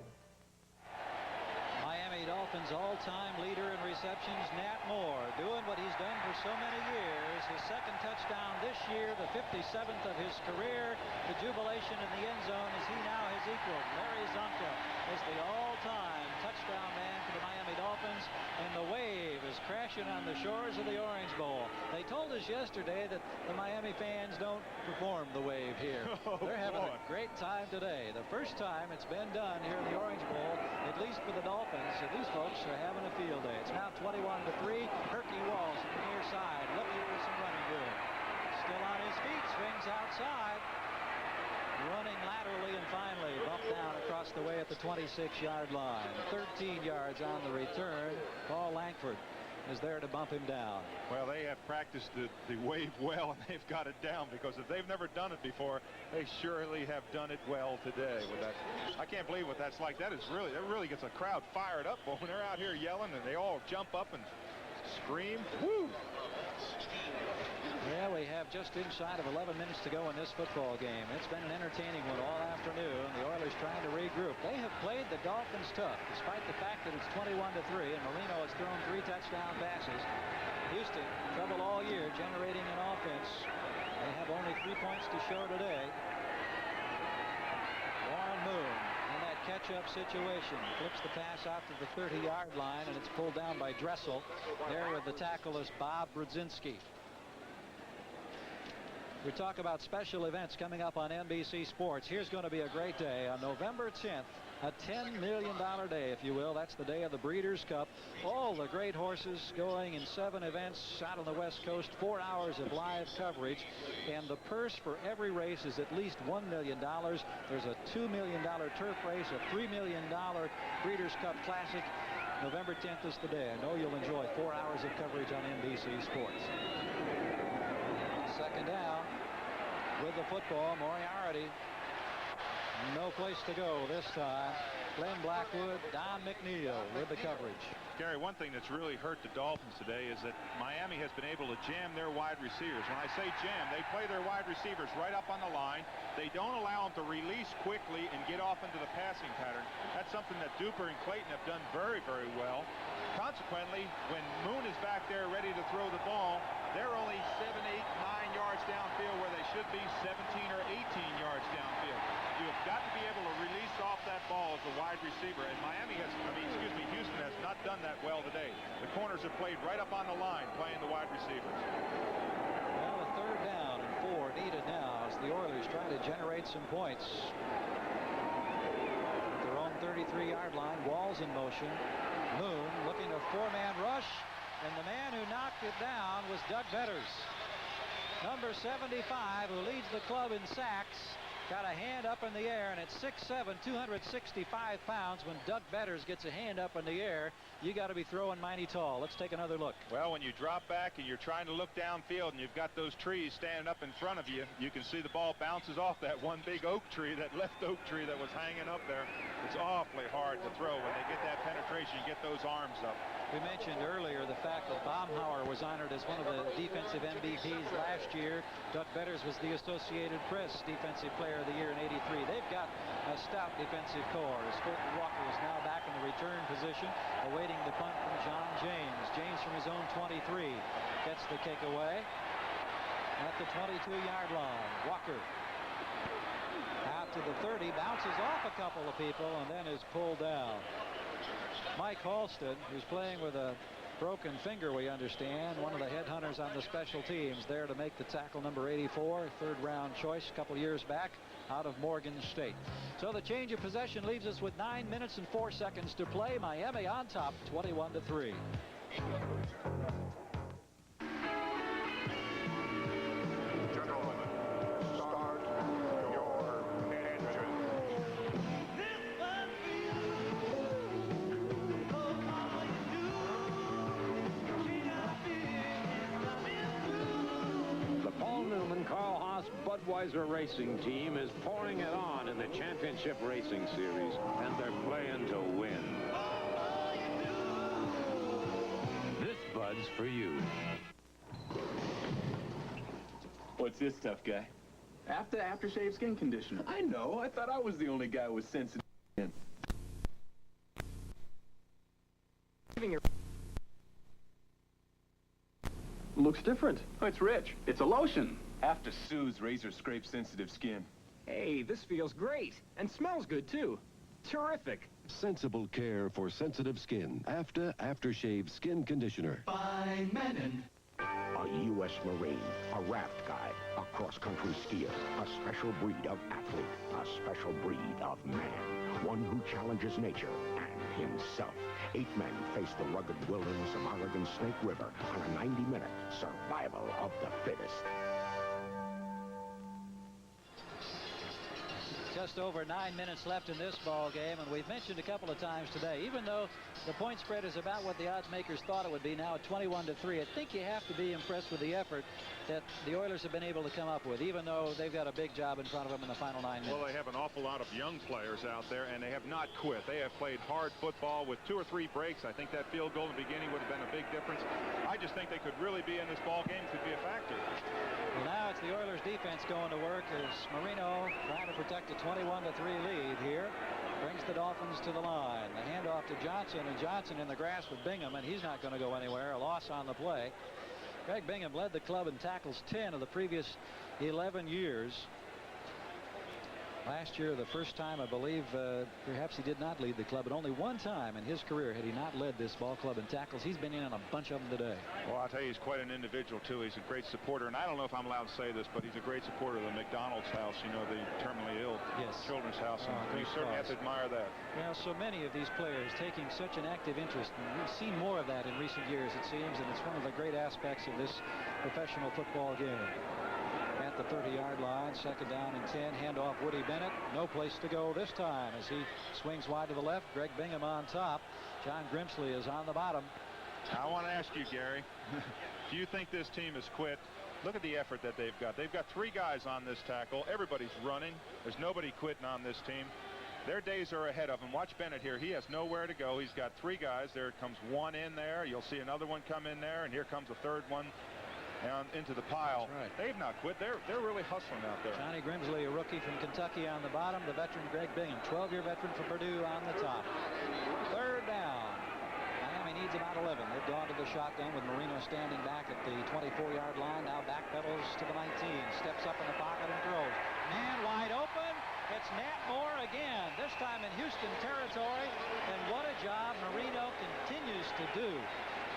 Miami Dolphins all-time leader in receptions, Nat Moore, doing what he's done for so many years. His 2nd touchdown this year, the 57th of his career. The jubilation in the end zone as he now has equaled Larry Zonka as the all-time touchdown man for the Miami Dolphins. And the wave is crashing on the shores of the Orange Bowl. They told us yesterday that the Miami fans don't perform the wave here. They're having a great time today. The first time it's been done here in the Orange Bowl, at least for the Dolphins. So these folks are having a field day. It's now 21-3. Herky Walls from the near side looking for some running room. Still on his feet, swings outside. Running laterally and finally bumped down across the way at the 26-yard line. 13 yards on the return. Paul Langford is there to bump him down. Well, they have practiced the wave well, and they've got it down, because if they've never done it before, they surely have done it well today. With that, I can't believe what that's like. That really gets a crowd fired up when they're out here yelling, and they all jump up and scream. Woo! Well, we have just inside of 11 minutes to go in this football game. It's been an entertaining one all afternoon. The Oilers trying to regroup. They have played the Dolphins tough, despite the fact that it's 21-3, and Marino has thrown 3 touchdown passes. Houston, trouble all year, generating an offense. They have only 3 points to show today. Warren Moon in that catch-up situation. Flips the pass out to the 30-yard line, and it's pulled down by Dressel. There with the tackle is Bob Brzezinski. We talk about special events coming up on NBC Sports. Here's going to be a great day on November 10th, a $10 million day, if you will. That's the day of the Breeders' Cup. All the great horses going in 7 events out on the West Coast, 4 hours of live coverage. And the purse for every race is at least $1 million. There's a $2 million turf race, a $3 million Breeders' Cup Classic. November 10th is the day. I know you'll enjoy 4 hours of coverage on NBC Sports. 2nd down with the football. Moriarty No place to go this time. Glenn Blackwood, Don McNeil with the coverage. Gary, one thing that's really hurt the Dolphins today is that Miami has been able to jam their wide receivers. When I say jam, they play their wide receivers right up on the line. They don't allow them to release quickly and get off into the passing pattern. That's something that Duper and Clayton have done very, very well. Consequently, when Moon is back there ready to throw the ball, they're only 7, 8, 9 yards downfield where they should be 17 or 18 yards downfield. You have got to be able to release off that ball as a wide receiver, and Houston has not done that well today. The corners have played right up on the line, playing the wide receivers. Well, a 3rd down and 4 needed now as the Oilers try to generate some points. At their own 33-yard line, Walls in motion. Moon looking a 4-man rush, and the man who knocked it down was Doug Betters. Number 75, who leads the club in sacks, got a hand up in the air, and at 6'7", 265 pounds, when Doug Betters gets a hand up in the air, you got to be throwing mighty tall. Let's take another look. Well, when you drop back and you're trying to look downfield and you've got those trees standing up in front of you, you can see the ball bounces off that one big oak tree, that left oak tree that was hanging up there. It's awfully hard to throw when they get that penetration, you get those arms up. We mentioned earlier the fact that Baumhauer was honored as one of the defensive MVPs last year. Doug Betters was the Associated Press Defensive Player of the Year in '83. They've got a stout defensive core. As Fulton Walker is now back in the return position, awaiting the punt from John James. James from his own 23 gets the kick away at the 22-yard line. Walker out to the 30, bounces off a couple of people, and then is pulled down. Mike Halston, who's playing with a broken finger, we understand, one of the headhunters on the special teams, there to make the tackle, number 84, 3rd-round choice a couple years back out of Morgan State. So the change of possession leaves us with 9 minutes and 4 seconds to play. Miami on top, 21-3. Budweiser racing team is pouring it on in the championship racing series, and they're playing to win. This Bud's for you. What's this stuff, guy? Aftershave skin conditioner. I know. I thought I was the only guy with sensitive skin. Looks different. Oh, it's rich. It's a lotion. After Sue's razor scrape sensitive skin. Hey, this feels great. And smells good, too. Terrific. Sensible care for sensitive skin. Aftershave skin conditioner. Fine Menon. A U.S. Marine, a raft guy, a cross-country skier, a special breed of athlete, a special breed of man. One who challenges nature and himself. 8 men face the rugged wilderness of Oregon's Snake River on a 90-minute survival of the fittest. Just over 9 minutes left in this ball game, and we've mentioned a couple of times today, even though the point spread is about what the odds makers thought it would be now at 21-3, I think you have to be impressed with the effort that the Oilers have been able to come up with, even though they've got a big job in front of them in the final 9 minutes. Well, they have an awful lot of young players out there, and they have not quit. They have played hard football with 2 or 3 breaks. I think that field goal in the beginning would have been a big difference. I just think they could really be in this ball game, could be a factor. Well, now it's the Oilers defense going to work as Marino trying to protect a 21-3 lead here. Brings the Dolphins to the line. The handoff to Johnson, and Johnson in the grass with Bingham, and he's not going to go anywhere. A loss on the play. Greg Bingham led the club in tackles 10 of the previous 11 years. Last year, the first time, I believe, perhaps he did not lead the club, but only one time in his career had he not led this ball club in tackles. He's been in on a bunch of them today. Well, I'll tell you, he's quite an individual, too. He's a great supporter, and I don't know if I'm allowed to say this, but he's a great supporter of the McDonald's house, you know, the terminally ill children's house, and you certainly have to admire that. Well, so many of these players taking such an active interest, and we've seen more of that in recent years, it seems, and it's one of the great aspects of this professional football game. At the 30-yard line, 2nd down and 10. Handoff Woody Bennett. No place to go this time as he swings wide to the left. Greg Bingham on top. John Grimsley is on the bottom. I want to ask you, Gary, do you think this team has quit? Look at the effort that they've got. They've got 3 guys on this tackle. Everybody's running. There's nobody quitting on this team. Their days are ahead of him. Watch Bennett here. He has nowhere to go. He's got 3 guys. There comes one in there. You'll see another one come in there, and here comes a third one down into the pile. Right. They've not quit. They're really hustling out there. Johnny Grimsley, a rookie from Kentucky, on the bottom. The veteran Greg Bingham, 12-year veteran from Purdue, on the top. Third down. Miami needs about 11. They've gone to the shotgun with Marino standing back at the 24-yard line. Now backpedals to the 19. Steps up in the pocket and throws. Man wide open. It's Nat Moore again, this time in Houston territory. And what a job Marino continues to do.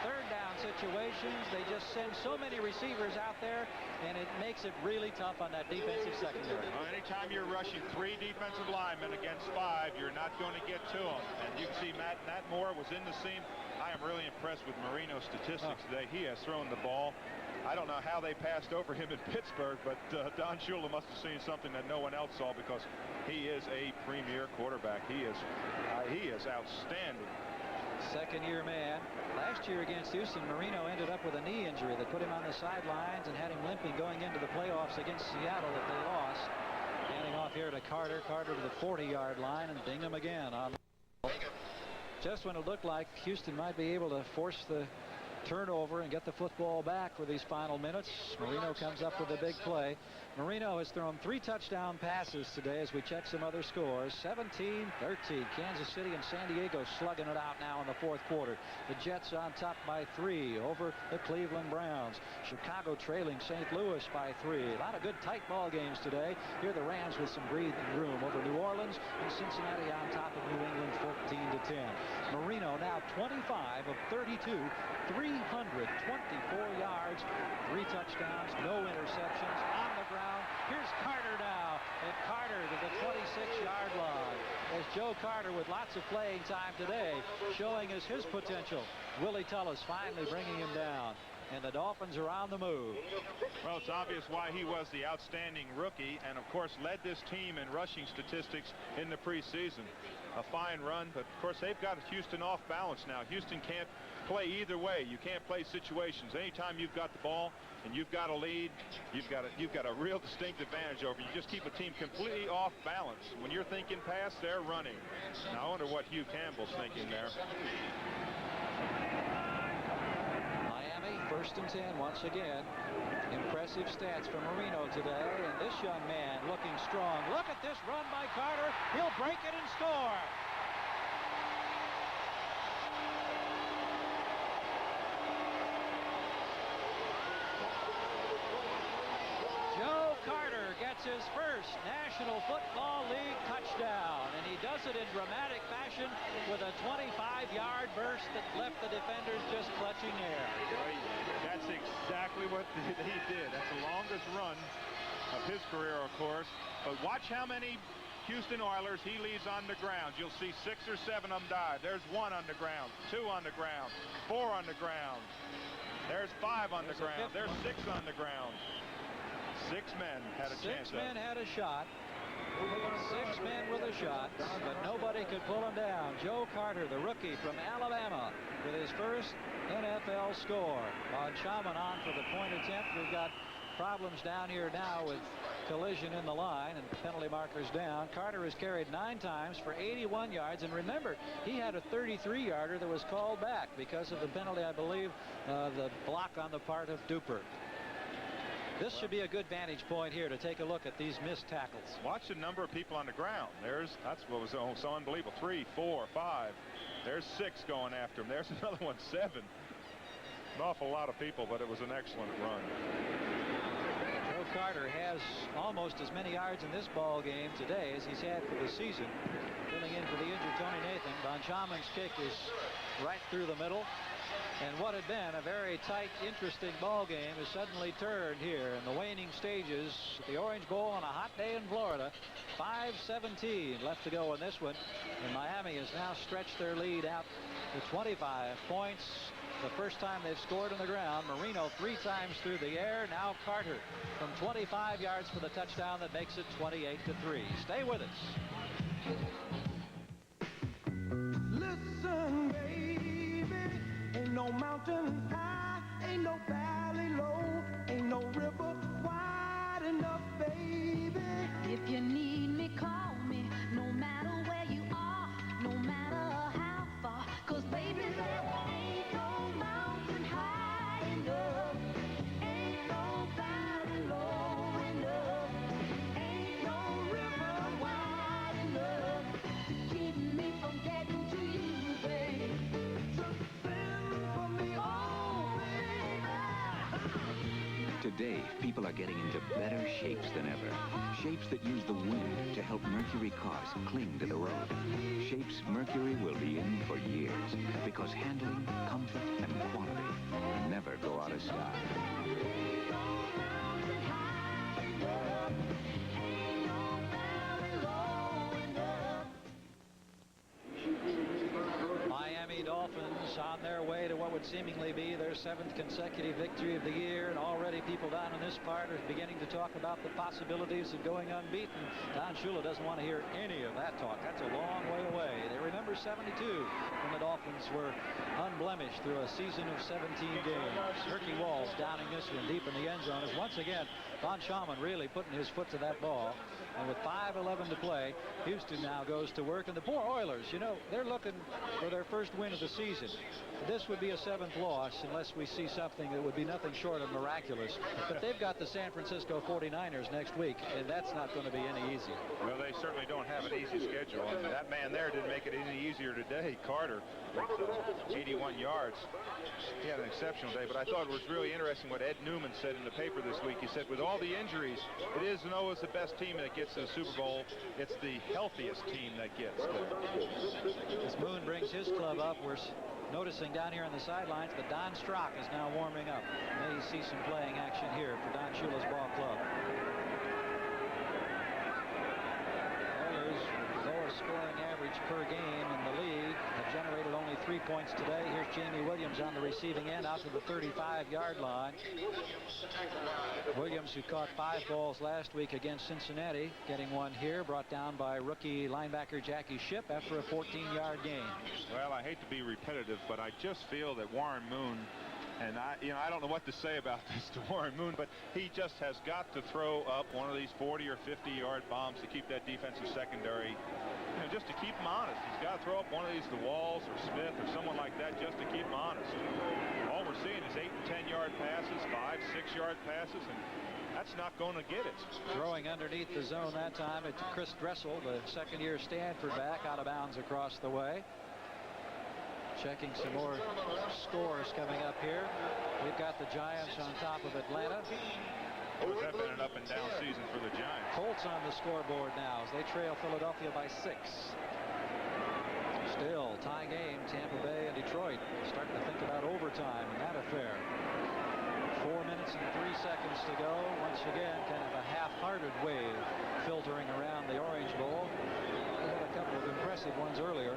Third down situations, they just send so many receivers out there, and it makes it really tough on that defensive secondary. Well, anytime you're rushing 3 defensive linemen against 5, you're not going to get to them. And you can see Nat Moore was in the seam. I am really impressed with Marino's statistics today. He has thrown the ball. I don't know how they passed over him in Pittsburgh, but Don Shula must have seen something that no one else saw, because he is a premier quarterback. He is outstanding. Second-year man. Last year against Houston, Marino ended up with a knee injury that put him on the sidelines and had him limping going into the playoffs against Seattle that they lost. Handing off here to Carter. Carter to the 40-yard line, and Bingham again on the... Just when it looked like Houston might be able to force the turnover and get the football back for these final minutes, Marino comes up with a big play. Marino has thrown 3 touchdown passes today as we check some other scores. 17-13. Kansas City and San Diego slugging it out now in the 4th quarter. The Jets on top by 3 over the Cleveland Browns. Chicago trailing St. Louis by 3. A lot of good tight ball games today. Here the Rams with some breathing room over New Orleans, and Cincinnati on top of New England 14-10. Marino now 25 of 32, 324 yards, 3 touchdowns, no interceptions, on the ground. Here's Carter now, and Carter to the 26-yard line. As Joe Carter, with lots of playing time today, showing us his potential. Willie Tullis finally bringing him down, and the Dolphins are on the move. Well, it's obvious why he was the outstanding rookie, and of course led this team in rushing statistics in the preseason. A fine run, but of course they've got Houston off balance now. Houston can't play either way. You can't play situations. Anytime you've got the ball and you've got a lead, you've got a real distinct advantage over you. Just keep a team completely off balance. When you're thinking pass, they're running. Now I wonder what Hugh Campbell's thinking there. Miami 1st and 10 once again. Impressive stats from Marino today, and this young man looking strong. Look at this run by Carter. He'll break it and score. Joe Carter gets his first National Football League touchdown, and he does it in dramatic fashion with a 25-yard burst that left the defenders just clutching air. That's exactly what he did. That's the longest run of his career, of course. But watch how many Houston Oilers he leaves on the ground. You'll see 6 or 7 of them dive. There's 1 on the ground, 2 on the ground, 4 on the ground. There's 5 on the ground. There's 6 on the ground. 6 men had a chance. 6 men had a shot. 6 men with a shot, but nobody could pull him down. Joe Carter, the rookie from Alabama, with his first NFL score. On Shaman on for the point attempt. We've got problems down here now with collision in the line and penalty markers down. Carter has carried 9 times for 81 yards, and remember, he had a 33-yarder that was called back because of the penalty, I believe, the block on the part of Duper. This should be a good vantage point here to take a look at these missed tackles. Watch the number of people on the ground. That's what was so unbelievable. 3, 4, 5. There's 6 going after him. There's another one, 7. An awful lot of people, but it was an excellent run. Joe Carter has almost as many yards in this ball game today as he's had for the season. Filling in for the injured Tony Nathan. Von Schaman's kick is right through the middle. And what had been a very tight, interesting ball game is suddenly turned here in the waning stages at the Orange Bowl on a hot day in Florida. 5:17 left to go in this one, and Miami has now stretched their lead out to 25 points. The first time they've scored on the ground. Marino 3 times through the air. Now Carter from 25 yards for the touchdown that makes it 28-3. Stay with us. Listen, baby, ain't no mountain high, ain't no valley low, ain't no no river wide enough, baby. If you need me, call me, no matter where you are, no matter how far. 'Cause baby, there ain't no mountain high enough, ain't no valley low enough, ain't no river wide enough to keep me from getting to you, babe. So send for me, oh, baby. Today, people are getting into better shapes than ever. Shapes that use the wind to help Mercury cars cling to the road. Shapes Mercury will be in for years because handling, comfort, and quality never go out of style. Miami Dolphins on their way to what would seemingly be their 7th consecutive victory of the year, and already people down in this part are beginning to talk about the possibilities of going unbeaten. Don Shula doesn't want to hear any of that talk. That's a long way away. They remember 72 when the Dolphins were unblemished through a season of 17 games. Ricky Walls downing this one deep in the end zone as once again Von Schaumann really putting his foot to that ball. And with 5:11 to play, Houston now goes to work. And the poor Oilers, you know, they're looking for their first win of the season. This would be a 7th loss unless we see something that would be nothing short of miraculous. But they've got the San Francisco 49ers next week, and that's not going to be any easier. Well, they certainly don't have an easy schedule. And that man there didn't make it any easier today. Carter, with 81 yards. He had an exceptional day, but I thought it was really interesting what Ed Newman said in the paper this week. He said, with all the injuries, it isn't always the best team that gets to the Super Bowl. It's the healthiest team that gets there. As Moon brings his club up, we're noticing down here on the sidelines that Don Strock is now warming up. May see some playing action here for Don Shula's ball club. Oilers, lowest scoring average per game in the league, have generated only 3 points today. Here's Jamie Williams on the receiving end out to the 35-yard line. Williams, who caught 5 balls last week against Cincinnati, getting one here, brought down by rookie linebacker Jackie Shipp after a 14-yard gain. Well, I hate to be repetitive, but I just feel that Warren Moon, and I don't know what to say about this to Warren Moon, but he just has got to throw up one of these 40 or 50-yard bombs to keep that defensive secondary, just to keep them honest. He's got to throw up one of these to Walls or Smith or someone like that just to keep them honest. All we're seeing is 8 and 10-yard passes, 5, 6-yard passes, and that's not going to get it. Throwing underneath the zone that time, it's Chris Dressel, the second-year Stanford back, out of bounds across the way. Checking some more scores coming up here. We've got the Giants on top of Atlanta. Has that been an up and down season for the Giants? Colts on the scoreboard now as they trail Philadelphia by 6. Still tie game, Tampa Bay and Detroit starting to think about overtime in that affair. 4 minutes and 3 seconds to go. Once again, kind of a half-hearted wave filtering around the Orange Bowl. We had a couple of impressive ones earlier.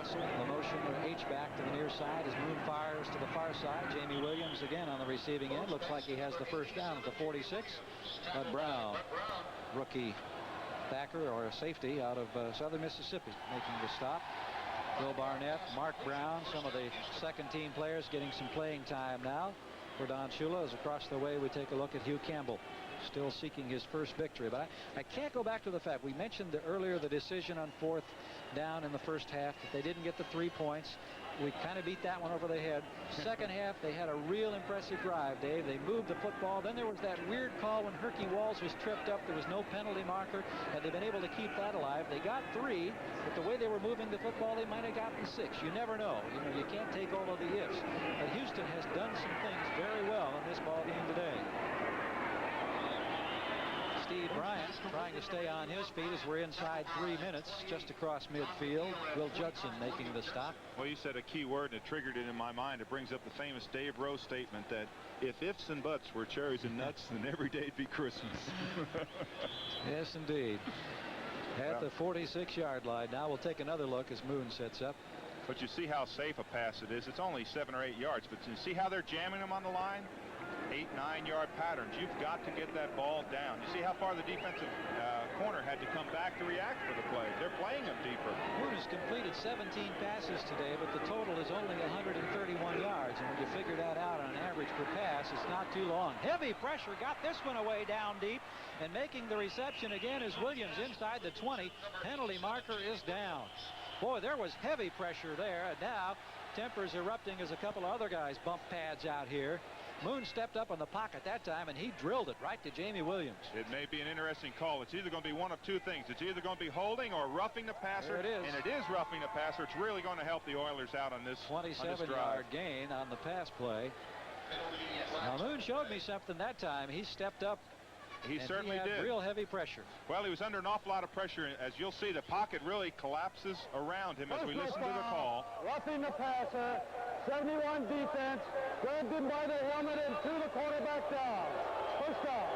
The motion with H-back to the near side as Moon fires to the far side. Jamie Williams again on the receiving end. Looks like he has the first down at the 46. But Brown, rookie backer or a safety out of Southern Mississippi, making the stop. Bill Barnett, Mark Brown, some of the second-team players getting some playing time now for Don Shula. As across the way we take a look at Hugh Campbell, still seeking his first victory. But I can't go back to the fact we mentioned earlier the decision on 4th down in the first half that they didn't get the 3 points. We kind of beat that one over the head. Second half, they had a real impressive drive, Dave. They moved the football. Then there was that weird call when Herky Walls was tripped up. There was no penalty marker, and they've been able to keep that alive. They got 3, but the way they were moving the football, they might have gotten 6. You never know. You can't take all of the ifs. But Houston has done some things very well in this ball game today. Steve Bryant trying to stay on his feet as we're inside 3 minutes just across midfield. Will Judson making the stop. Well, you said a key word and it triggered it in my mind. It brings up the famous Dave Rowe statement that if ifs and buts were cherries and nuts, then every day'd be Christmas. Yes, indeed. At the 46-yard line. Now we'll take another look as Moon sets up. But you see how safe a pass it is. It's only 7 or 8 yards, but you see how they're jamming them on the line? 8, 9-yard patterns. You've got to get that ball down. You see how far the defensive corner had to come back to react for the play. They're playing them deeper. Moon has completed 17 passes today, but the total is only 131 yards. And when you figure that out on an average per pass, it's not too long. Heavy pressure got this one away down deep. And making the reception again is Williams inside the 20. Penalty marker is down. Boy, there was heavy pressure there. And now tempers erupting as a couple of other guys bump pads out here. Moon stepped up on the pocket that time, and he drilled it right to Jamie Williams. It may be an interesting call. It's either going to be one of two things. It's either going to be holding or roughing the passer. There it is. And it is roughing the passer. It's really going to help the Oilers out on this 27-yard gain on the pass play. Now, Moon showed me something that time. He stepped up. He certainly did. Real heavy pressure. Well, he was under an awful lot of pressure. As you'll see, the pocket really collapses around him as we listen to the call. Roughing the passer, 71 defense, grabbed him by the helmet and threw the quarterback down. First down.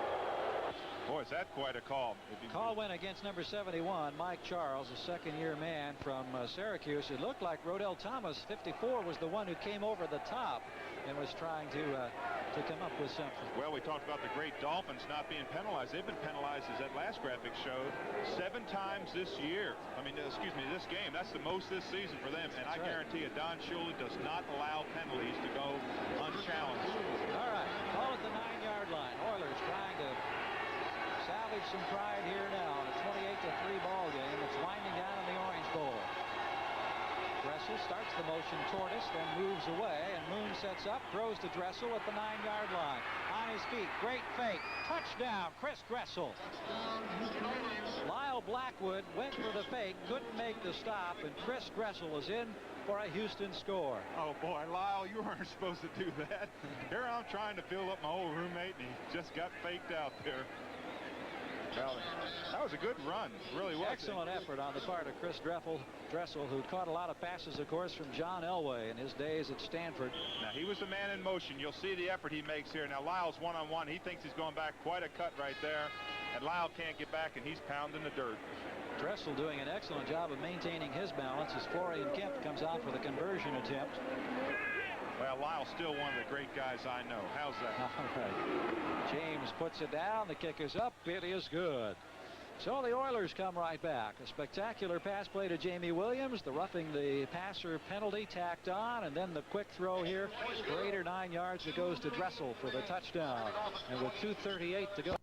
Boy, is that quite a call. Call went against number 71, Mike Charles, a second-year man from Syracuse. It looked like Rodell Thomas, 54, was the one who came over the top and was trying to come up with something. Well, we talked about the great Dolphins not being penalized. They've been penalized, as that last graphic showed, 7 times this year. This game. That's the most this season for them. And I guarantee you, Don Shula does not allow penalties to go unchallenged. All right, ball at the 9-yard line. Oilers trying to salvage some pride here now in a 28-3 ball game. It's winding down in the Orange Bowl. Dressel starts the motion toward us, then moves away, and Moon sets up, throws to Dressel at the 9-yard line. On his feet, great fake, touchdown, Chris Dressel. Lyle Blackwood went for the fake, couldn't make the stop, and Chris Dressel is in for a Houston score. Oh boy, Lyle, you weren't supposed to do that. Here I'm trying to fill up my old roommate, and he just got faked out there. Well, that was a good run, really was. Excellent effort on the part of Chris Dressel, who caught a lot of passes, of course, from John Elway in his days at Stanford. Now, he was the man in motion. You'll see the effort he makes here. Now, Lyle's one-on-one. He thinks he's going back quite a cut right there, and Lyle can't get back, and he's pounding the dirt. Dressel doing an excellent job of maintaining his balance as Florian Kemp comes out for the conversion attempt. Well, Lyle's still one of the great guys I know. How's that? All right. James puts it down. The kick is up. It is good. So the Oilers come right back. A spectacular pass play to Jamie Williams. The roughing the passer penalty tacked on. And then the quick throw here for 8 or 9 yards that goes to Dressel for the touchdown. And with 2:38 to go.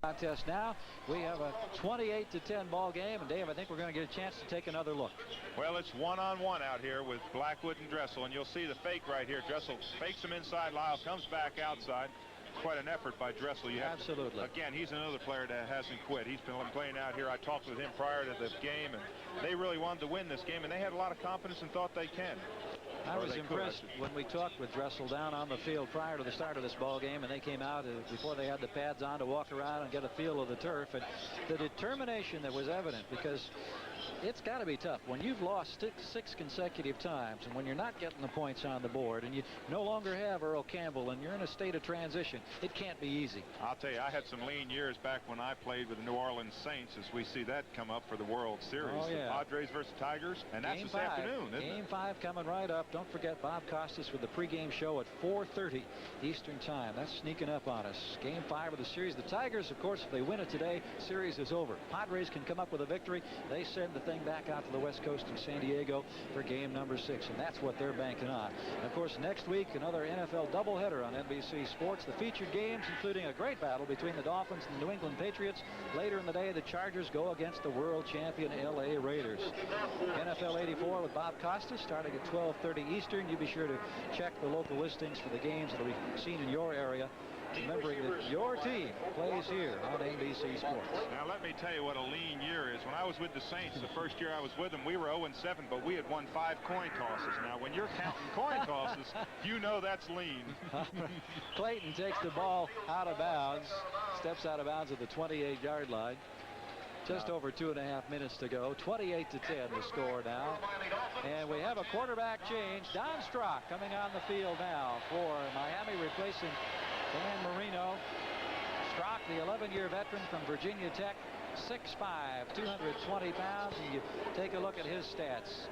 Contest now. We have a 28-10 ball game, and Dave, I think we're going to get a chance to take another look. Well, it's one-on-one out here with Blackwood and Dressel, and you'll see the fake right here. Dressel fakes him inside. Lyle comes back outside. Quite an effort by Dressel. Absolutely. Again, he's another player that hasn't quit. He's been playing out here. I talked with him prior to this game, and they really wanted to win this game, and they had a lot of confidence and thought they can. I was impressed when we talked with Dressel down on the field prior to the start of this ball game, and they came out before they had the pads on to walk around and get a feel of the turf, and the determination that was evident, because it's got to be tough when you've lost six consecutive times, and when you're not getting the points on the board, and you no longer have Earl Campbell, and you're in a state of transition. It can't be easy. I'll tell you, I had some lean years back when I played with the New Orleans Saints, as we see that come up for the World Series. Oh, yeah. The Padres versus Tigers, and that's Game this 5. afternoon, isn't it? Game 5 coming right up. Don't forget Bob Costas with the pregame show at 4:30 Eastern Time. That's sneaking up on us. Game 5 of the series. The Tigers, of course, if they win it today, series is over. Padres can come up with a victory. They send the thing back out to the West Coast in San Diego for game number 6, and that's what they're banking on. And of course, next week, another NFL doubleheader on NBC Sports. The featured games, including a great battle between the Dolphins and the New England Patriots. Later in the day, the Chargers go against the world champion LA Raiders. NFL 84 with Bob Costas starting at 12:30 Eastern. You be sure to check the local listings for the games that will be seen in your area, remembering that your team plays here on NBC Sports. Now, let me tell you what a lean year is. When I was with the Saints, the first year I was with them, we were 0-7, but we had won 5 coin tosses. Now, when you're counting coin tosses, you know that's lean. Clayton takes the ball out of bounds, steps out of bounds at the 28-yard line. Just over 2.5 minutes to go. 28-10 the score now. And we have a quarterback change. Don Strock coming on the field now for Miami, replacing Dan Marino. Strock, the 11-year veteran from Virginia Tech, 6'5", 220 pounds. And you take a look at his stats.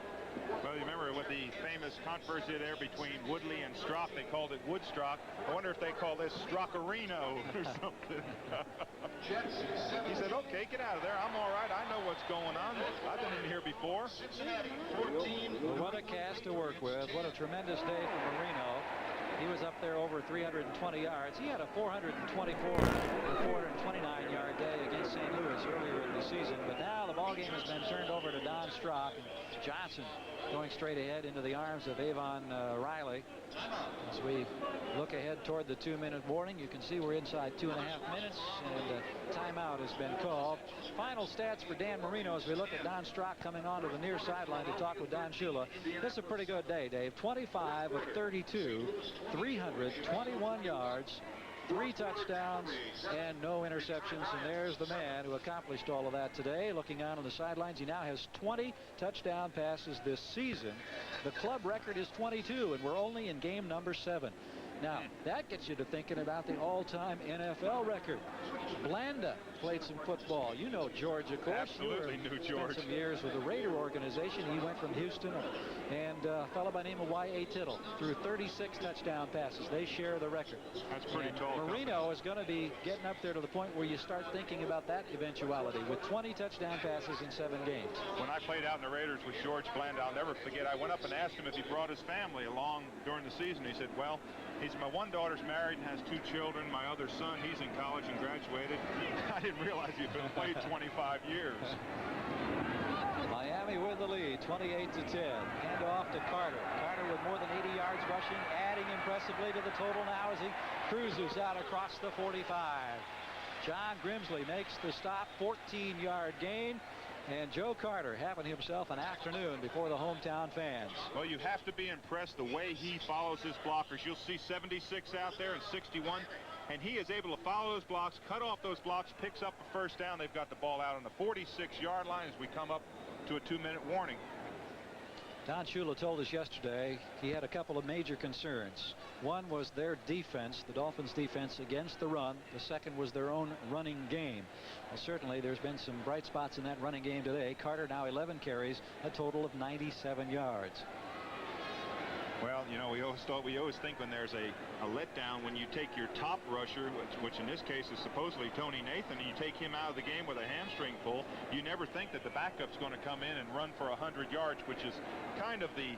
Well, you remember with the famous controversy there between Woodley and Strock, they called it Woodstock. I wonder if they call this Strockerino or something. He said, okay, get out of there. I'm all right. I know what's going on. I've been in here before. Well, what a cast to work with. What a tremendous day for Marino. He was up there over 320 yards. He had a 424 or 429-yard day against St. Louis earlier in the season. But now the ballgame has been turned over to Don Strock. And Johnson going straight ahead into the arms of Avon Riley. As we look ahead toward the 2-minute warning, you can see we're inside 2.5 minutes, and a timeout has been called. Final stats for Dan Marino as we look at Don Strock coming onto the near sideline to talk with Don Shula. This is a pretty good day, Dave. 25 of 32, 321 yards, 3 touchdowns, and no interceptions. And there's the man who accomplished all of that today. Looking on the sidelines, he now has 20 touchdown passes this season. The club record is 22, and we're only in game number 7. Now, that gets you to thinking about the all-time NFL record. Blanda played some football. You know George, of course. Absolutely knew George. Spent some years with the Raider organization. He went from Houston, and a fellow by the name of Y.A. Tittle threw 36 touchdown passes. They share the record. That's pretty tall. Marino is going to be getting up there to the point where you start thinking about that eventuality with 20 touchdown passes in 7 games. When I played out in the Raiders with George Blanda, I'll never forget, I went up and asked him if he brought his family along during the season. He said, well, my one daughter's married and has 2 children. My other son, he's in college and graduated. I didn't realize he'd been played 25 years. Miami with the lead, 28-10. Hand off to Carter. Carter with more than 80 yards rushing, adding impressively to the total now as he cruises out across the 45. John Grimsley makes the stop, 14-yard gain. And Joe Carter having himself an afternoon before the hometown fans. Well, you have to be impressed the way he follows his blockers. You'll see 76 out there and 61, and he is able to follow those blocks, cut off those blocks, picks up a first down. They've got the ball out on the 46-yard line as we come up to a 2-minute warning. Don Shula told us yesterday he had a couple of major concerns. One was their defense, the Dolphins' defense against the run. The second was their own running game. Well, certainly there's been some bright spots in that running game today. Carter now 11 carries, a total of 97 yards. Well, you know, we always think when there's a letdown, when you take your top rusher, which in this case is supposedly Tony Nathan, and you take him out of the game with a hamstring pull, you never think that the backup's going to come in and run for 100 yards, which is kind of the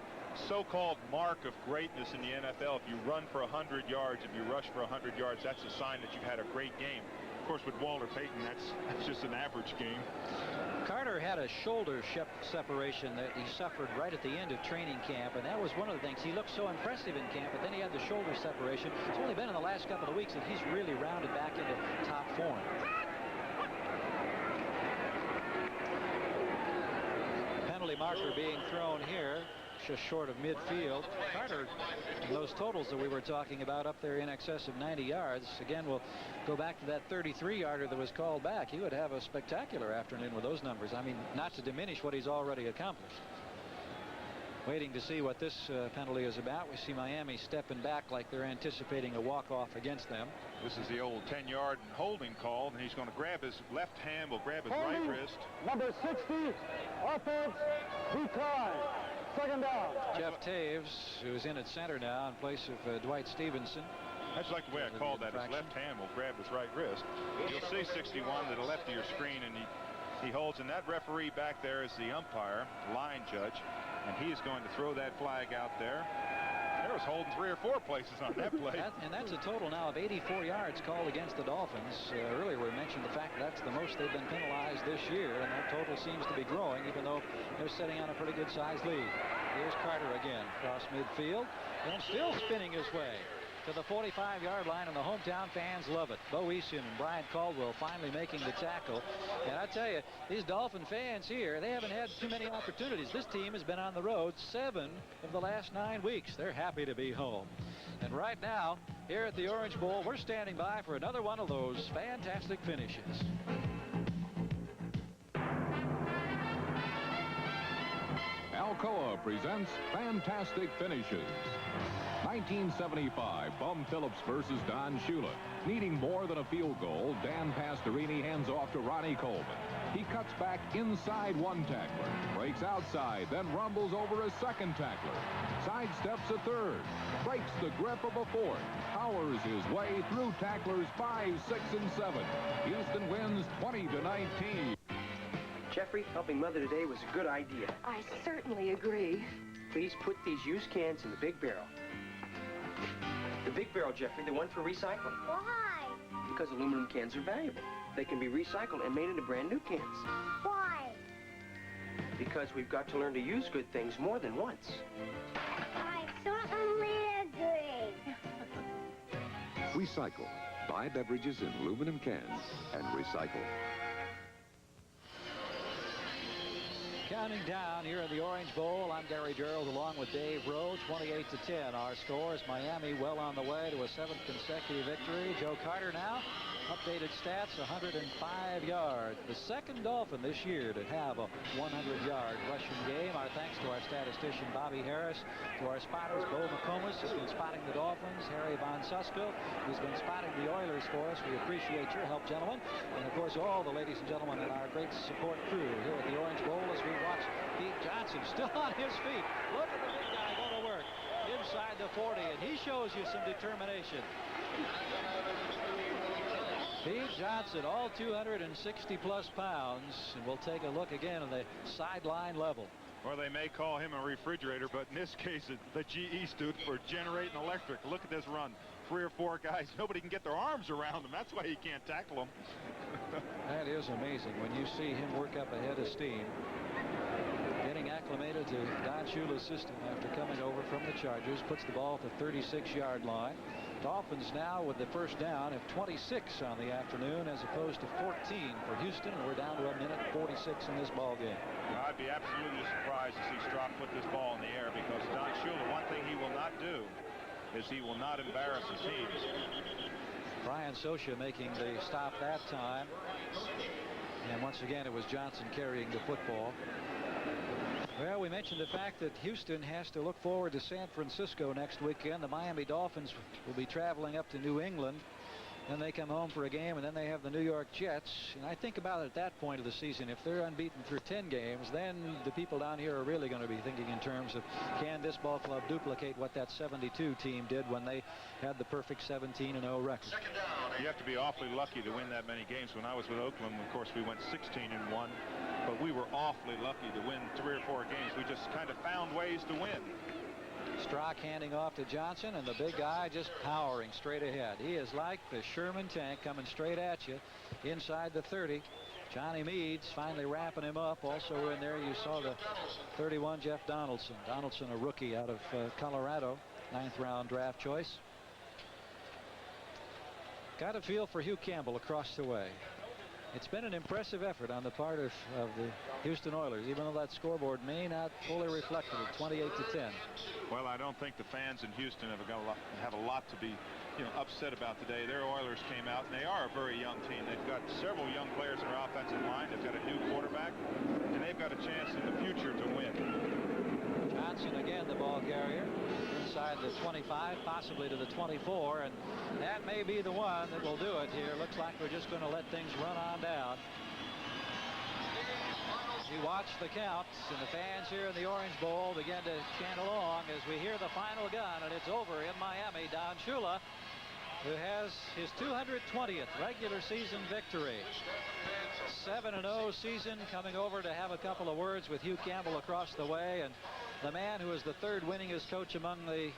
so-called mark of greatness in the NFL. If you run for 100 yards, if you rush for 100 yards, that's a sign that you've had a great game. Of course, with Walter Payton, that's just an average game. Carter had a shoulder separation that he suffered right at the end of training camp, and that was one of the things. He looked so impressive in camp, but then he had the shoulder separation. It's only been in the last couple of weeks that he's really rounded back into top form. Penalty marker being thrown here, just short of midfield. Carter, those totals that we were talking about up there in excess of 90 yards. Again, we'll go back to that 33-yarder that was called back. He would have a spectacular afternoon with those numbers. I mean, not to diminish what he's already accomplished. Waiting to see what this penalty is about. We see Miami stepping back like they're anticipating a walk-off against them. This is the old 10-yard holding call, and he's going to grab his left hand, will grab his right wrist. Number 60, offense, decline. Second down. Jeff Taves, who's in at center now in place of Dwight Stevenson. That's like the way I called that. His left hand will grab his right wrist. You'll see 61 to the left of your screen, and he holds, and that referee back there is the umpire, line judge, and he is going to throw that flag out there. There was holding 3 or 4 places on that play. And that's a total now of 84 yards called against the Dolphins. Earlier we mentioned the fact that that's the most they've been penalized this year, and that total seems to be growing, even though they're sitting on a pretty good-sized lead. Here's Carter again across midfield, and still spinning his way to the 45-yard line, and the hometown fans love it. Bo Eason and Brian Caldwell finally making the tackle. And I tell you, these Dolphin fans here, they haven't had too many opportunities. This team has been on the road 7 of the last 9 weeks. They're happy to be home. And right now, here at the Orange Bowl, we're standing by for another one of those fantastic finishes. Alcoa presents Fantastic Finishes. 1975, Bum Phillips versus Don Shula. Needing more than a field goal, Dan Pastorini hands off to Ronnie Coleman. He cuts back inside one tackler, breaks outside, then rumbles over a second tackler, sidesteps a third, breaks the grip of a fourth, powers his way through tacklers 5, 6, and 7. Houston wins 20-19. Jeffrey, helping Mother today was a good idea. I certainly agree. Please put these used cans in the big barrel. The big barrel, Jeffrey, the one for recycling. Why? Because aluminum cans are valuable. They can be recycled and made into brand new cans. Why? Because we've got to learn to use good things more than once. I certainly agree. Recycle. Buy beverages in aluminum cans and recycle. Counting down here in the Orange Bowl, I'm Gary Gerald along with Dave Rowe, 28-10. Our score is Miami well on the way to a 7th consecutive victory. Joe Carter now, updated stats, 105 yards. The second Dolphin this year to have a 100-yard rushing game. Our thanks to our statistician Bobby Harris, to our spotters Bo McComas, who's been spotting the Dolphins, Harry Von Susko, who's been spotting the Oilers for us. We appreciate your help, gentlemen. And, of course, all the ladies and gentlemen in our great support crew here at the Orange Bowl as we watch Pete Johnson still on his feet. Look at the big guy go to work inside the 40, and he shows you some determination. Pete Johnson, all 260-plus pounds, and we'll take a look again on the sideline level. Or they may call him a refrigerator, but in this case, the GE stood for generating electric. Look at this run. 3 or 4 guys, nobody can get their arms around him. That's why he can't tackle them. That is amazing when you see him work up ahead of steam. Getting acclimated to Don Shula's system after coming over from the Chargers, puts the ball at the 36-yard line. Dolphins now with the first down have 26 on the afternoon as opposed to 14 for Houston, and we're down to a minute 46 in this ball game. Well, I'd be absolutely surprised to see Strock put this ball in the air, because Don Shula, one thing he will not do is he will not embarrass his team. Brian Sosha making the stop that time, and once again it was Johnson carrying the football. Well, we mentioned the fact that Houston has to look forward to San Francisco next weekend. The Miami Dolphins will be traveling up to New England. Then they come home for a game, and then they have the New York Jets. And I think about it at that point of the season, if they're unbeaten through 10 games, then the people down here are really going to be thinking in terms of, can this ball club duplicate what that 72 team did when they had the perfect 17-0 record? You have to be awfully lucky to win that many games. When I was with Oakland, of course, we went 16-1, but we were awfully lucky to win 3 or 4 games. We just kind of found ways to win. Strock handing off to Johnson, and the big guy just powering straight ahead. He is like the Sherman tank coming straight at you inside the 30. Johnny Meads finally wrapping him up. Also in there you saw the 31 Jeff Donaldson. Donaldson, a rookie out of Colorado, 9th round draft choice. Got a feel for Hugh Campbell across the way. It's been an impressive effort on the part of the Houston Oilers, even though that scoreboard may not fully reflect it at 28-10. Well, I don't think the fans in Houston have a lot to be, upset about today. Their Oilers came out, and they are a very young team. They've got several young players in their offensive line. They've got a new quarterback, and they've got a chance in the future to win. Johnson again, the ball carrier, inside the 25, possibly to the 24, and that may be the one that will do it here. Looks like we're just going to let things run on down. You watch the counts, and the fans here in the Orange Bowl begin to chant along as we hear the final gun, and it's over in Miami. Don Shula, who has his 220th regular season victory. 7-0 season, coming over to have a couple of words with Hugh Campbell across the way, and the man who is the 3rd winningest coach among the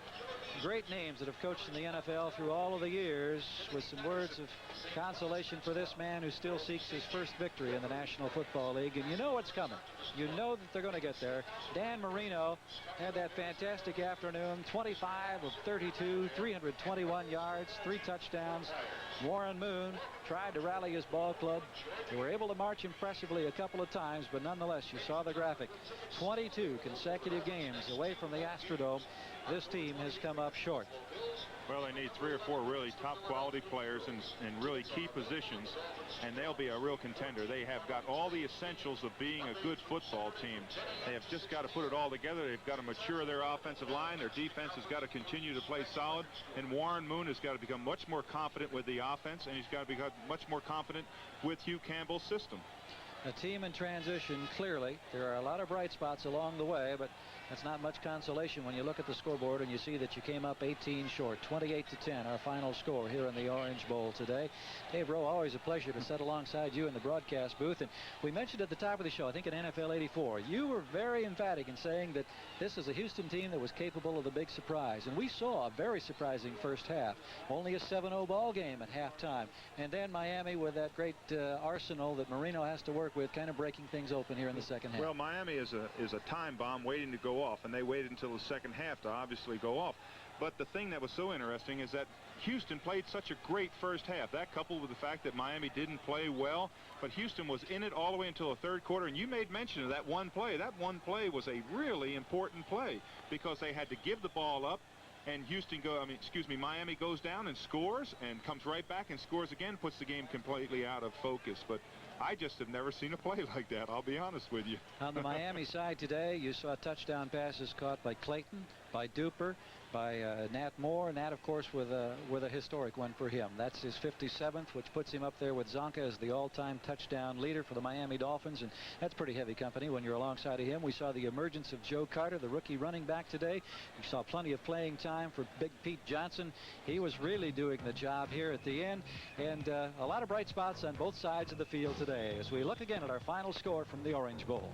great names that have coached in the NFL through all of the years, with some words of consolation for this man who still seeks his first victory in the National Football League. And you know what's coming. You know that they're going to get there. Dan Marino had that fantastic afternoon, 25 of 32, 321 yards, 3 touchdowns. Warren Moon tried to rally his ball club. They were able to march impressively a couple of times, but nonetheless, you saw the graphic. 22 consecutive games away from the Astrodome. This team has come up short. Well, they need 3 or 4 really top quality players in really key positions, and they'll be a real contender. They have got all the essentials of being a good football team. They have just got to put it all together. They've got to mature their offensive line. Their defense has got to continue to play solid, and Warren Moon has got to become much more confident with the offense, and he's got to become much more confident with Hugh Campbell's system. A team in transition, clearly. There are a lot of bright spots along the way, but that's not much consolation when you look at the scoreboard and you see that you came up 18 short. 28-10, our final score here in the Orange Bowl today. Dave Rowe, always a pleasure to sit alongside you in the broadcast booth. And we mentioned at the top of the show, I think in NFL 84, you were very emphatic in saying that this is a Houston team that was capable of the big surprise. And we saw a very surprising first half. Only a 7-0 ball game at halftime. And then Miami with that great arsenal that Marino has to work with, kind of breaking things open here in the second half. Well, Miami is a time bomb waiting to go off, and they waited until the second half to obviously go off. But the thing that was so interesting is that Houston played such a great first half. That coupled with the fact that Miami didn't play well, but Houston was in it all the way until the third quarter. And you made mention of that one play. That one play was a really important play because they had to give the ball up. And Miami goes down and scores and comes right back and scores again, puts the game completely out of focus. But I just have never seen a play like that, I'll be honest with you. On the Miami side today, you saw touchdown passes caught by Clayton, by Duper, by Nat Moore. Nat, of course, with a historic one for him. That's his 57th, which puts him up there with Zonka as the all-time touchdown leader for the Miami Dolphins, and that's pretty heavy company when you're alongside of him. We saw the emergence of Joe Carter, the rookie running back today. We saw plenty of playing time for Big Pete Johnson. He was really doing the job here at the end, and a lot of bright spots on both sides of the field today as we look again at our final score from the Orange Bowl.